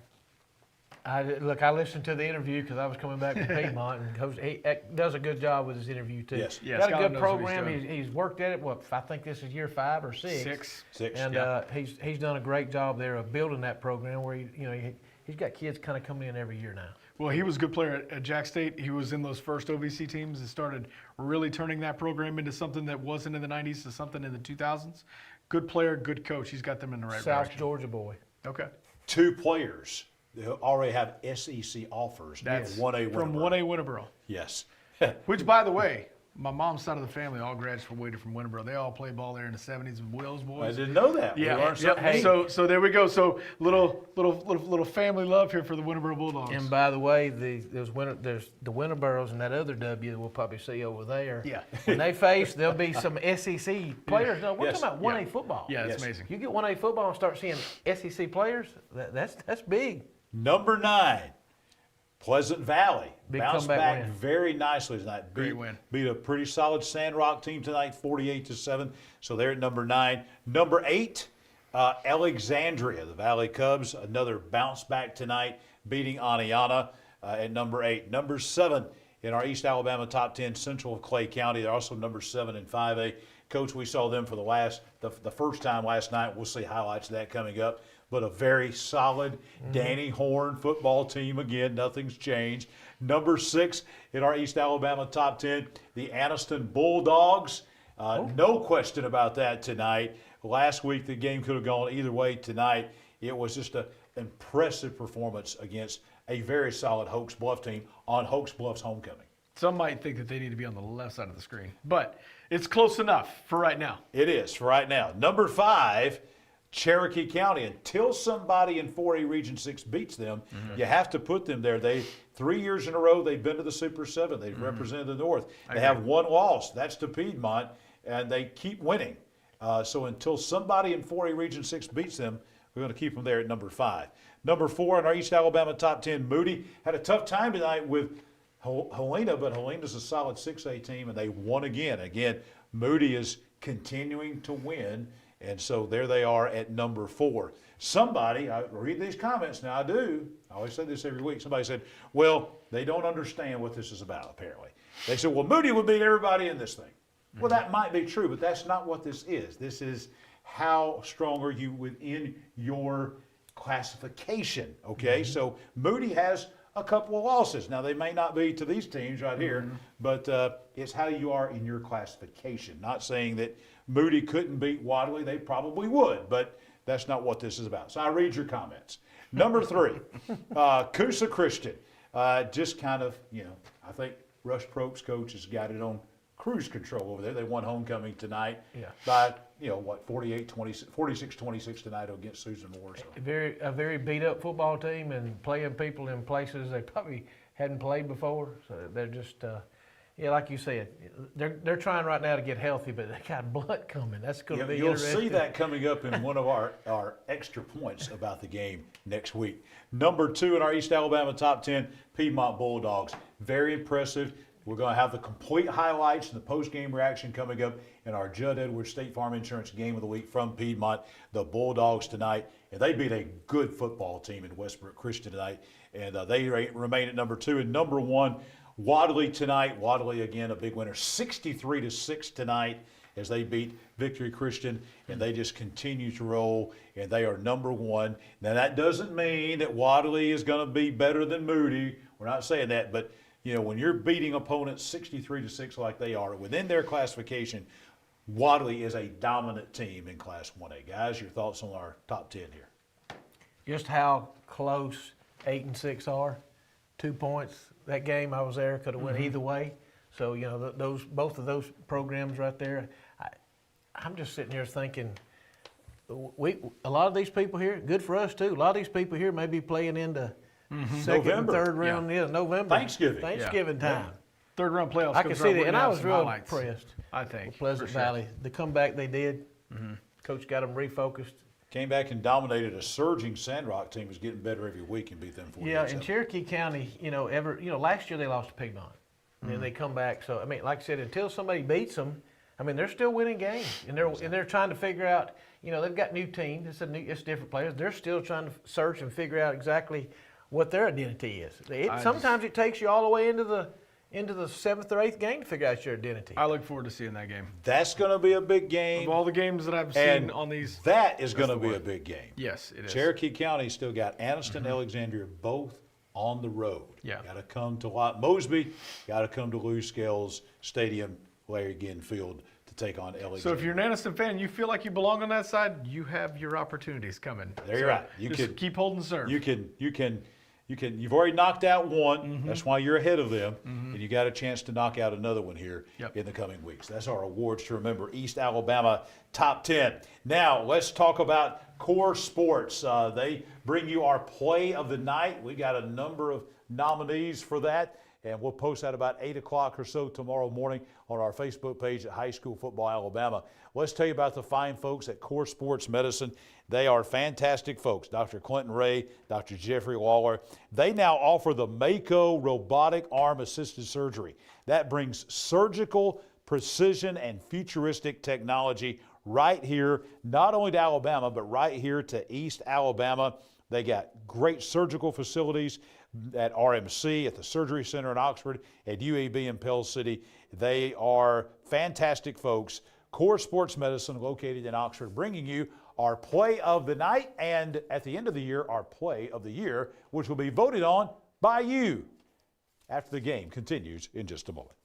I listened to the interview because I was coming back from Piedmont, and Coach he does a good job with his interview too. Yes. Got a good program. He's worked at it. I think this is year 5 or 6. Six. And he's done a great job there of building that program where he's got kids kind of coming in every year now. Well, he was a good player at Jack State. He was in those first OVC teams and started really turning that program into something that wasn't in the 90s to something in the 2000s. Good player, good coach. He's got them in the right direction. South Georgia boy. Okay. 2 players that already have SEC offers. That's 1A Winterboro. From 1A Winterboro. Yes. Which, by the way, my mom's side of the family all graduated from Winterboro. They all played ball there in the 70s with Will's boys. I didn't know that. Yeah. So there we go. So little family love here for the Winterboro Bulldogs. And by the way, there's the Winterboros and that other W that we'll probably see over there. Yeah. When they face, there'll be some SEC players. No, we're talking about 1A football. Yeah, that's amazing. You get 1A football and start seeing SEC players, that's big. Number 9. Pleasant Valley bounced back win. very nicely tonight. Great win. Beat a pretty solid Sandrock team tonight, 48-7. So they're at number 9. Number 8, Alexandria, the Valley Cubs, another bounce back tonight. beating Oneonta at number 8. Number 7 in our East Alabama top 10, Central of Clay County. They're also number 7 in 5A. Coach, we saw them for the first time last night. We'll see highlights of that coming up. But a very solid Danny Horn football team again. Nothing's changed. Number 6 in our East Alabama top 10, the Anniston Bulldogs. No question about that tonight. Last week the game could have gone either way. Tonight it was just an impressive performance against a very solid Hokes Bluff team on Hokes Bluff's homecoming. Some might think that they need to be on the left side of the screen, but it's close enough for right now. It is for right now. Number 5, Cherokee County. Until somebody in 4A Region 6 beats them, you have to put them there. 3 years in a row they've been to the Super 7. They've represented the North. They have one loss. That's to Piedmont, and they keep winning. So until somebody in 4A Region 6 beats them, we're going to keep them there at number 5. Number 4 in our East Alabama top 10, Moody. Had a tough time tonight with Helena, but Helena's a solid 6A team, and they won again. Again, Moody is continuing to win, and so there they are at number 4. Somebody, I read these comments now, I always say this every week. Somebody said, well, they don't understand what this is about, apparently. They said, well, Moody would beat everybody in this thing. Well, that might be true, but that's not what this is. This is how strong are you within your classification, okay? So Moody has a couple of losses. Now, they may not be to these teams right here, but it's how you are in your classification. Not saying that Moody couldn't beat Wadley. They probably would, but that's not what this is about. So I read your comments. Number 3, Coosa Christian. Just kind of, I think Rush Prope's coach has got it on cruise control over there. They won homecoming tonight by, 46-26 tonight against Susan Moore. So. A very beat up football team and playing people in places they probably hadn't played before. So they're just, like you said, they're trying right now to get healthy, but they got blood coming. That's going to be interesting. You'll see that coming up in one of our extra points about the game next week. Number 2 in our East Alabama top 10, Piedmont Bulldogs. Very impressive. We're going to have the complete highlights and the post-game reaction coming up in our Judd Edwards State Farm Insurance Game of the Week from Piedmont. The Bulldogs tonight, and they beat a good football team in Westbrook Christian tonight, and they remain at number 2. And number 1, Wadley tonight. Wadley, again, a big winner, 63-6 tonight as they beat Victory Christian, and they just continue to roll, and they are number 1. Now, that doesn't mean that Wadley is going to be better than Moody. We're not saying that, but when you're beating opponents 63-6 like they are within their classification, Wadley is a dominant team in Class 1A. Guys, your thoughts on our top 10 here? Just how close 8 and 6 are. 2 points. That game I was there could have went either way. So both of those programs right there. I'm just sitting here thinking, a lot of these people here, good for us too. A lot of these people here may be playing into second and third round, November. Thanksgiving time. Third round playoffs. I can see that, and I was real impressed. I think with Pleasant Valley, the comeback they did. Coach got them refocused. Came back and dominated a surging Sandrock team. Was getting better every week and beat them 4 Yeah, in Cherokee County, last year they lost to Piedmont, and then they come back. So like I said, until somebody beats them, they're still winning games, and they're trying to figure out. They've got new teams. It's different players. They're still trying to search and figure out exactly what their identity is. Sometimes it takes you all the way into the 7th or 8th game to figure out your identity. I look forward to seeing that game. That's going to be a big game. Of all the games that I've seen on these. That is going to be a big game. Yes, it is. Cherokee County still got Aniston, Alexandria, both on the road. Yeah. Got to come to Mosby, got to come to Lou Scales Stadium, Larry Ginn Field to take on Alexandria. So if you're an Aniston fan, you feel like you belong on that side, you have your opportunities coming. You're right. You can keep holding serve. You've already knocked out one. That's why you're ahead of them. And you got a chance to knock out another one here in the coming weeks. That's our awards to remember. East Alabama Top 10. Now, let's talk about Core Sports. They bring you our play of the night. We got a number of nominees for that. And we'll post that about 8 o'clock or so tomorrow morning on our Facebook page at High School Football Alabama. Let's tell you about the fine folks at Core Sports Medicine. They are fantastic folks. Dr. Clinton Ray, Dr. Jeffrey Waller. They now offer the Mako robotic arm assisted surgery. That brings surgical precision and futuristic technology right here, not only to Alabama, but right here to East Alabama. They got great surgical facilities at RMC, at the Surgery Center in Oxford, at UAB in Pell City. They are fantastic folks. Core Sports Medicine, located in Oxford, bringing you our Play of the Night, and at the end of the year, our Play of the Year, which will be voted on by you. After the game continues in just a moment.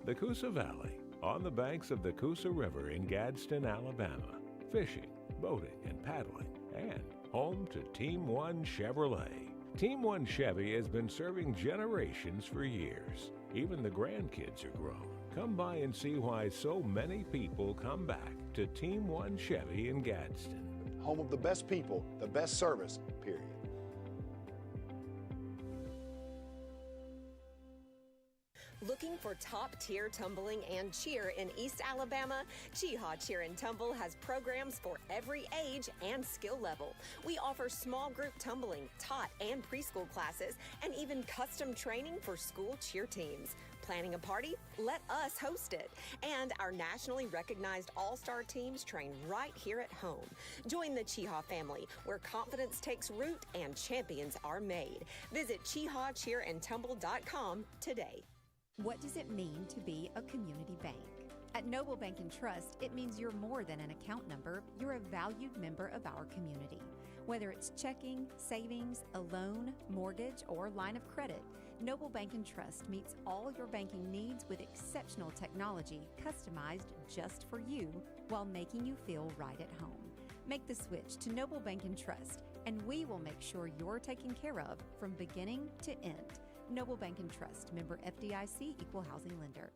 The Coosa Valley, on the banks of the Coosa River in Gadsden, Alabama. Fishing, boating, and paddling, and home to Team One Chevrolet. Team One Chevy has been serving generations for years. Even the grandkids are grown. Come by and see why so many people come back to Team One Chevy in Gadsden. Home of the best people, the best service, period. Looking for top-tier tumbling and cheer in East Alabama? Cheehaw Cheer and Tumble has programs for every age and skill level. We offer small group tumbling, tot and preschool classes, and even custom training for school cheer teams. Planning a party? Let us host it. And our nationally recognized all-star teams train right here at home. Join the Cheehaw family, where confidence takes root and champions are made. Visit cheehawcheerandtumble.com today. What does it mean to be a community bank? At Noble Bank and Trust, it means you're more than an account number, you're a valued member of our community. Whether it's checking, savings, a loan, mortgage, or line of credit, Noble Bank and Trust meets all your banking needs with exceptional technology customized just for you while making you feel right at home. Make the switch to Noble Bank and Trust, and we will make sure you're taken care of from beginning to end. Noble Bank and Trust, member FDIC, equal housing lender.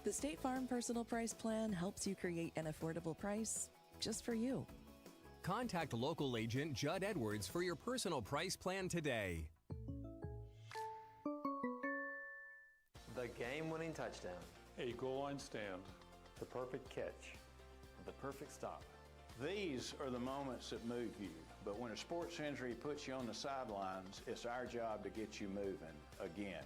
The State Farm Personal Price Plan helps you create an affordable price just for you. Contact local agent Judd Edwards for your personal price plan today. The game-winning touchdown. A goal line stand. The perfect catch. The perfect stop. These are the moments that move you. But when a sports injury puts you on the sidelines, it's our job to get you moving again.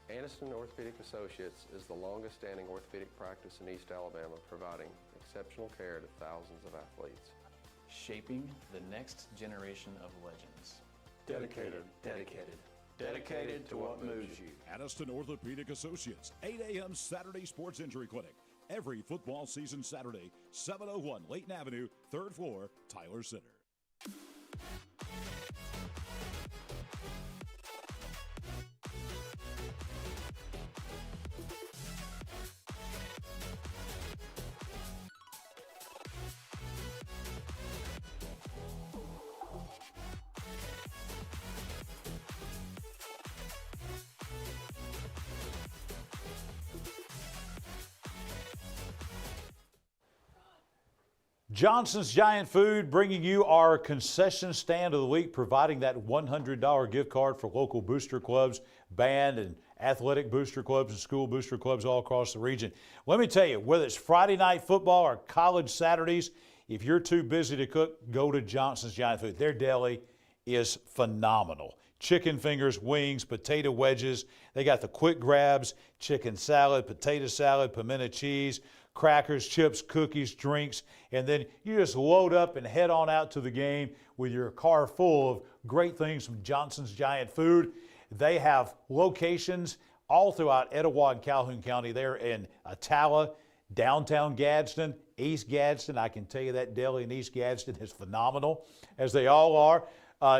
Aniston Orthopedic Associates is the longest-standing orthopedic practice in East Alabama, providing exceptional care to thousands of athletes. Shaping the next generation of legends. Dedicated to what moves you. Anniston Orthopedic Associates, 8 a.m. Saturday Sports Injury Clinic. Every football season Saturday, 701 Layton Avenue, 3rd floor, Tyler Center. Johnson's Giant Food bringing you our concession stand of the week, providing that $100 gift card for local booster clubs, band and athletic booster clubs and school booster clubs all across the region. Let me tell you, whether it's Friday night football or college Saturdays, if you're too busy to cook, go to Johnson's Giant Food. Their deli is phenomenal. Chicken fingers, wings, potato wedges. They got the quick grabs, chicken salad, potato salad, pimento cheese, crackers, chips, cookies, drinks, and then you just load up and head on out to the game with your car full of great things from Johnson's Giant Food. They have locations all throughout Etowah and Calhoun County. They're in Attala, downtown Gadsden, East Gadsden. I can tell you that deli in East Gadsden is phenomenal, as they all are.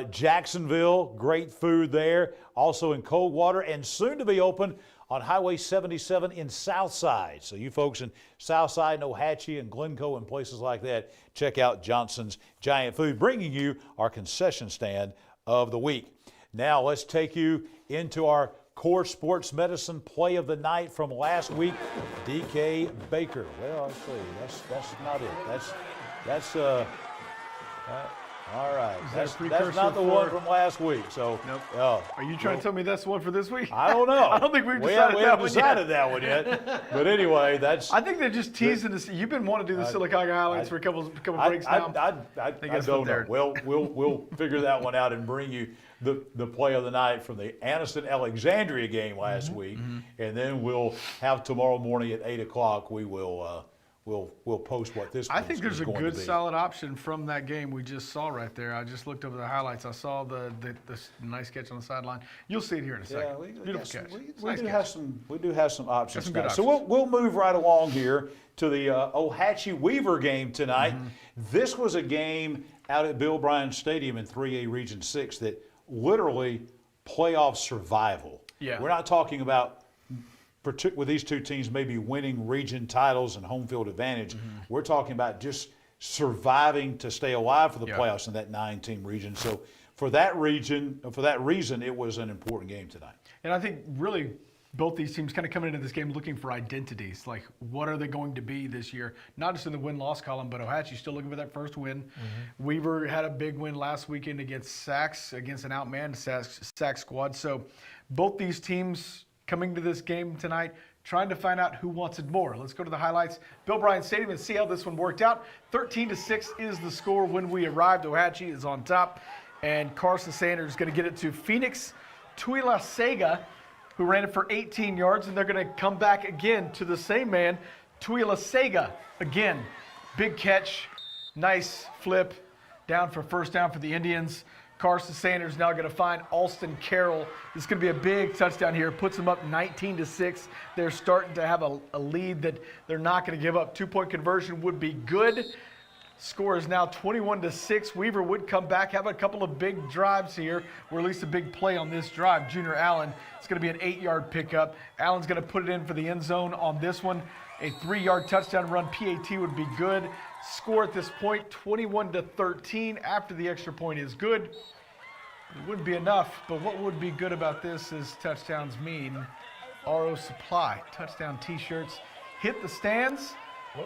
Jacksonville, great food there. Also in Coldwater, and soon to be open on Highway 77 in Southside. So you folks in Southside and Ohatchee and Glencoe and places like that, check out Johnson's Giant Food, bringing you our concession stand of the week. Now let's take you into our Core Sports Medicine Play of the Night from last week, DK Baker. Well, I'll show you. That's not it. All right. Is that a That's not the one from last week. So, nope. Oh, Are you trying to tell me that's the one for this week? I don't know. I don't think we've we decided haven't that that one yet. But anyway, that's. I think they're just teasing us. You've been wanting to do the Sylacauga highlights for a couple breaks now. I don't know. We'll figure that one out and bring you the play of the night from the Anniston Alexandria game last week, and then we'll have tomorrow morning at 8 o'clock. We will. We'll post what this. I think there's a good, to be. solid option from that game we just saw right there. I just looked over the highlights. I saw the nice catch on the sideline. You'll see it here in a second. Beautiful catch. We do have some options. Some good so we'll move right along here to the Ohatchee Weaver game tonight. This was a game out at Bill Bryan Stadium in 3A Region 6 that literally playoff survival. Yeah. We're not talking about. With these two teams maybe winning region titles and home field advantage, we're talking about just surviving to stay alive for the playoffs in that 9-team region. So for that reason, it was an important game tonight. And I think really both these teams kind of coming into this game looking for identities. Like, what are they going to be this year? Not just in the win-loss column, but Ohatchee still looking for that first win. Weaver had a big win last weekend against Sacs, against an outmanned Sac squad. So both these teams coming to this game tonight, trying to find out who wants it more. Let's go to the highlights. Bill Bryan Stadium and see how this one worked out. 13-6 is the score when we arrived. Ohatchee is on top, and Carson Sanders is going to get it to Phoenix Tuilasega, who ran it for 18 yards, and they're going to come back again to the same man, Tuilasega. Again, big catch, nice flip, down for first down for the Indians. Carson Sanders now going to find Alston Carroll. This is going to be a big touchdown here. Puts them up 19-6. They're starting to have a lead that they're not going to give up. 2-point conversion would be good. Score is now 21-6. Weaver would come back, have a couple of big drives here, or at least a big play on this drive. Junior Allen, it's going to be an 8-yard pickup. Allen's going to put it in for the end zone on this one. A 3-yard touchdown run, PAT would be good. Score at this point, 21-13. After the extra point is good. It wouldn't be enough, but what would be good about this is touchdowns mean RO Supply. Touchdown T-shirts hit the stands.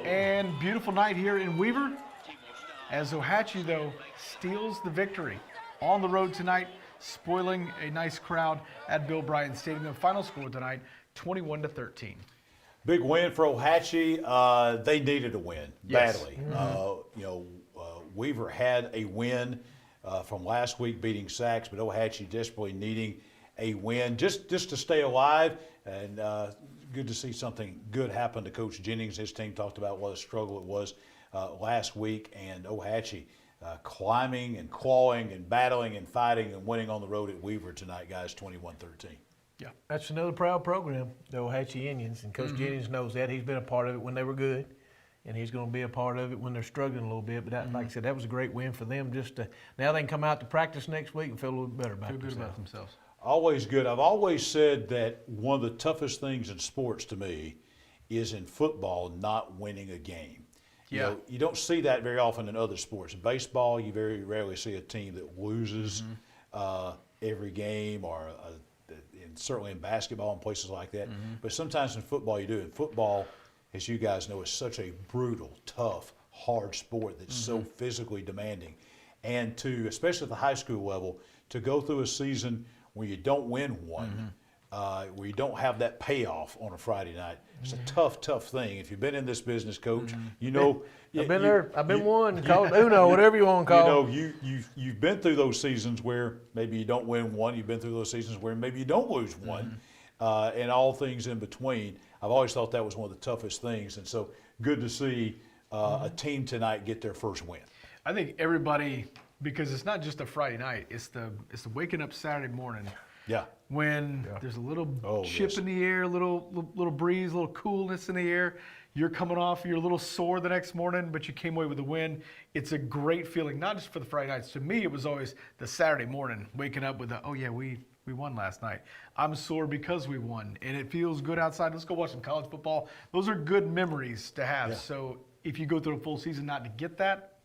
And beautiful night here in Weaver, as Ohatchee, though, steals the victory on the road tonight, spoiling a nice crowd at Bill Bryan Stadium. The final score tonight, 21-13. Big win for Ohatchee. They needed a win badly. Weaver had a win from last week beating Sacs, but Ohatchee desperately needing a win just to stay alive. And good to see something good happen to Coach Jennings. His team talked about what a struggle it was last week, and Ohatchee climbing and clawing and battling and fighting and winning on the road at Weaver tonight, guys, 21-13. Yeah, that's another proud program, the Ohatchee Indians, and Coach Jennings knows that. He's been a part of it when they were good, and he's going to be a part of it when they're struggling a little bit. But that, like I said, that was a great win for them. Now they can come out to practice next week and feel a little better about themselves. Always good. I've always said that one of the toughest things in sports to me is in football not winning a game. Yeah. You don't see that very often in other sports. In baseball, you very rarely see a team that loses every game, or and certainly in basketball and places like that. But sometimes in football you do. In football, as you guys know, is such a brutal, tough, hard sport that's so physically demanding. And especially at the high school level, to go through a season where you don't win one, where you don't have that payoff on a Friday night, it's a tough, tough thing. If you've been in this business, Coach, you know. I've been there. I've been one. Called Uno, whatever you want to call it. You've been through those seasons where maybe you don't win one. You've been through those seasons where maybe you don't lose one, and all things in between. I've always thought that was one of the toughest things, and so good to see a team tonight get their first win. I think everybody, because it's not just a Friday night, it's the waking up Saturday morning. Yeah. When there's a little chip in the air, little breeze, a little coolness in the air. You're coming off, you're a little sore the next morning, but you came away with a win. It's a great feeling, not just for the Friday nights. To me, it was always the Saturday morning, waking up with we won last night. I'm sore because we won, and it feels good outside. Let's go watch some college football. Those are good memories to have. Yeah. So if you go through a full season not to get that,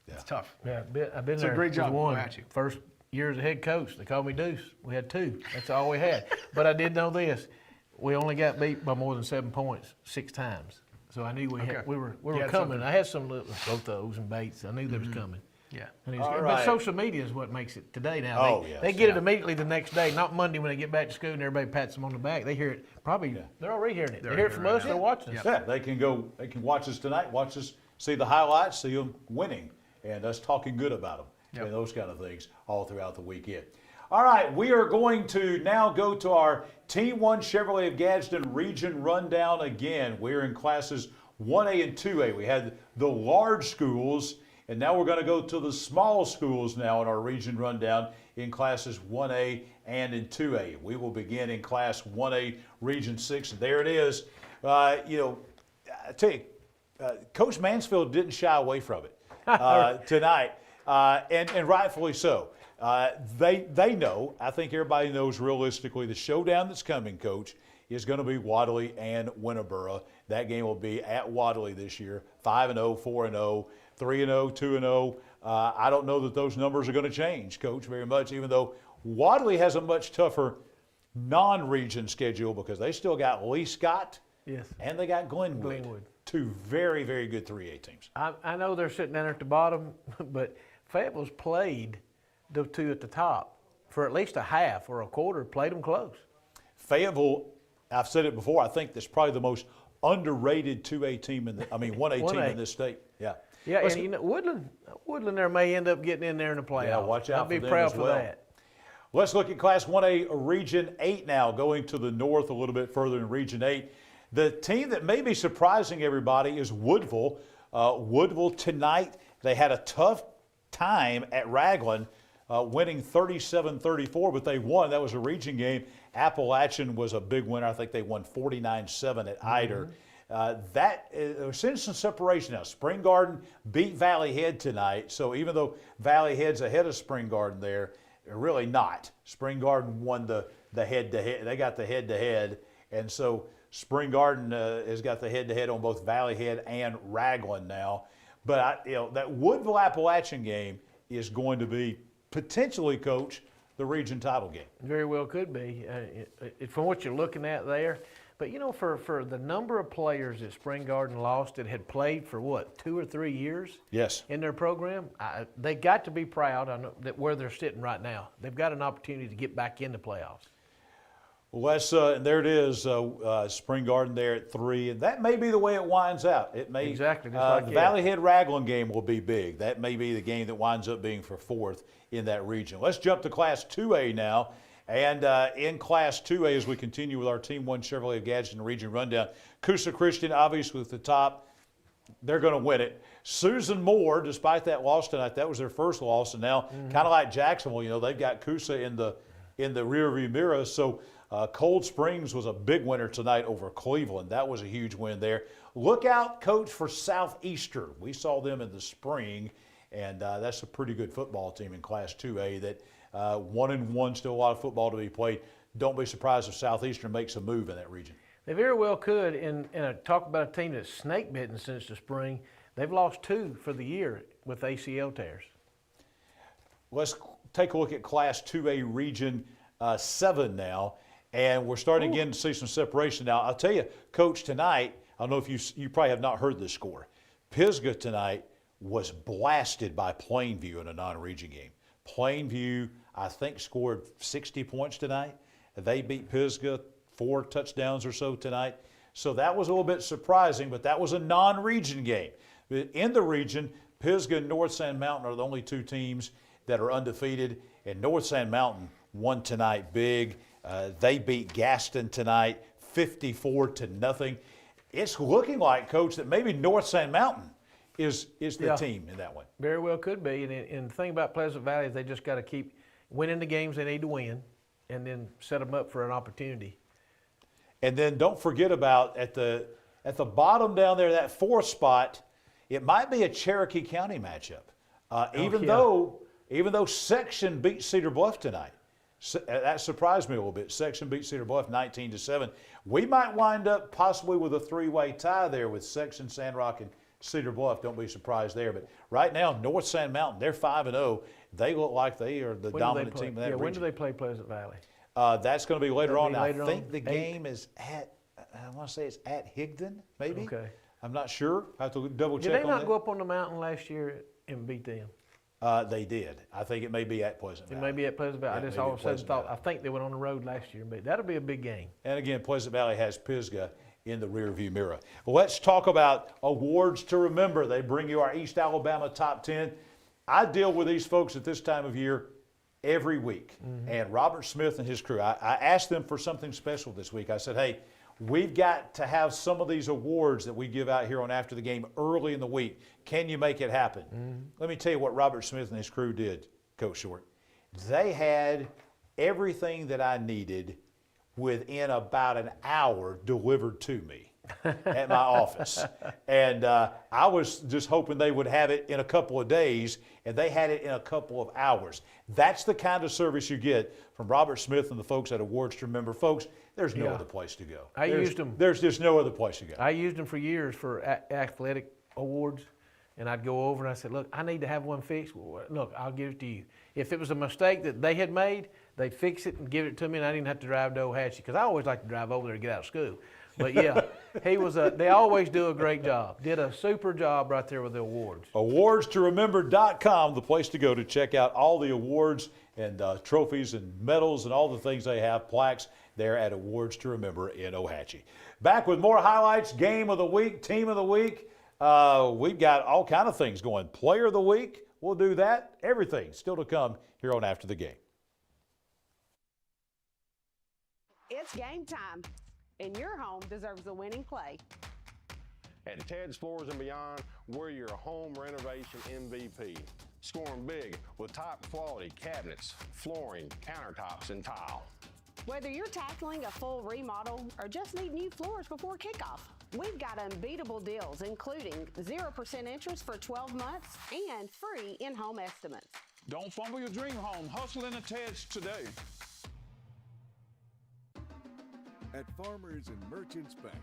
it's tough. Yeah, I've been it's there. A great job. One. First year as a head coach, they called me Deuce. We had 2. That's all we had. But I did know this: we only got beat by more than 7 points 6 times. So I knew we were coming. I had some little Bothos and Bates. I knew they was coming. Yeah. All But right. social media is what makes it today now. Oh, They get it immediately the next day, not Monday when they get back to school and everybody pats them on the back. They hear it probably, they're already hearing it. They hear it from us, they're watching us. Yeah, they can watch us tonight, watch us, see the highlights, see them winning, and us talking good about them, and those kind of things all throughout the weekend. All right, we are going to now go to our Team 1 Chevrolet of Gadsden region rundown again. We're in classes 1A and 2A. We had the large schools, and now we're going to go to the small schools now in our region rundown in classes 1A and in 2A. We will begin in class 1A, Region 6. And there it is. I tell you, Coach Mansfield didn't shy away from it tonight, and rightfully so. They know, I think everybody knows realistically, the showdown that's coming, Coach, is going to be Wadley and Winterboro. That game will be at Wadley this year, 5-0, 4-0. 3-0, 2-0. I don't know that those numbers are going to change, Coach, very much, even though Wadley has a much tougher non-region schedule because they still got Lee Scott and they got Glenwood. Two very, very good 3A teams. I know they're sitting down at the bottom, but Fayetteville's played the two at the top for at least a half or a quarter, played them close. Fayetteville, I've said it before, I think that's probably the most underrated 2A team 1A team in this state. Yeah. Yeah, and Woodland there may end up getting in there in the playoffs. Yeah, watch out I'll be for them proud as for well. that. Let's look at Class 1A Region 8 now, going to the north a little bit further in Region 8. The team that may be surprising everybody is Woodville. Woodville tonight, they had a tough time at Raglan, winning 37-34, but they won. That was a region game. Appalachian was a big winner. I think they won 49-7 at Eider. We're seeing some separation now. Spring Garden beat Valley Head tonight, so even though Valley Head's ahead of Spring Garden there, they're really not. Spring Garden won the head-to-head. They got the head-to-head, and so Spring Garden has got the head-to-head on both Valley Head and Raglan now. But that Woodville Appalachian game is going to be potentially, Coach, the region title game. Very well could be, from what you're looking at there. But, for the number of players that Spring Garden lost that had played for, 2 or 3 years in their program, they got to be proud that where they're sitting right now. They've got an opportunity to get back in the playoffs. Well, and there it is, Spring Garden there at 3, and that may be the way it winds out. It may exactly. The Valley Head Raglan game will be big. That may be the game that winds up being for 4th in that region. Let's jump to Class 2A now. And in Class 2A, as we continue with our Team 1 Chevrolet of Gadsden Region Rundown, Coosa Christian, obviously at the top, they're going to win it. Susan Moore, despite that loss tonight, that was their first loss, and now kind of like Jacksonville, they've got Coosa in the rearview mirror. So Cold Springs was a big winner tonight over Cleveland. That was a huge win there. Look out, Coach, for Southeastern. We saw them in the spring, and that's a pretty good football team in Class 2A that 1-1, still a lot of football to be played. Don't be surprised if Southeastern makes a move in that region. They very well could. And talk about a team that's snake bitten since the spring. They've lost 2 for the year with ACL tears. Let's take a look at Class 2A Region 7 now. And we're starting again to see some separation. Now, I'll tell you, Coach, tonight, I don't know if you probably have not heard this score. Pisgah tonight was blasted by Plainview in a non-region game. Plainview, I think, scored 60 points tonight. They beat Pisgah 4 touchdowns or so tonight. So that was a little bit surprising, but that was a non-region game. In the region, Pisgah and North Sand Mountain are the only 2 teams that are undefeated, and North Sand Mountain won tonight big. They beat Gaston tonight 54-0. It's looking like, Coach, that maybe North Sand Mountain is the team in that one. Very well could be. And the thing about Pleasant Valley is they just got to keep winning the games they need to win and then set them up for an opportunity. And then don't forget about at the bottom down there, that 4th spot, it might be a Cherokee County matchup. Even though Section beat Cedar Bluff tonight. That surprised me a little bit. Section beat Cedar Bluff 19-7. We might wind up possibly with a 3-way tie there with Section, Sandrock, and Cedar Bluff. Don't be surprised there. But right now, North Sand Mountain, they're 5-0. They look like they are the dominant team in that region. When do they play Pleasant Valley? That's going to be later on. I think the game is at, I want to say it's at Higdon, maybe. Okay. I'm not sure. I have to double check on that. Did they not go up on the mountain last year and beat them? They did. I think it may be at Pleasant Valley. It may be at Pleasant Valley. Yeah, I just maybe all at of a sudden Pleasant thought, Valley. I think they went on the road last year, but that'll be a big game. And again, Pleasant Valley has Pisgah in the rearview mirror. Well, let's talk about awards to remember. They bring you our East Alabama Top 10. I deal with these folks at this time of year every week. And Robert Smith and his crew, I asked them for something special this week. I said, hey, we've got to have some of these awards that we give out here on After the Game early in the week. Can you make it happen? Let me tell you what Robert Smith and his crew did, Coach Short. They had everything that I needed within about an hour delivered to me at my office. And I was just hoping they would have it in a couple of days, and they had it in a couple of hours. That's the kind of service you get from Robert Smith and the folks at Awards to Remember. Folks, there's no other place to go. I used them. There's just no other place to go. I used them for years for athletic awards, and I'd go over and I said, look, I need to have one fixed. Well, look, I'll give it to you. If it was a mistake that they had made, they'd fix it and give it to me, and I didn't have to drive to Ohatchee, because I always like to drive over there to get out of school. But yeah, they always do a great job. Did a super job right there with the awards. AwardsToRemember.com, the place to go to check out all the awards and trophies and medals and all the things they have, plaques there at Awards to Remember in Ohatchee. Back with more highlights, game of the week, team of the week. We've got all kind of things going. Player of the week, we'll do that. Everything still to come here on After the Game. It's game time, and your home deserves a winning play. At Ted's Floors and Beyond, we're your home renovation MVP. Scoring big with top quality cabinets, flooring, countertops, and tile. Whether you're tackling a full remodel or just need new floors before kickoff, we've got unbeatable deals, including 0% interest for 12 months and free in-home estimates. Don't fumble your dream home. Hustle and attach today. At Farmers and Merchants Bank,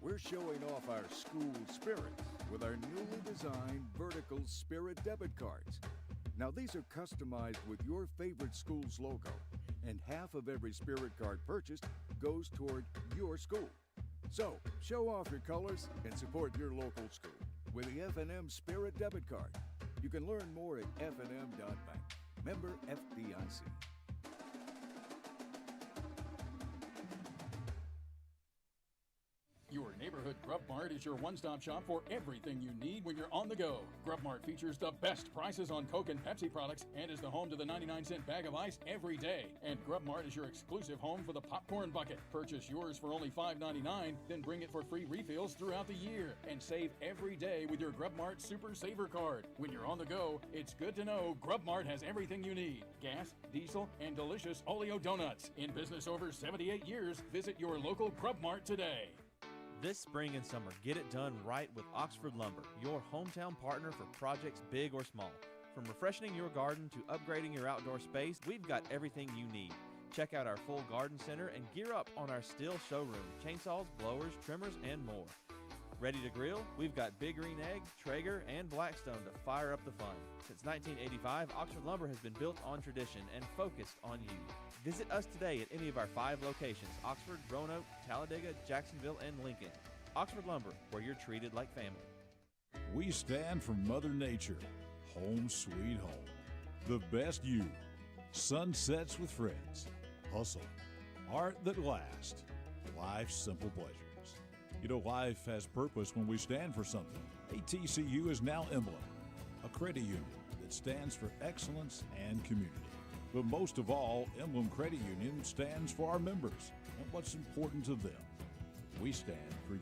we're showing off our school spirit with our newly designed vertical Spirit debit cards. Now these are customized with your favorite school's logo, and half of every Spirit card purchased goes toward your school. So, show off your colors and support your local school with the F&M Spirit debit card. You can learn more at fnm.bank. Member FDIC. Your neighborhood Grub Mart is your one-stop shop for everything you need when you're on the go. Grub Mart features the best prices on Coke and Pepsi products and is the home to the 99-cent bag of ice every day. And Grub Mart is your exclusive home for the popcorn bucket. Purchase yours for only $5.99, then bring it for free refills throughout the year. And save every day with your Grub Mart Super Saver card. When you're on the go, it's good to know Grub Mart has everything you need. Gas, diesel, and delicious Oleo donuts. In business over 78 years, visit your local Grub Mart today. This spring and summer, get it done right with Oxford Lumber, your hometown partner for projects big or small. From refreshing your garden to upgrading your outdoor space, we've got everything you need. Check out our full garden center and gear up on our Stihl showroom, chainsaws, blowers, trimmers, and more. Ready to grill? We've got Big Green Egg, Traeger, and Blackstone to fire up the fun. Since 1985, Oxford Lumber has been built on tradition and focused on you. Visit us today at any of our 5 locations: Oxford, Roanoke, Talladega, Jacksonville, and Lincoln. Oxford Lumber, where you're treated like family. We stand for Mother Nature. Home sweet home. The best you. Sunsets with friends. Hustle. Art that lasts. Life's simple pleasures. You know, life has purpose when we stand for something. ATCU is now Emblem, a credit union that stands for excellence and community. But most of all, Emblem Credit Union stands for our members and what's important to them. We stand for you.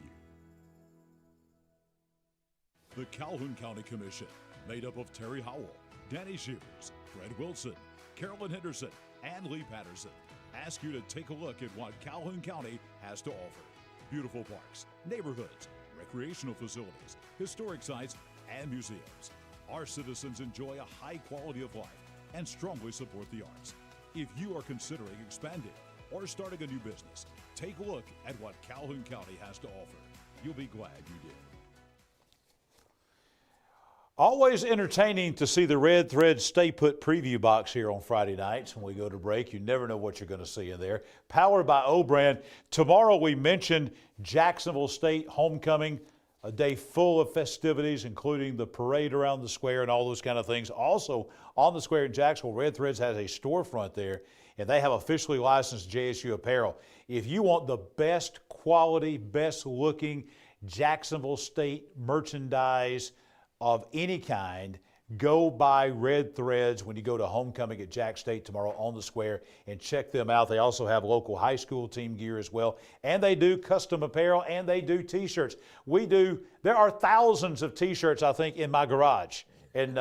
The Calhoun County Commission, made up of Terry Howell, Danny Shears, Fred Wilson, Carolyn Henderson, and Lee Patterson, ask you to take a look at what Calhoun County has to offer. Beautiful parks, neighborhoods, recreational facilities, historic sites, and museums. Our citizens enjoy a high quality of life and strongly support the arts. If you are considering expanding or starting a new business, take a look at what Calhoun County has to offer. You'll be glad you did. Always entertaining to see the Red Thread Stay Put preview box here on Friday nights when we go to break. You never know what you're going to see in there. Powered by O-Brand. Tomorrow we mentioned Jacksonville State homecoming. a day full of festivities, including the parade around the square and all those kind of things. Also, on the square in Jacksonville, Red Threads has a storefront there, and they have officially licensed JSU apparel. If you want the best quality, best looking Jacksonville State merchandise of any kind, go buy Red Threads when you go to homecoming at Jack State tomorrow on the square and check them out. They also have local high school team gear as well, and they do custom apparel and they do t-shirts. There are thousands of t-shirts, I think, in my garage, and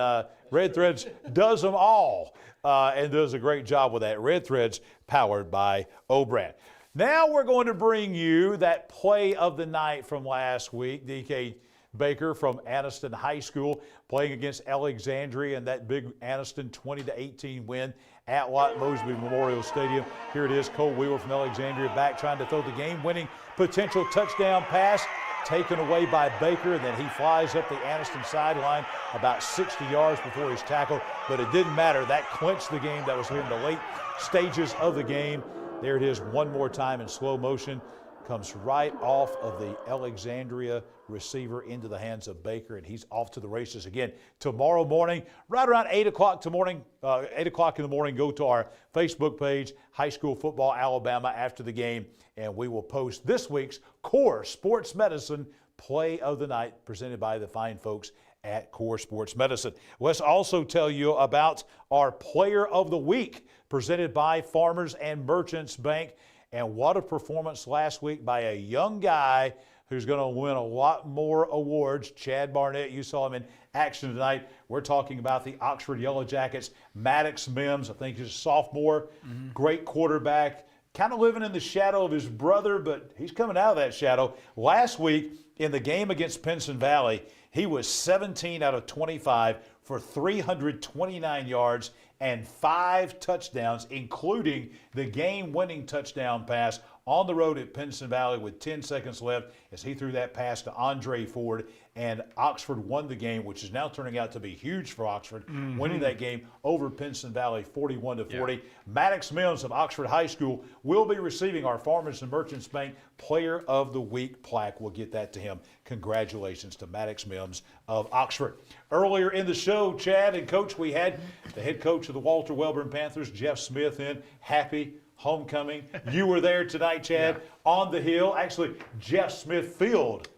Red Threads does them all and does a great job with that. Red Threads powered by O'Brien. Now we're going to bring you that play of the night from last week. DK Baker from Anniston High School playing against Alexandria in that big Aniston 20-18 win at Watt Mosby Memorial Stadium. Here it is, Cole Wheeler from Alexandria back trying to throw the game-winning potential touchdown pass, taken away by Baker, and then he flies up the Aniston sideline about 60 yards before he's tackled, but it didn't matter. That clinched the game. That was here in the late stages of the game. There it is one more time in slow motion. Comes right off of the Alexandria receiver into the hands of Baker, and he's off to the races again. Tomorrow morning, right around 8 o'clock in the morning, go to our Facebook page, High School Football Alabama, after the game, and we will post this week's Core Sports Medicine Play of the Night presented by the fine folks at Core Sports Medicine. Let's also tell you about our Player of the Week presented by Farmers and Merchants Bank. And what a performance last week by a young guy who's going to win a lot more awards. Chad Barnett, you saw him in action tonight. We're talking about the Oxford Yellow Jackets. Maddox Mims, I think he's a sophomore, great quarterback, kind of living in the shadow of his brother, but he's coming out of that shadow. Last week in the game against Pinson Valley, he was 17 out of 25 for 329 yards and 5 touchdowns, including the game-winning touchdown pass on the road at Pinson Valley with 10 seconds left as he threw that pass to Andre Ford, and Oxford won the game, which is now turning out to be huge for Oxford, winning that game over Pinson Valley 41-40. Yeah. Maddox Mims of Oxford High School will be receiving our Farmers and Merchants Bank Player of the Week plaque. We'll get that to him. Congratulations to Maddox Mims of Oxford. Earlier in the show, Chad and Coach, we had the head coach of the Walter Wellborn Panthers, Jeff Smith, in. Happy homecoming. You were there tonight, Chad, on the Hill. Actually, Jeff Smith Field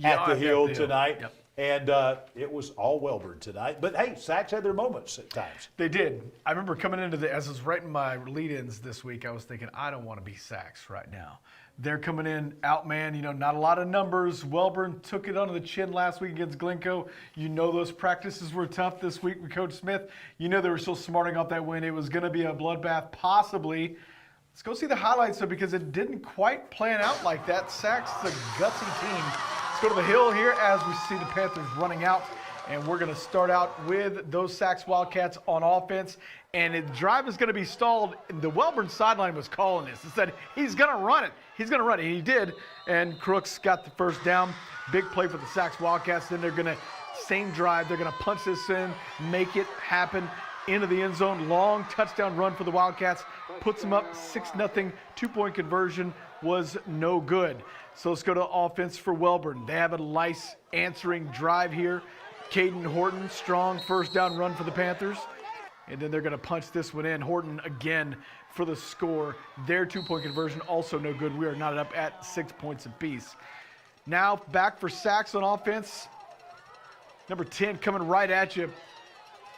at the Hill tonight. Yep. And it was all Wellborn tonight. But, hey, Sacs had their moments at times. They did. I remember coming into as I was writing my lead-ins this week, I was thinking, I don't want to be Sacs right now. They're coming in, outman, not a lot of numbers. Wellborn took it under the chin last week against Glencoe. Those practices were tough this week with Coach Smith. They were still smarting up that win. It was going to be a bloodbath, possibly. Let's go see the highlights, though, because it didn't quite plan out like that. Sacs is a gutsy team. Let's go to the Hill here as we see the Panthers running out. And we're going to start out with those Sacs Wildcats on offense. And the drive is going to be stalled. The Wellborn sideline was calling this. It said, he's going to run it. He's going to run it. And he did. And Crooks got the first down. Big play for the Sacs Wildcats. Then they're going to, same drive, they're going to punch this in, make it happen into the end zone. Long touchdown run for the Wildcats. Puts them up 6-0. 2-point conversion was no good. So let's go to offense for Wellborn. They have a nice answering drive here. Caden Horton, strong first down run for the Panthers. And then they're going to punch this one in. Horton again for the score. Their 2-point conversion also no good. We are not up at 6 points apiece. Now back for Sacs on offense. Number 10 coming right at you.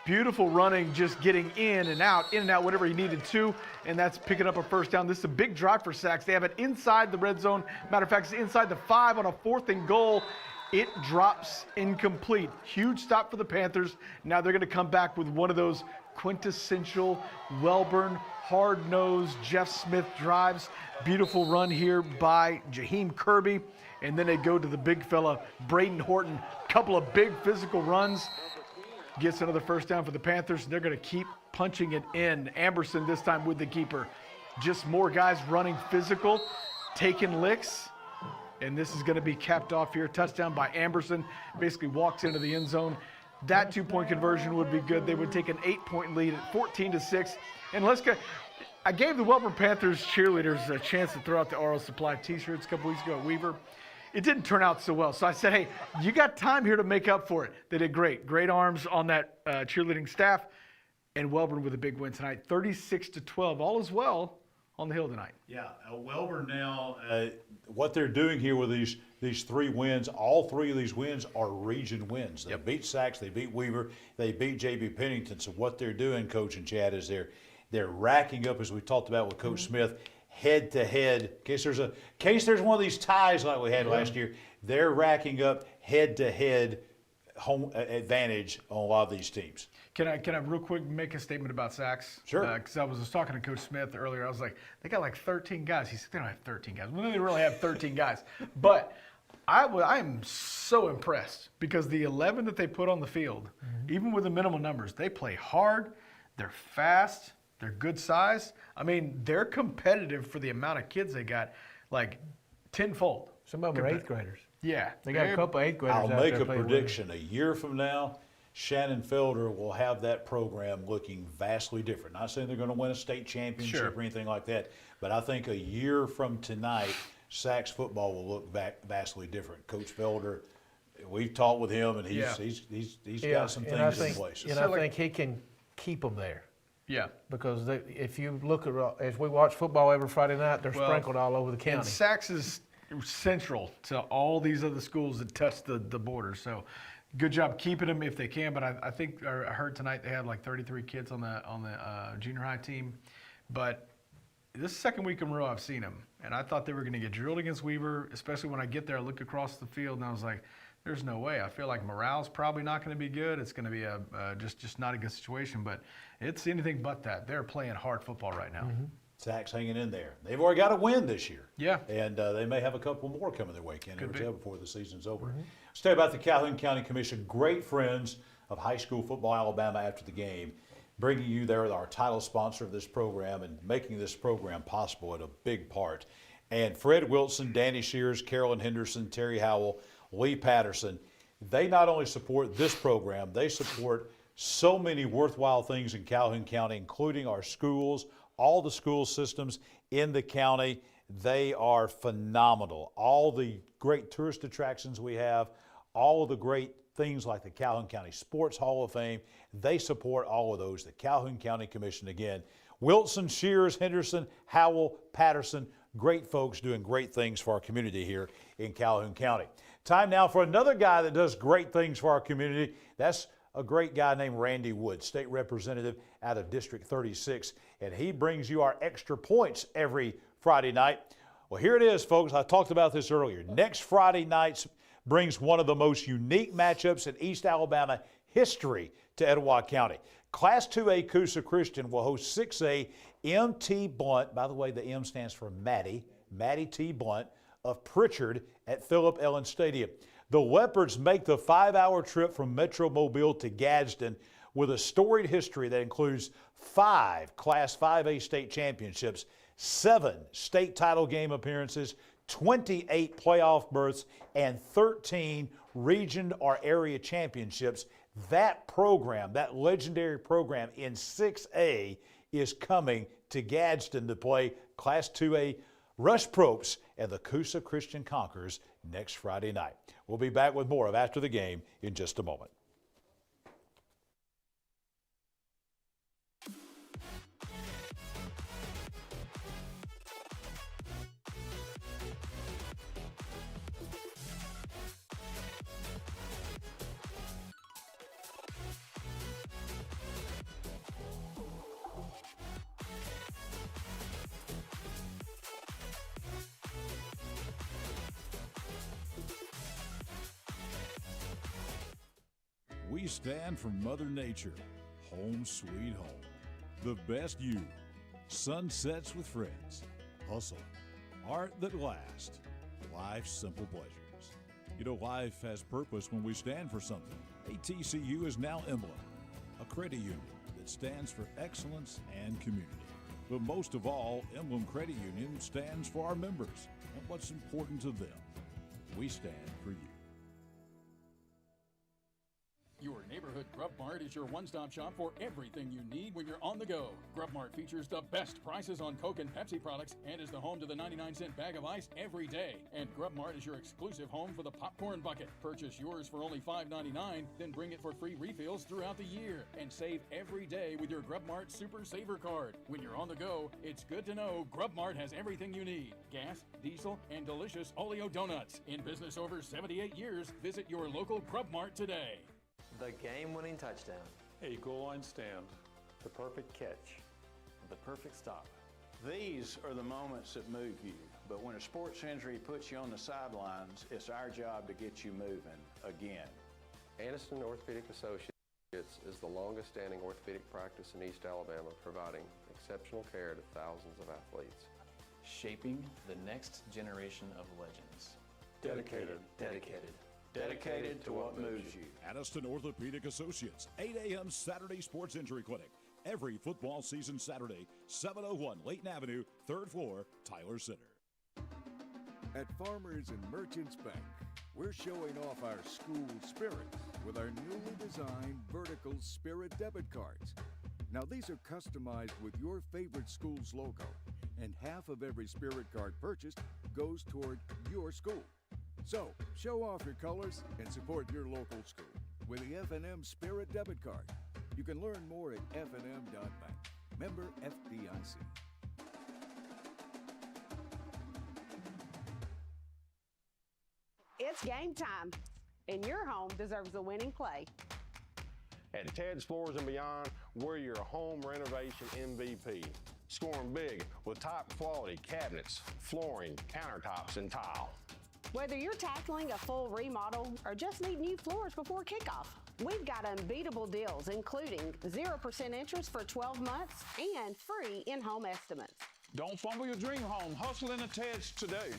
Beautiful running, just getting in and out, whatever he needed to, and that's picking up a first down. This is a big drive for Sacs. They have it inside the red zone. Matter of fact, it's inside the 5 on a 4th and goal. It drops incomplete. Huge stop for the Panthers. Now they're going to come back with one of those quintessential Wellborn, hard-nosed Jeff Smith drives. Beautiful run here by Jaheim Kirby. And then they go to the big fella, Braden Horton. Couple of big physical runs. Gets another first down for the Panthers. They're going to keep punching it in. Amberson this time with the keeper. Just more guys running physical, taking licks. And this is going to be capped off here. Touchdown by Amberson. Basically walks into the end zone. That 2-point conversion would be good. They would take an 8-point lead at 14-6. And let's go. I gave the Wellborn Panthers cheerleaders a chance to throw out the RO Supply t-shirts a couple weeks ago at Weaver. it didn't turn out so well. So I said, hey, you got time here to make up for it. They did great. Great arms on that cheerleading staff. And Wellborn with a big win tonight, 36-12. All is well on the hill tonight. Yeah, Wellborn now, what they're doing here with these 3 wins, all 3 of these wins are region wins. They beat Sachs, they beat Weaver, they beat J.B. Pennington. So what they're doing, Coach and Chad, is they're racking up, as we talked about with Coach Smith, head to head. In case there's one of these ties like we had last year, they're racking up head to head home advantage on a lot of these teams. Can I real quick make a statement about Sachs? Sure. Because I was talking to Coach Smith earlier. I was like, they got like 13 guys. He said, they don't have 13 guys. Well, they really have 13 guys. But I am so impressed because the 11 that they put on the field, even with the minimal numbers, they play hard, they're fast, they're good size. I mean, they're competitive for the amount of kids they got, like tenfold. Some of them are 8th graders. Yeah. They got a couple 8th graders I'll out make there a playing prediction. A year from now, Shannon Felder will have that program looking vastly different. Not saying they're going to win a state championship or anything like that, but I think a year from tonight, Sachs football will look vastly different. Coach Felder, we've talked with him, and he's got some things in place. And I think he can keep them there. Yeah. Because if you look at, as we watch football every Friday night, they're sprinkled all over the county. And Sachs is central to all these other schools that touch the border. So good job keeping them if they can. But I think I heard tonight they had like 33 kids on the junior high team. But this is the second week in a row I've seen them. And I thought they were going to get drilled against Weaver, especially when I get there. I look across the field and I was like, there's no way. I feel like morale's probably not going to be good. It's going to be just not a good situation. But it's anything but that. They're playing hard football right now. Sachs hanging in there. They've already got a win this year. Yeah. And they may have a couple more coming their way, can't ever tell before the season's over. Let's tell you about the Calhoun County Commission. Great friends of High School Football Alabama after the game, bringing you there, our title sponsor of this program and making this program possible in a big part. And Fred Wilson, Danny Shears, Carolyn Henderson, Terry Howell, Lee Patterson, they not only support this program, they support so many worthwhile things in Calhoun County, including our schools, all the school systems in the county. They are phenomenal. All the great tourist attractions we have, all of the great things like the Calhoun County Sports Hall of Fame, they support all of those. The Calhoun County Commission, again, Wilson, Shears, Henderson, Howell, Patterson, great folks doing great things for our community here in Calhoun County. Time now for another guy that does great things for our community. That's a great guy named Randy Wood, state representative out of District 36, and he brings you our extra points every Friday night. Well, here it is, folks. I talked about this earlier. Next Friday night brings one of the most unique matchups in East Alabama history to Etowah County. Class 2A Coosa Christian will host 6A M.T. Blunt. By the way, the M stands for Matty T. Blunt of Pritchard at Philip Ellen Stadium. The Leopards make the 5-hour trip from Metro Mobile to Gadsden with a storied history that includes 5 Class 5A state championships, 7 state title game appearances, 28 playoff berths, and 13 region or area championships. That program, that legendary program in 6A, is coming to Gadsden to play Class 2A Rush Propes and the Coosa Christian Conquerors next Friday night. We'll be back with more of After the Game in just a moment. We stand for Mother Nature, home sweet home. The best you, sunsets with friends, hustle, art that lasts, life's simple pleasures. You know, life has purpose when we stand for something. ATCU is now Emblem, a credit union that stands for excellence and community. But most of all, Emblem Credit Union stands for our members and what's important to them. We stand for you. Your neighborhood neighborhood Grub Mart is your one-stop shop for everything you need when you're on the go. Grub Mart features the best prices on Coke and Pepsi products and is the home to the 99-cent bag of ice every day. And Grub Mart is your exclusive home for the popcorn bucket. Purchase yours for only $5.99, then bring it for free refills throughout the year. And save every day with your Grub Mart Super Saver card. When you're on the go, it's good to know Grub Mart has everything you need. Gas, diesel, and delicious Oleo donuts. In business over 78 years, visit your local Grub Mart today. The game-winning touchdown. A goal line stand. The perfect catch. The perfect stop. These are the moments that move you. But when a sports injury puts you on the sidelines, it's our job to get you moving again. Aniston Orthopedic Associates is the longest-standing orthopedic practice in East Alabama, providing exceptional care to thousands of athletes. Shaping the next generation of legends. Dedicated. Dedicated to what moves you. Anniston Orthopedic Associates, 8 a.m. Saturday Sports Injury Clinic. Every football season Saturday, 701 Layton Avenue, 3rd floor, Tyler Center. At Farmers and Merchants Bank, we're showing off our school spirit with our newly designed vertical Spirit debit cards. Now these are customized with your favorite school's logo, and half of every Spirit card purchased goes toward your school. So, show off your colors and support your local school with the F&M Spirit debit card. You can learn more at fnm.bank. Member FDIC. It's game time, and your home deserves a winning play. At Ted's Floors and Beyond, we're your home renovation MVP. Scoring big with top quality cabinets, flooring, countertops, and tile. Whether you're tackling a full remodel or just need new floors before kickoff, we've got unbeatable deals, including 0% interest for 12 months and free in-home estimates. Don't fumble your dream home. Hustle in the Ted's today.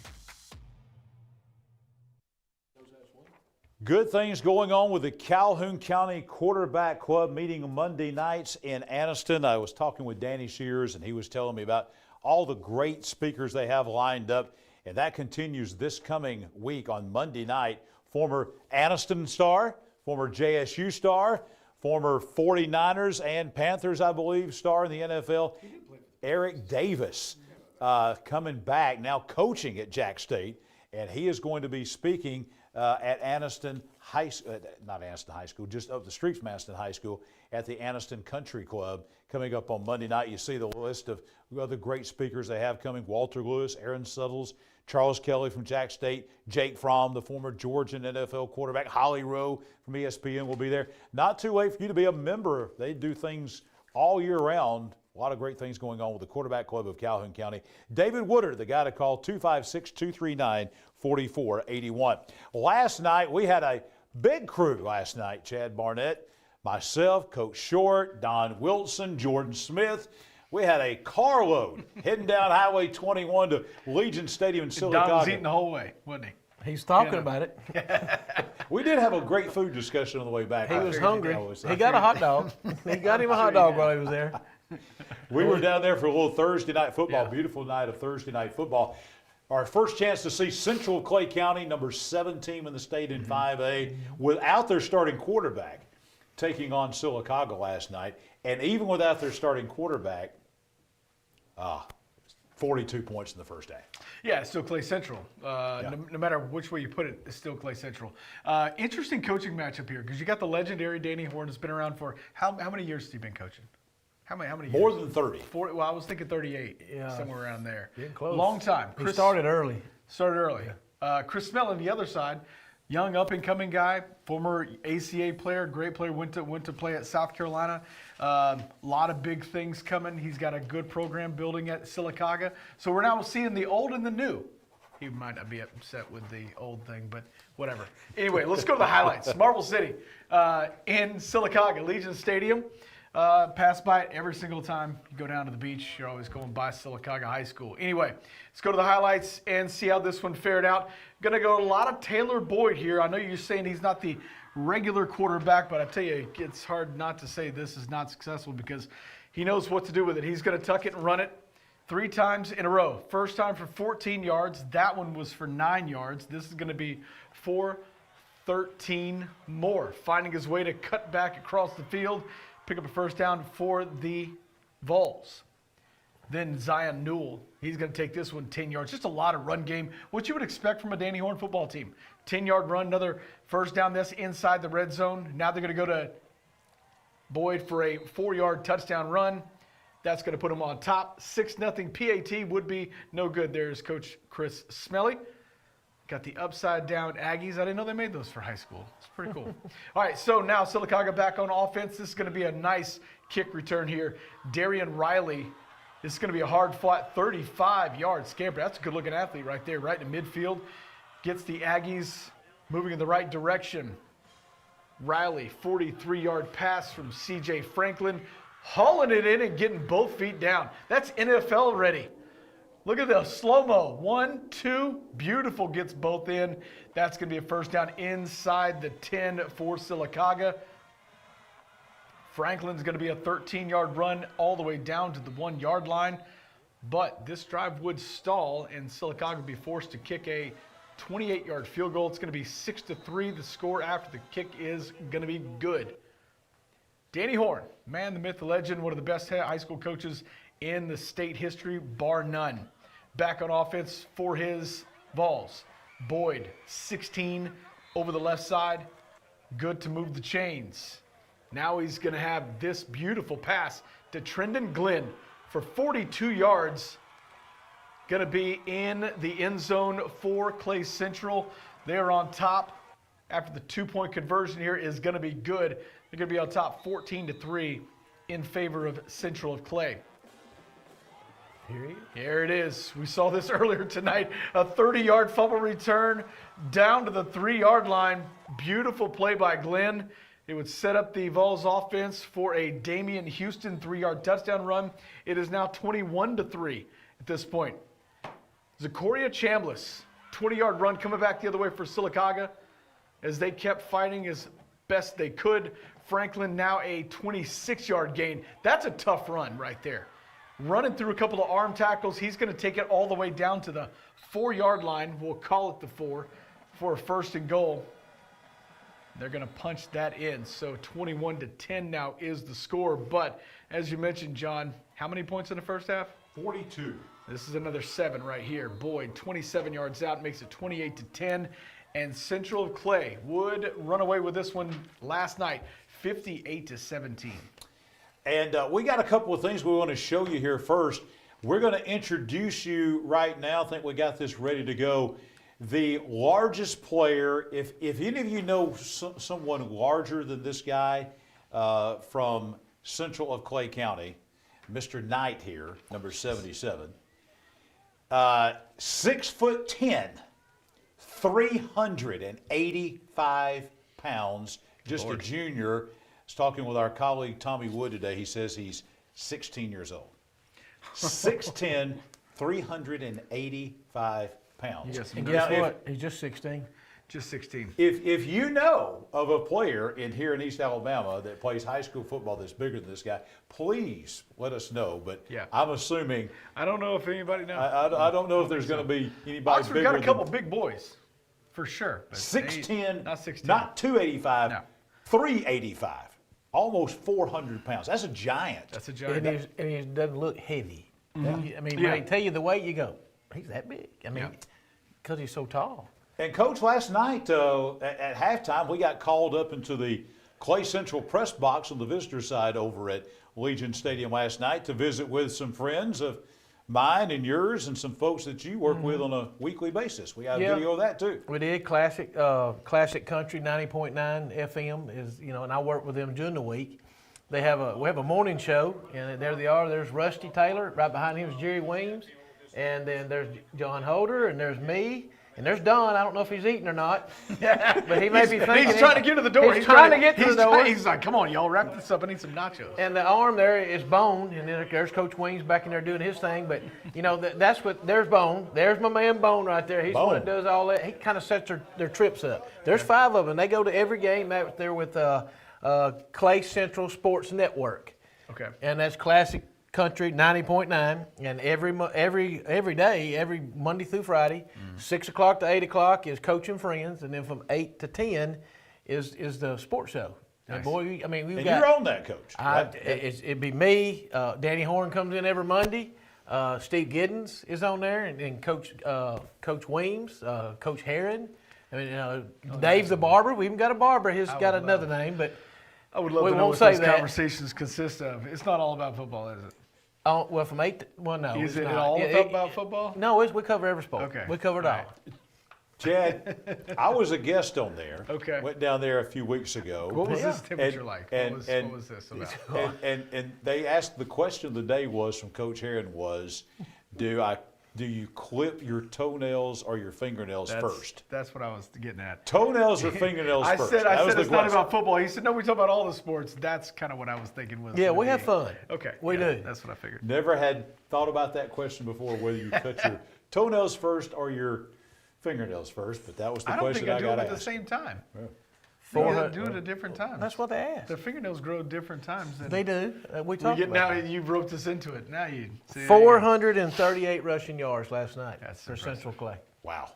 Good things going on with the Calhoun County Quarterback Club meeting Monday nights in Anniston. I was talking with Danny Shears, and he was telling me about all the great speakers they have lined up, and that continues this coming week on Monday night. Former Anniston star, former JSU star, former 49ers and Panthers, I believe, star in the NFL, Eric Davis, coming back, now coaching at Jack State, and he is going to be speaking at Anniston High School, not Anniston High School, just up the street from Anniston High School at the Anniston Country Club coming up on Monday night. You see the list of other great speakers they have coming: Walter Lewis, Aaron Suttles, Charles Kelly from Jack State, Jake Fromm, the former Georgian NFL quarterback, Holly Rowe from ESPN will be there. Not too late for you to be a member. They do things all year round. A lot of great things going on with the Quarterback Club of Calhoun County. David Woodard, the guy to call, 256-239-4481. Last night, we had a big crew last night, Chad Barnett, myself, Coach Short, Don Wilson, Jordan Smith. We had a carload heading down Highway 21 to Legion Stadium in Sylacauga. Don was eating the whole way, wasn't he? He's talking about it. We did have a great food discussion on the way back. He was hungry. He got a hot dog. He got him a hot dog while he was there. We were down there for a little Thursday night football, beautiful night of Thursday night football. Our first chance to see Central Clay County, number 7 team in the state in 5A, without their starting quarterback, taking on Sylacauga last night. And even without their starting quarterback, 42 points in the first half. Yeah, it's still Clay Central. No matter which way you put it, it's still Clay Central. Interesting coaching matchup here, because you got the legendary Danny Horn that's been around for, how many years has he been coaching? How many years? More than 30. 40, well, I was thinking 38, somewhere around there. Getting close. Long time. He started early. Chris Smell on the other side, young up-and-coming guy, former ACA player, great player, went to play at South Carolina. Lot of big things coming. He's got a good program building at Sylacauga. So we're now seeing the old and the new. He might not be upset with the old thing, but whatever. Anyway, let's go to the highlights. Marble City in Sylacauga, Legion Stadium. Pass by it every single time you go down to the beach. You're always going by Sylacauga High School. Anyway, let's go to the highlights and see how this one fared out. Going to go a lot of Taylor Boyd here. I know you're saying he's not the regular quarterback, but I tell you, it's hard not to say this is not successful because he knows what to do with it. He's going to tuck it and run it 3 times in a row. First time for 14 yards. That one was for 9 yards. This is going to be 4 13 more. Finding his way to cut back across the field, pick up a first down for the Vols. Then Zion Newell, he's going to take this one 10 yards. Just a lot of run game, what you would expect from a Danny Horn football team. 10-yard run, another first down. That's inside the red zone. Now they're going to go to Boyd for a 4-yard touchdown run. That's going to put them on top. 6-0 PAT would be no good. There's Coach Chris Smelly. Got the upside down Aggies. I didn't know they made those for high school. It's pretty cool. All right, so now Sylacauga back on offense. This is going to be a nice kick return here. Darian Riley. This is going to be a hard-fought 35-yard scamper. That's a good-looking athlete right there, right in midfield. Gets the Aggies moving in the right direction. Riley, 43-yard pass from C.J. Franklin, hauling it in and getting both feet down. That's NFL ready. Look at the slow-mo. 1, 2, beautiful, gets both in. That's going to be a first down inside the 10 for Sylacauga. Franklin's going to be a 13-yard run all the way down to the 1-yard line. But this drive would stall, and Sylacauga would be forced to kick a 28-yard field goal. It's going to be 6-3. The score after the kick is going to be good. Danny Horn, man, the myth, the legend, one of the best high school coaches in the state history, bar none. Back on offense for his Vols. Boyd, 16 over the left side. Good to move the chains. Now he's going to have this beautiful pass to Trendon Glenn for 42 yards. Going to be in the end zone for Clay Central. They are on top. After the 2-point conversion here is going to be good. They're going to be on top 14-3 in favor of Central of Clay. Here it is. We saw this earlier tonight. A 30-yard fumble return down to the 3-yard line. Beautiful play by Glenn. It would set up the Vols offense for a Damian Houston 3-yard touchdown run. It is now 21-3 at this point. Zachoria Chambliss, 20-yard run coming back the other way for Sylacauga as they kept fighting as best they could. Franklin now a 26-yard gain. That's a tough run right there. Running through a couple of arm tackles. He's going to take it all the way down to the 4-yard line. We'll call it the 4 for a first and goal. They're going to punch that in. So 21-10 now is the score. But as you mentioned, John, how many points in the first half? 42. This is another 7 right here. Boyd, 27 yards out, makes it 28-10. And Central of Clay would run away with this one last night, 58-17. And we got a couple of things we want to show you here first. We're going to introduce you right now. I think we got this ready to go. The largest player, if any of you know someone larger than this guy from Central of Clay County, Mr. Knight here, number 77, 6'10", 385 pounds, just a junior. I was talking with our colleague Tommy Wood today. He says he's 16 years old. 6'10", 385 pounds. Yes, and guess what? He's just 16. Just 16. If you know of a player here in East Alabama that plays high school football that's bigger than this guy, please let us know. But yeah. I'm assuming. I don't know if anybody knows. I don't know if there's going to be anybody Oxford bigger. Got a couple big boys, for sure. 6'10", not 6'10", not 285, no. 385, almost 400 pounds. That's a giant. That's a giant. And he doesn't look heavy. Mm-hmm. I mean, when they tell you the weight, you go, he's that big. I mean, because he's so tall. And, Coach, last night at halftime, we got called up into the Clay Central press box on the visitor side over at Legion Stadium last night to visit with some friends of mine and yours and some folks that you work with on a weekly basis. We have a video of that, too. We did. Classic Country 90.9 FM is, and I work with them during the week. We have a morning show, and there they are. There's Rusty Taylor. Right behind him is Jerry Weems. And then there's John Holder, and there's me. And there's Don. I don't know if he's eating or not, but he may be thinking. He's trying to get to the door. He's trying to get to the door. He's like, come on, y'all, wrap this up. I need some nachos. And the arm there is Bone, and then there's Coach Wings back in there doing his thing. But, that's what, there's Bone. There's my man Bone right there. He's the one that does all that. He kind of sets their trips up. There's 5 of them. They go to every game out there with Clay Central Sports Network. Okay. And that's Classic country, 90.9, and every day, every Monday through Friday, 6 o'clock to 8 o'clock is Coach and Friends, and then from 8 to 10 is the sports show. Nice. And boy, I mean, we've and got. you're on that, Coach. Right? It'd be me. Danny Horn comes in every Monday. Steve Giddens is on there, and Coach Weems, Coach Herron. I mean, Dave the barber. We even got a barber. He's got another name, but I would love we to know won't what say those that. conversations consist of. It's not all about football, is it? Oh, well, from 8 to, well, no. Is it's it not. all about football? No, we cover every sport. Okay. We cover it all. Chad, I was a guest on there. Okay. Went down there a few weeks ago. What was this temperature like? What was this about? And they asked, the question of the day was from Coach Herron was, do you clip your toenails or your fingernails first? That's what I was getting at. Toenails or fingernails first? I said it's not about football. He said, no, we talk about all the sports. That's kind of what I was thinking was. Yeah, we have fun. Okay. We do. That's what I figured. Never had thought about that question before, whether you cut your toenails first or your fingernails first, but that was the question I got asked. I don't think I do them at the same time. Yeah. Do it at different times. That's what they ask. The fingernails grow at different times. They do. We talked about now you've roped us into it. Now you see. 438 rushing yards last night for impressive. Central Clay. Wow.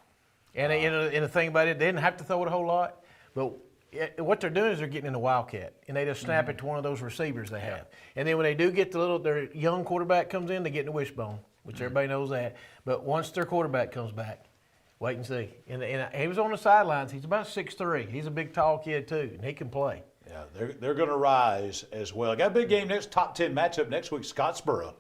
And and the thing about it, they didn't have to throw it a whole lot, but what they're doing is they're getting in the wildcat, and they just snap it to one of those receivers they have. And then when they do get their young quarterback comes in, they get in the wishbone, which everybody knows that. But once their quarterback comes back, wait and see. And he was on the sidelines. He's about 6'3". He's a big, tall kid, too, and he can play. Yeah, they're going to rise as well. Got a big game next, top 10 matchup next week. Scottsboro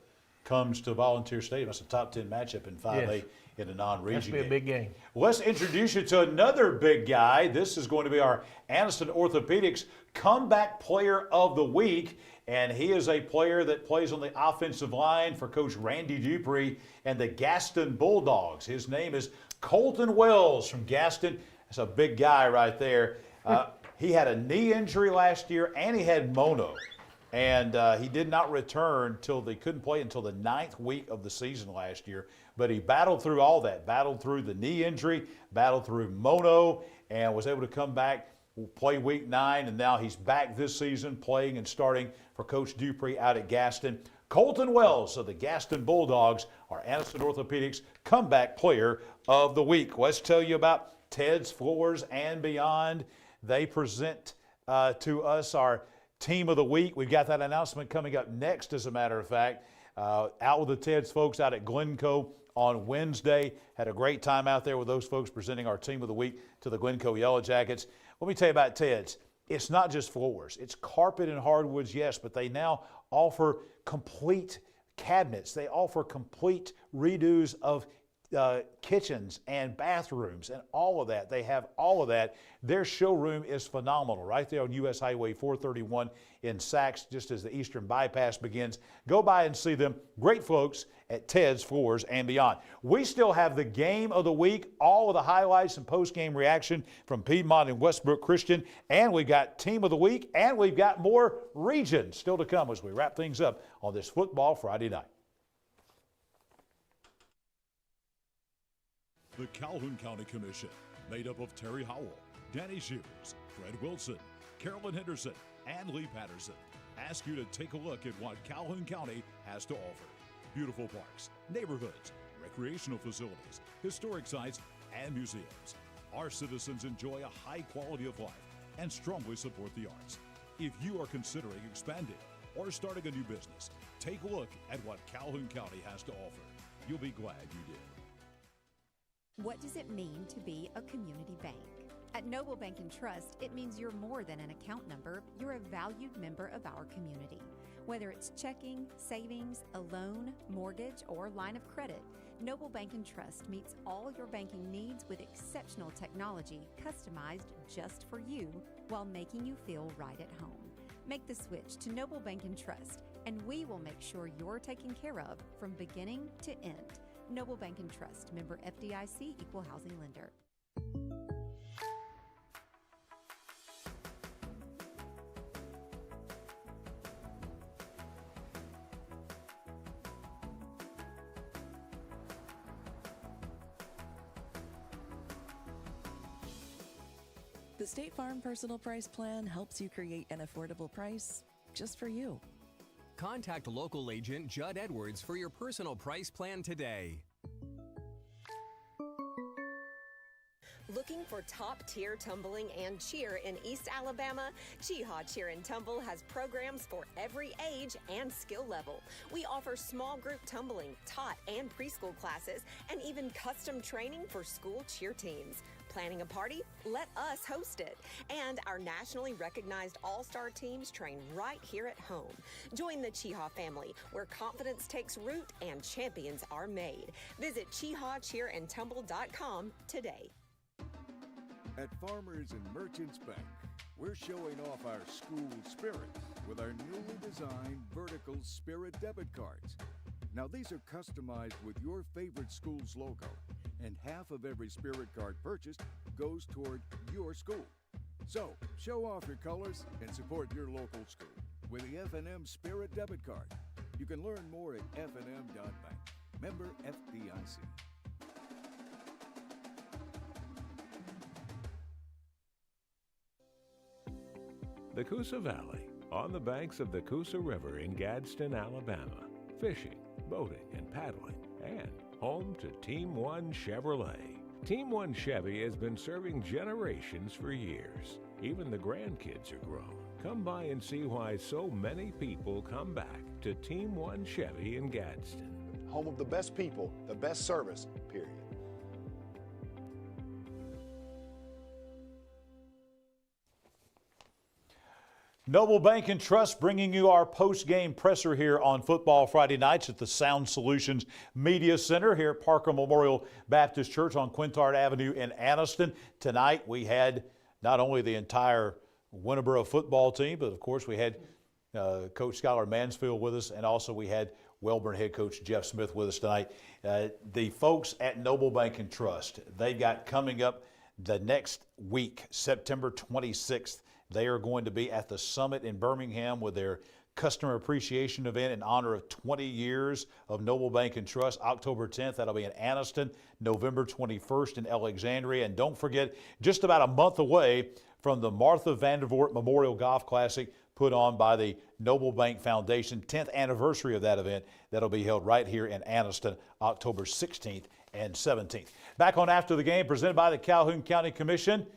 comes to Volunteer Stadium. That's a top 10 matchup in 5A in a non-region That's be a big game. Let's introduce you to another big guy. This is going to be our Anniston Orthopedics Comeback Player of the Week. And he is a player that plays on the offensive line for Coach Randy Dupree and the Gaston Bulldogs. His name is Colton Wells from Gaston. That's a big guy right there. He had a knee injury last year, and he had mono. And he did not return he couldn't play until the 9th week of the season last year. But he battled through all that, battled through the knee injury, battled through mono, and was able to come back, play week 9, and now he's back this season playing and starting for Coach Dupree out at Gaston. Colton Wells of the Gaston Bulldogs, our Anniston Orthopedics Comeback Player of the Week. Let's tell you about Ted's Floors and Beyond. They present to us our Team of the Week. We've got that announcement coming up next, as a matter of fact. Out with the Ted's folks out at Glencoe on Wednesday. Had a great time out there with those folks presenting our Team of the Week to the Glencoe Yellow Jackets. Let me tell you about Ted's. It's not just floors. It's carpet and hardwoods, yes, but they now offer complete cabinets. They offer complete redos of kitchens and bathrooms and all of that. They have all of that. Their showroom is phenomenal right there on US Highway 431 in Saks, just as the Eastern Bypass begins. Go by and see them. Great folks at Ted's Floors and Beyond. We still have the game of the week, all of the highlights and post-game reaction from Piedmont and Westbrook Christian, and we've got Team of the Week, and we've got more regions still to come as we wrap things up on this Football Friday night. The Calhoun County Commission, made up of Terry Howell, Danny Shears, Fred Wilson, Carolyn Henderson, and Lee Patterson, ask you to take a look at what Calhoun County has to offer. Beautiful parks, neighborhoods, recreational facilities, historic sites, and museums. Our citizens enjoy a high quality of life and strongly support the arts. If you are considering expanding or starting a new business, take a look at what Calhoun County has to offer. You'll be glad you did. What does it mean to be a community bank? At Noble Bank and Trust, it means you're more than an account number, you're a valued member of our community. Whether it's checking, savings, a loan, mortgage, or line of credit, Noble Bank and Trust meets all your banking needs with exceptional technology customized just for you while making you feel right at home. Make the switch to Noble Bank and Trust, and we will make sure you're taken care of from beginning to end. Noble Bank and Trust, member FDIC, equal housing lender. The State Farm Personal Price Plan helps you create an affordable price just for you. Contact local agent Judd Edwards for your personal price plan today. Looking for top-tier tumbling and cheer in East Alabama? Cheehaw Cheer and Tumble has programs for every age and skill level. We offer small group tumbling, tot and preschool classes, and even custom training for school cheer teams. Planning a party? Let us host it. And our nationally recognized all-star teams train right here at home. Join the Cheehaw family, where confidence takes root and champions are made. Visit CheehawCheerandTumble.com today. At Farmers and Merchants Bank, we're showing off our school spirit with our newly designed vertical Spirit debit cards. Now these are customized with your favorite school's logo, and half of every Spirit card purchased goes toward your school. So, show off your colors and support your local school with the F&M Spirit debit card. You can learn more at fnm.bank. Member FDIC. The Coosa Valley, on the banks of the Coosa River in Gadsden, Alabama. Fishing, boating, and paddling, and home to Team One Chevrolet. Team One Chevy has been serving generations for years. Even the grandkids are grown. Come by and see why so many people come back to Team One Chevy in Gadsden. Home of the best people, the best service, period. Noble Bank and Trust bringing you our post-game presser here on Football Friday nights at the Sound Solutions Media Center here at Parker Memorial Baptist Church on Quintard Avenue in Anniston. Tonight we had not only the entire Winterboro football team, but of course we had Coach Skylar Mansfield with us, and also we had Wellborn head coach Jeff Smith with us tonight. The folks at Noble Bank and Trust, they've got coming up the next week, September 26th, they are going to be at the Summit in Birmingham with their customer appreciation event in honor of 20 years of Noble Bank and Trust. October 10th, that'll be in Anniston. November 21st in Alexandria. And don't forget, just about a month away from the Martha Vandervoort Memorial Golf Classic put on by the Noble Bank Foundation. 10th anniversary of that event. That'll be held right here in Anniston, October 16th and 17th. Back on After the Game, presented by the Calhoun County Commission.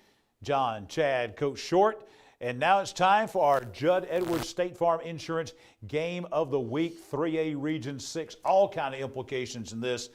John, Chad, Coach Short. And now it's time for our Judd Edwards State Farm Insurance Game of the Week, 3A Region 6. All kind of implications in this.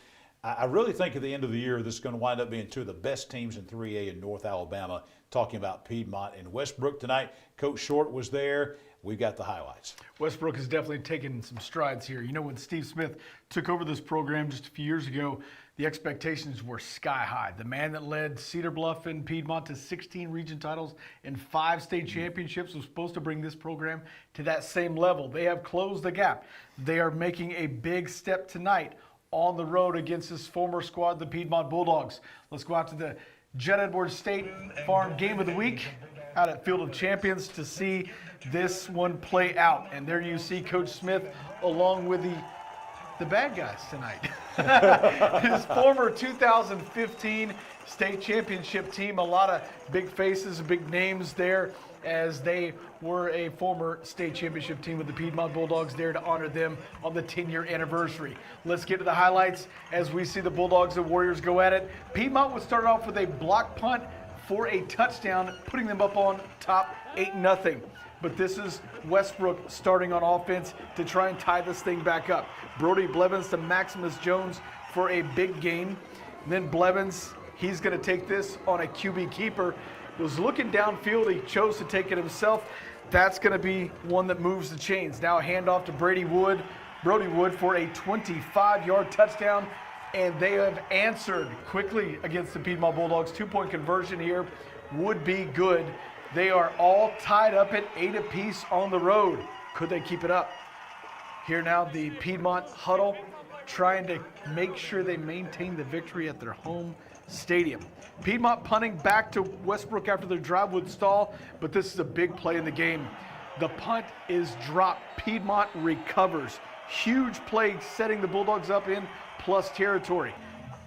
I really think at the end of the year, this is going to wind up being two of the best teams in 3A in North Alabama, talking about Piedmont and Westbrook tonight. Coach Short was there. We've got the highlights. Westbrook has definitely taken some strides here. You know, when Steve Smith took over this program just a few years ago, the expectations were sky high. The man that led Cedar Bluff and Piedmont to 16 region titles and 5 state championships was supposed to bring this program to that same level. They have closed the gap. They are making a big step tonight on the road against his former squad, the Piedmont Bulldogs. Let's go out to the Judd Edwards State Farm Game of the Week out at Field of Champions to see this one play out. And there you see Coach Smith along with the bad guys tonight. His former 2015 state championship team, a lot of big faces, big names there, as they were a former state championship team with the Piedmont Bulldogs there to honor them on the 10-year anniversary. Let's get to the highlights as we see the Bulldogs and Warriors go at it. Piedmont would start off with a block punt for a touchdown, putting them up on top 8-0. But this is Westbrook starting on offense to try and tie this thing back up. Brody Blevins to Maximus Jones for a big gain. And then Blevins, he's going to take this on a QB keeper. Was looking downfield, he chose to take it himself. That's going to be one that moves the chains. Now a handoff to Brody Wood for a 25-yard touchdown. And they have answered quickly against the Piedmont Bulldogs. 2-point conversion here would be good. They are all tied up at 8 apiece on the road. Could they keep it up? Here now the Piedmont huddle trying to make sure they maintain the victory at their home stadium. Piedmont punting back to Westbrook after their drive would stall, but this is a big play in the game. The punt is dropped. Piedmont recovers. Huge play setting the Bulldogs up in plus territory.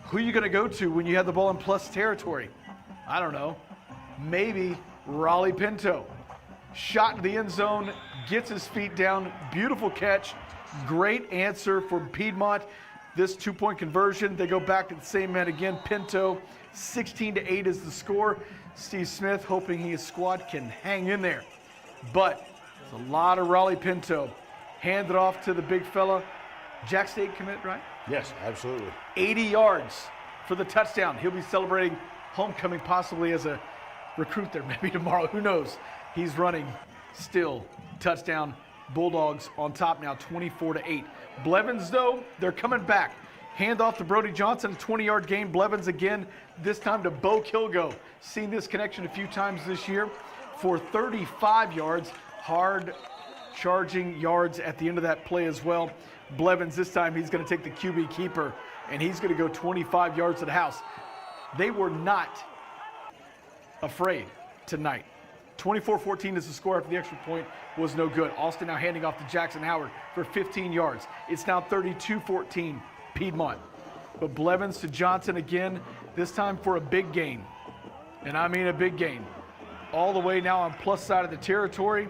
Who are you going to go to when you have the ball in plus territory? I don't know. Maybe Raleigh Pinto. Shot to the end zone, gets his feet down. Beautiful catch. Great answer for Piedmont. This 2-point conversion, they go back to the same man again. Pinto, 16-8 is the score. Steve Smith hoping his squad can hang in there. But it's a lot of Raleigh Pinto. Hand it off to the big fella. Jack State commit, right? Yes, absolutely. 80 yards for the touchdown. He'll be celebrating homecoming possibly as a recruit there maybe tomorrow. Who knows? He's running still. Touchdown. Bulldogs on top now, 24-8. Blevins, though, they're coming back. Hand off to Brody Johnson, 20-yard gain. Blevins again, this time to Bo Kilgo. Seen this connection a few times this year for 35 yards. Hard charging yards at the end of that play as well. Blevins, this time he's going to take the QB keeper, and he's going to go 25 yards to the house. They were not afraid tonight. 24-14 is the score after the extra point was no good. Austin now handing off to Jackson Howard for 15 yards. It's now 32-14 Piedmont. But Blevins to Johnson again, this time for a big gain. And I mean a big gain. All the way now on plus side of the territory.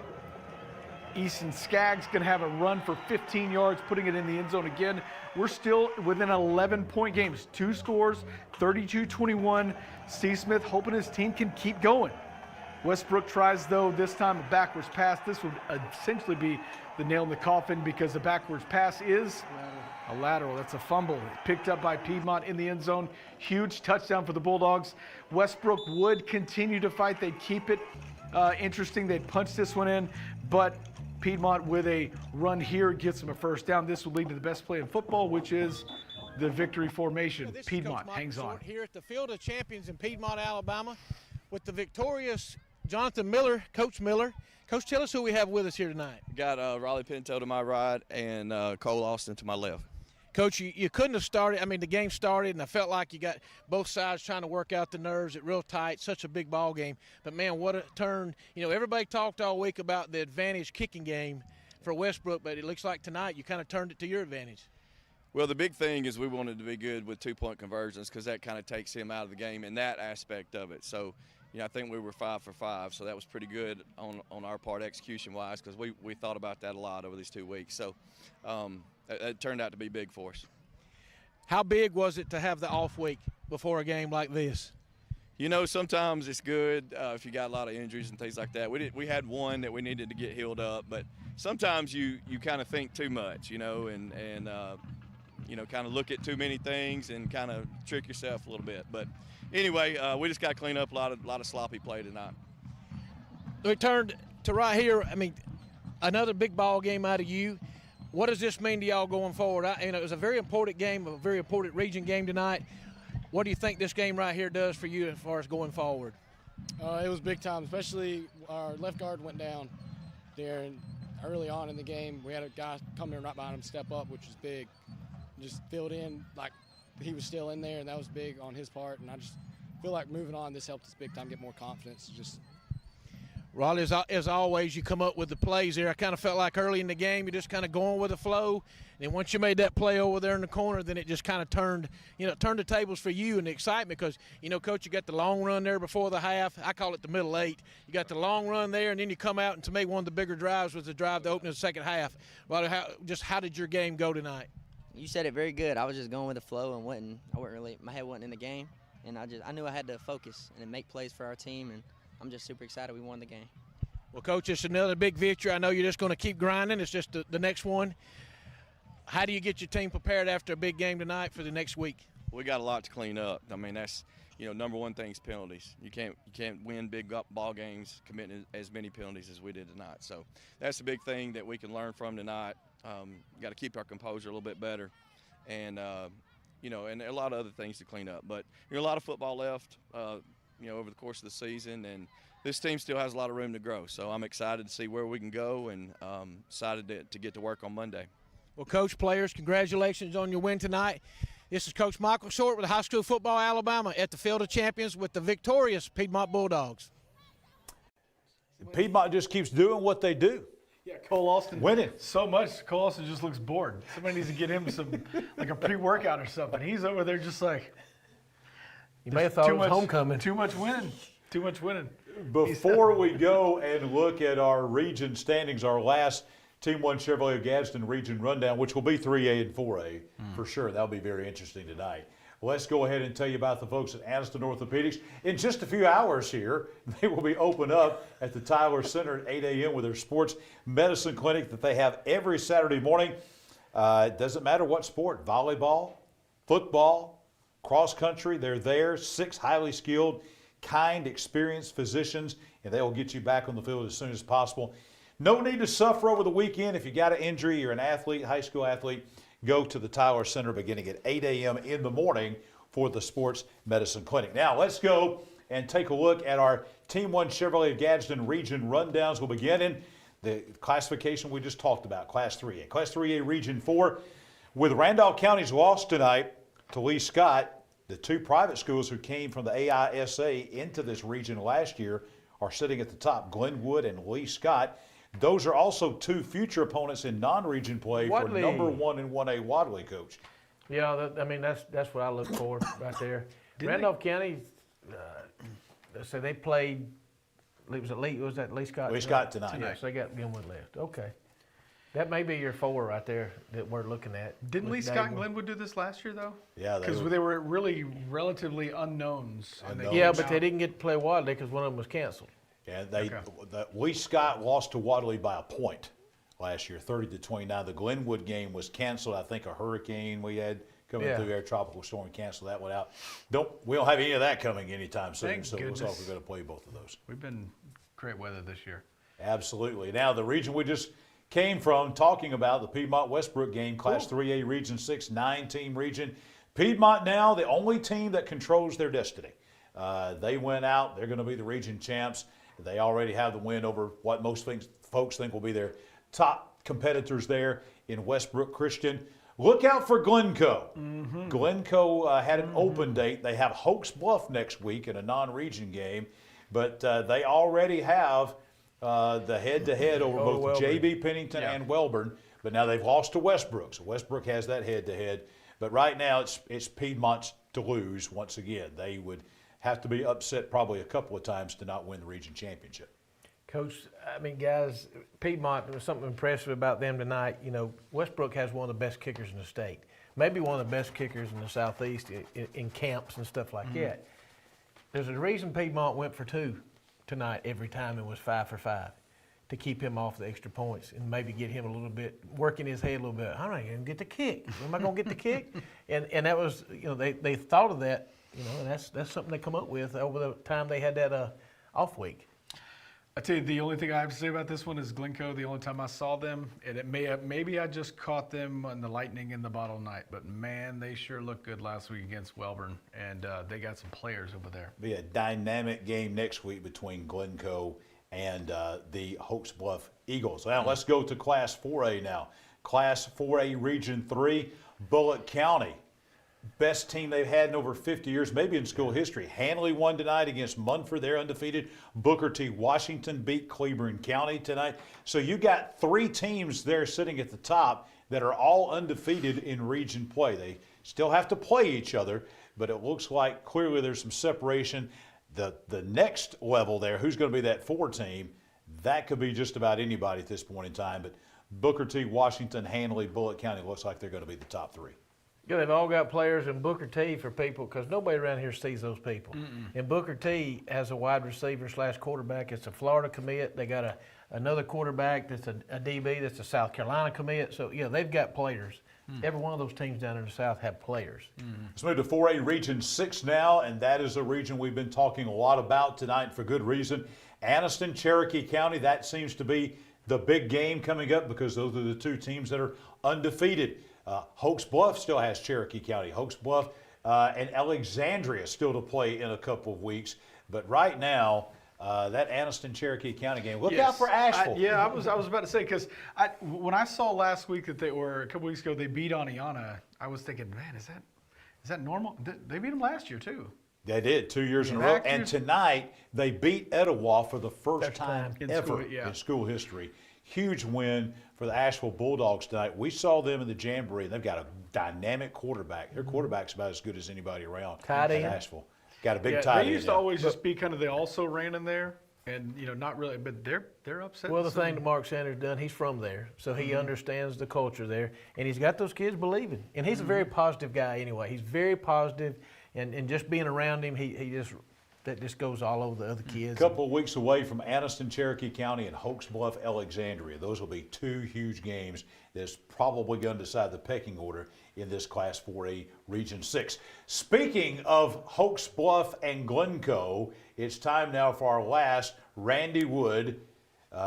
Easton Skaggs going to have a run for 15 yards, putting it in the end zone again. We're still within 11-point games. 2 scores, 32-21. Steve Smith hoping his team can keep going. Westbrook tries, though, this time a backwards pass. This would essentially be the nail in the coffin because the backwards pass is a lateral. That's a fumble. Picked up by Piedmont in the end zone. Huge touchdown for the Bulldogs. Westbrook would continue to fight. They'd keep it interesting. They'd punch this one in, but Piedmont with a run here gets them a first down. This will lead to the best play in football, which is the victory formation. Piedmont hangs on. Here at the Field of Champions in Piedmont, Alabama, with the victorious Jonathan Miller, Coach Miller. Coach, tell us who we have with us here tonight. We got Raleigh Pinto to my right and Cole Austin to my left. Coach, you couldn't have started. I mean, the game started, and I felt like you got both sides trying to work out the nerves. It real tight, such a big ball game. But, man, what a turn. You know, everybody talked all week about the advantage kicking game for Westbrook, but it looks like tonight you kind of turned it to your advantage. Well, the big thing is we wanted to be good with 2-point conversions because that kind of takes him out of the game in that aspect of it. So, you know, I think we were 5 for 5, so that was pretty good on our part execution-wise because we thought about that a lot over these 2 weeks. So it turned out to be big for us. How big was it to have the off week before a game like this? You know, sometimes it's good if you got a lot of injuries and things like that. We had one that we needed to get healed up, but sometimes you kind of think too much, you know, and you know, kind of look at too many things and kind of trick yourself a little bit. But anyway, we just got to clean up a lot of sloppy play tonight. We turned to right here. I mean, another big ball game out of you. What does this mean to y'all going forward? You know, it was a very important game, a very important region game tonight. What do you think this game right here does for you as far as going forward? It was big time, especially our left guard went down there, and early on in the game, we had a guy come in right behind him, step up, which was big. Just filled in like he was still in there, and that was big on his part. And I just feel like moving on, this helped us big time get more confidence. Raleigh, as always, you come up with the plays there. I kind of felt like early in the game, you're just kind of going with the flow. And once you made that play over there in the corner, then it just kind of turned the tables for you and the excitement because, you know, Coach, you got the long run there before the half. I call it the middle 8. You got the long run there, and then you come out, and to me, one of the bigger drives was the drive to open the second half. Raleigh, how did your game go tonight? You said it very good. I was just going with the flow and my head wasn't in the game. And I knew I had to focus and make plays for our team, and I'm just super excited we won the game. Well, Coach, it's another big victory. I know you're just going to keep grinding. It's just the next one. How do you get your team prepared after a big game tonight for the next week? We got a lot to clean up. I mean, that's, you know, number one thing is penalties. You can't win big ball games committing as many penalties as we did tonight. So that's a big thing that we can learn from tonight. Got to keep our composure a little bit better, and you know, and a lot of other things to clean up. But you know, a lot of football left, you know, over the course of the season, and this team still has a lot of room to grow. So I'm excited to see where we can go, and excited to get to work on Monday. Well, Coach, players, congratulations on your win tonight. This is Coach Michael Short with High School Football Alabama at the Field of Champions with the victorious Piedmont Bulldogs. Piedmont just keeps doing what they do. Yeah, Cole Austin winning so much. Cole Austin just looks bored. Somebody needs to get him some like a pre-workout or something. He's over there just like you may have thought it was homecoming. Too much winning. Too much winning. Before we go and look at our region standings, our last Team 1 Chevrolet of Gadsden region rundown, which will be 3A and 4A for sure. That'll be very interesting tonight. Let's go ahead and tell you about the folks at Aniston Orthopedics. In just a few hours here, they will be open up at the Tyler Center at 8 a.m. with their sports medicine clinic that they have every Saturday morning. It doesn't matter what sport, volleyball, football, cross country, they're there. 6 highly skilled, kind, experienced physicians, and they will get you back on the field as soon as possible. No need to suffer over the weekend. If you got an injury, you're an athlete, high school athlete, go to the Tyler Center beginning at 8 a.m. in the morning for the sports medicine clinic. Now, let's go and take a look at our Team 1 Chevrolet of Gadsden region rundowns. We'll begin in the classification we just talked about, Class 3A. Class 3A Region 4, with Randolph County's loss tonight to Lee Scott, the 2 private schools who came from the AISA into this region last year are sitting at the top, Glenwood and Lee Scott. Those are also 2 future opponents in non-region play Wadley. for number 1 and 1A Wadley, Coach. Yeah, that's what I look for right there. Randolph County, so they played. Was that Lee Scott? Lee Scott tonight. Yeah, so they got Glenwood left. Okay, that may be your 4 right there that we're looking at. Didn't Lee Scott and Glenwood do this last year though? Yeah, because they were really relatively unknowns. Yeah, but they didn't get to play Wadley because one of them was canceled. Yeah, Lee Scott lost to Wadley by a point last year, 30-29. The Glenwood game was canceled. I think a hurricane we had coming through there, tropical storm, canceled that one out. We don't have any of that coming anytime soon, Thank so it looks goodness. like we're going to play both of those. We've been great weather this year. Absolutely. Now, the region we just came from talking about, the Piedmont Westbrook game, Class 3A Region 6, 9-team region. Piedmont now the only team that controls their destiny. They went out. They're going to be the region champs. They already have the win over what most folks think will be their top competitors there in Westbrook Christian. Look out for Glencoe. Glencoe had an open date. They have Hokes Bluff next week in a non-region game, but they already have the head-to-head over both J.B. Pennington and Wellborn, but now they've lost to Westbrook, so Westbrook has that head-to-head. But right now it's Piedmont's to lose once again. They would have to be upset probably a couple of times to not win the region championship. Coach, guys, Piedmont, there was something impressive about them tonight. You know, Westbrook has one of the best kickers in the state, maybe one of the best kickers in the Southeast in camps and stuff like that. There's a reason Piedmont went for 2 tonight every time and was 5 for 5 to keep him off the extra points and maybe get him a little bit, working his head a little bit. I'm not going to get the kick. Am I going to get the kick? And that was, they thought of that. And that's something they come up with over the time they had that off week. I tell you, the only thing I have to say about this one is Glencoe. The only time I saw them, and maybe I just caught them on the lightning in the bottle night, but man, they sure looked good last week against Wellborn, and they got some players over there. Be a dynamic game next week between Glencoe and the Hokes Bluff Eagles. Now let's go to Class 4A now. Class 4A Region 3, Bullock County. Best team they've had in over 50 years, maybe in school history. Hanley won tonight against Munford. They're undefeated. Booker T. Washington beat Cleburne County tonight. So you got 3 teams there sitting at the top that are all undefeated in region play. They still have to play each other, but it looks like clearly there's some separation. The next level there, who's going to be that 4 team, that could be just about anybody at this point in time. But Booker T. Washington, Hanley, Bullock County looks like they're going to be the top 3. Yeah, they've all got players in Booker T for people because nobody around here sees those people. And Booker T has a wide receiver / quarterback. It's a Florida commit. They got another quarterback that's a DB that's a South Carolina commit. So, yeah, they've got players. Every one of those teams down in the South have players. Let's move to 4A Region 6 now, and that is a region we've been talking a lot about tonight for good reason. Anniston, Cherokee County, that seems to be the big game coming up because those are the 2 teams that are undefeated. Hokes Bluff still has Cherokee County. Hokes Bluff and Alexandria still to play in a couple of weeks. But right now, that Anniston-Cherokee County game, look out for Asheville. I was about to say, because when I saw last week that a couple weeks ago, they beat Oneonta, I was thinking, man, is that normal? They beat them last year, too. They did 2 years in a row. And tonight, they beat Etowah for the first time ever in school history. Huge win for the Asheville Bulldogs tonight. We saw them in the Jamboree, and they've got a dynamic quarterback. Their quarterback's about as good as anybody around at Asheville. got a big Yeah, tight end. they used to always just be kind of, they also ran in there. And, not really, but they're upset. Well, the thing that Mark Sanders done, he's from there, so he understands the culture there, and he's got those kids believing. And he's a very positive guy anyway. He's very positive, and just being around him, that just goes all over the other kids. A couple of weeks away from Anniston, Cherokee County, and Hokes Bluff, Alexandria. Those will be two huge games that's probably going to decide the pecking order in this Class 4A Region 6. Speaking of Hokes Bluff and Glencoe, it's time now for our last Randy Wood,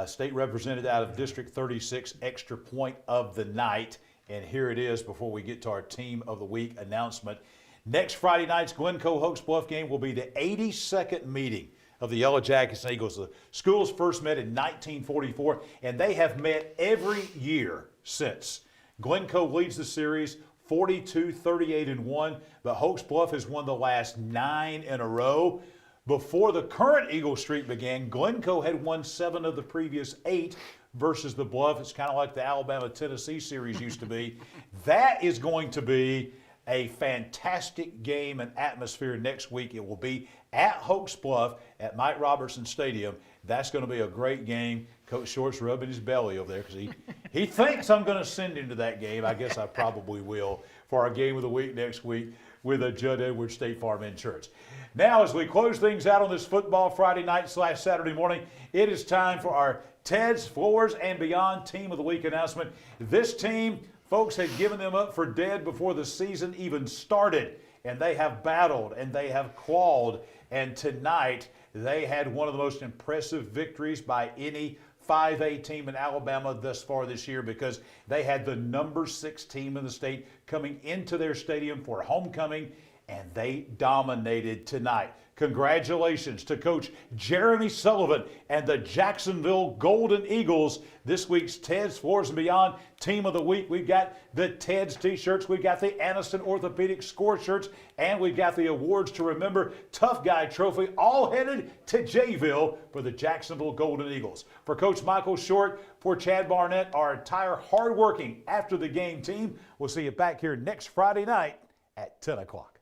state representative out of District 36, extra point of the night. And here it is before we get to our Team of the Week announcement. Next Friday night's Glencoe Hokes Bluff game will be the 82nd meeting of the Yellow Jackets and Eagles. The schools first met in 1944, and they have met every year since. Glencoe leads the series 42-38-1, but Hokes Bluff has won the last 9 in a row. Before the current Eagle streak began, Glencoe had won 7 of the previous 8 versus the Bluff. It's kind of like the Alabama-Tennessee series used to be. That is going to be a fantastic game and atmosphere next week. It will be at Hokes Bluff at Mike Robertson Stadium. That's going to be a great game. Coach Short's rubbing his belly over there because he thinks I'm going to send him to that game. I guess I probably will for our game of the week next week with a Judd Edwards State Farm Insurance. Now, as we close things out on this football Friday night / Saturday morning, it is time for our Ted's Floors and Beyond Team of the Week announcement. This team, folks had given them up for dead before the season even started, and they have battled and they have clawed, and tonight they had one of the most impressive victories by any 5A team in Alabama thus far this year because they had the number 6 team in the state coming into their stadium for homecoming, and they dominated tonight. Congratulations to Coach Jeremy Sullivan and the Jacksonville Golden Eagles. This week's Ted's Floors and Beyond Team of the Week. We've got the Ted's T-shirts, we've got the Aniston Orthopedic Score shirts, and we've got the Awards to Remember Tough Guy Trophy, all headed to Jayville for the Jacksonville Golden Eagles. For Coach Michael Short, for Chad Barnett, our entire hardworking after the game team, we'll see you back here next Friday night at 10 o'clock.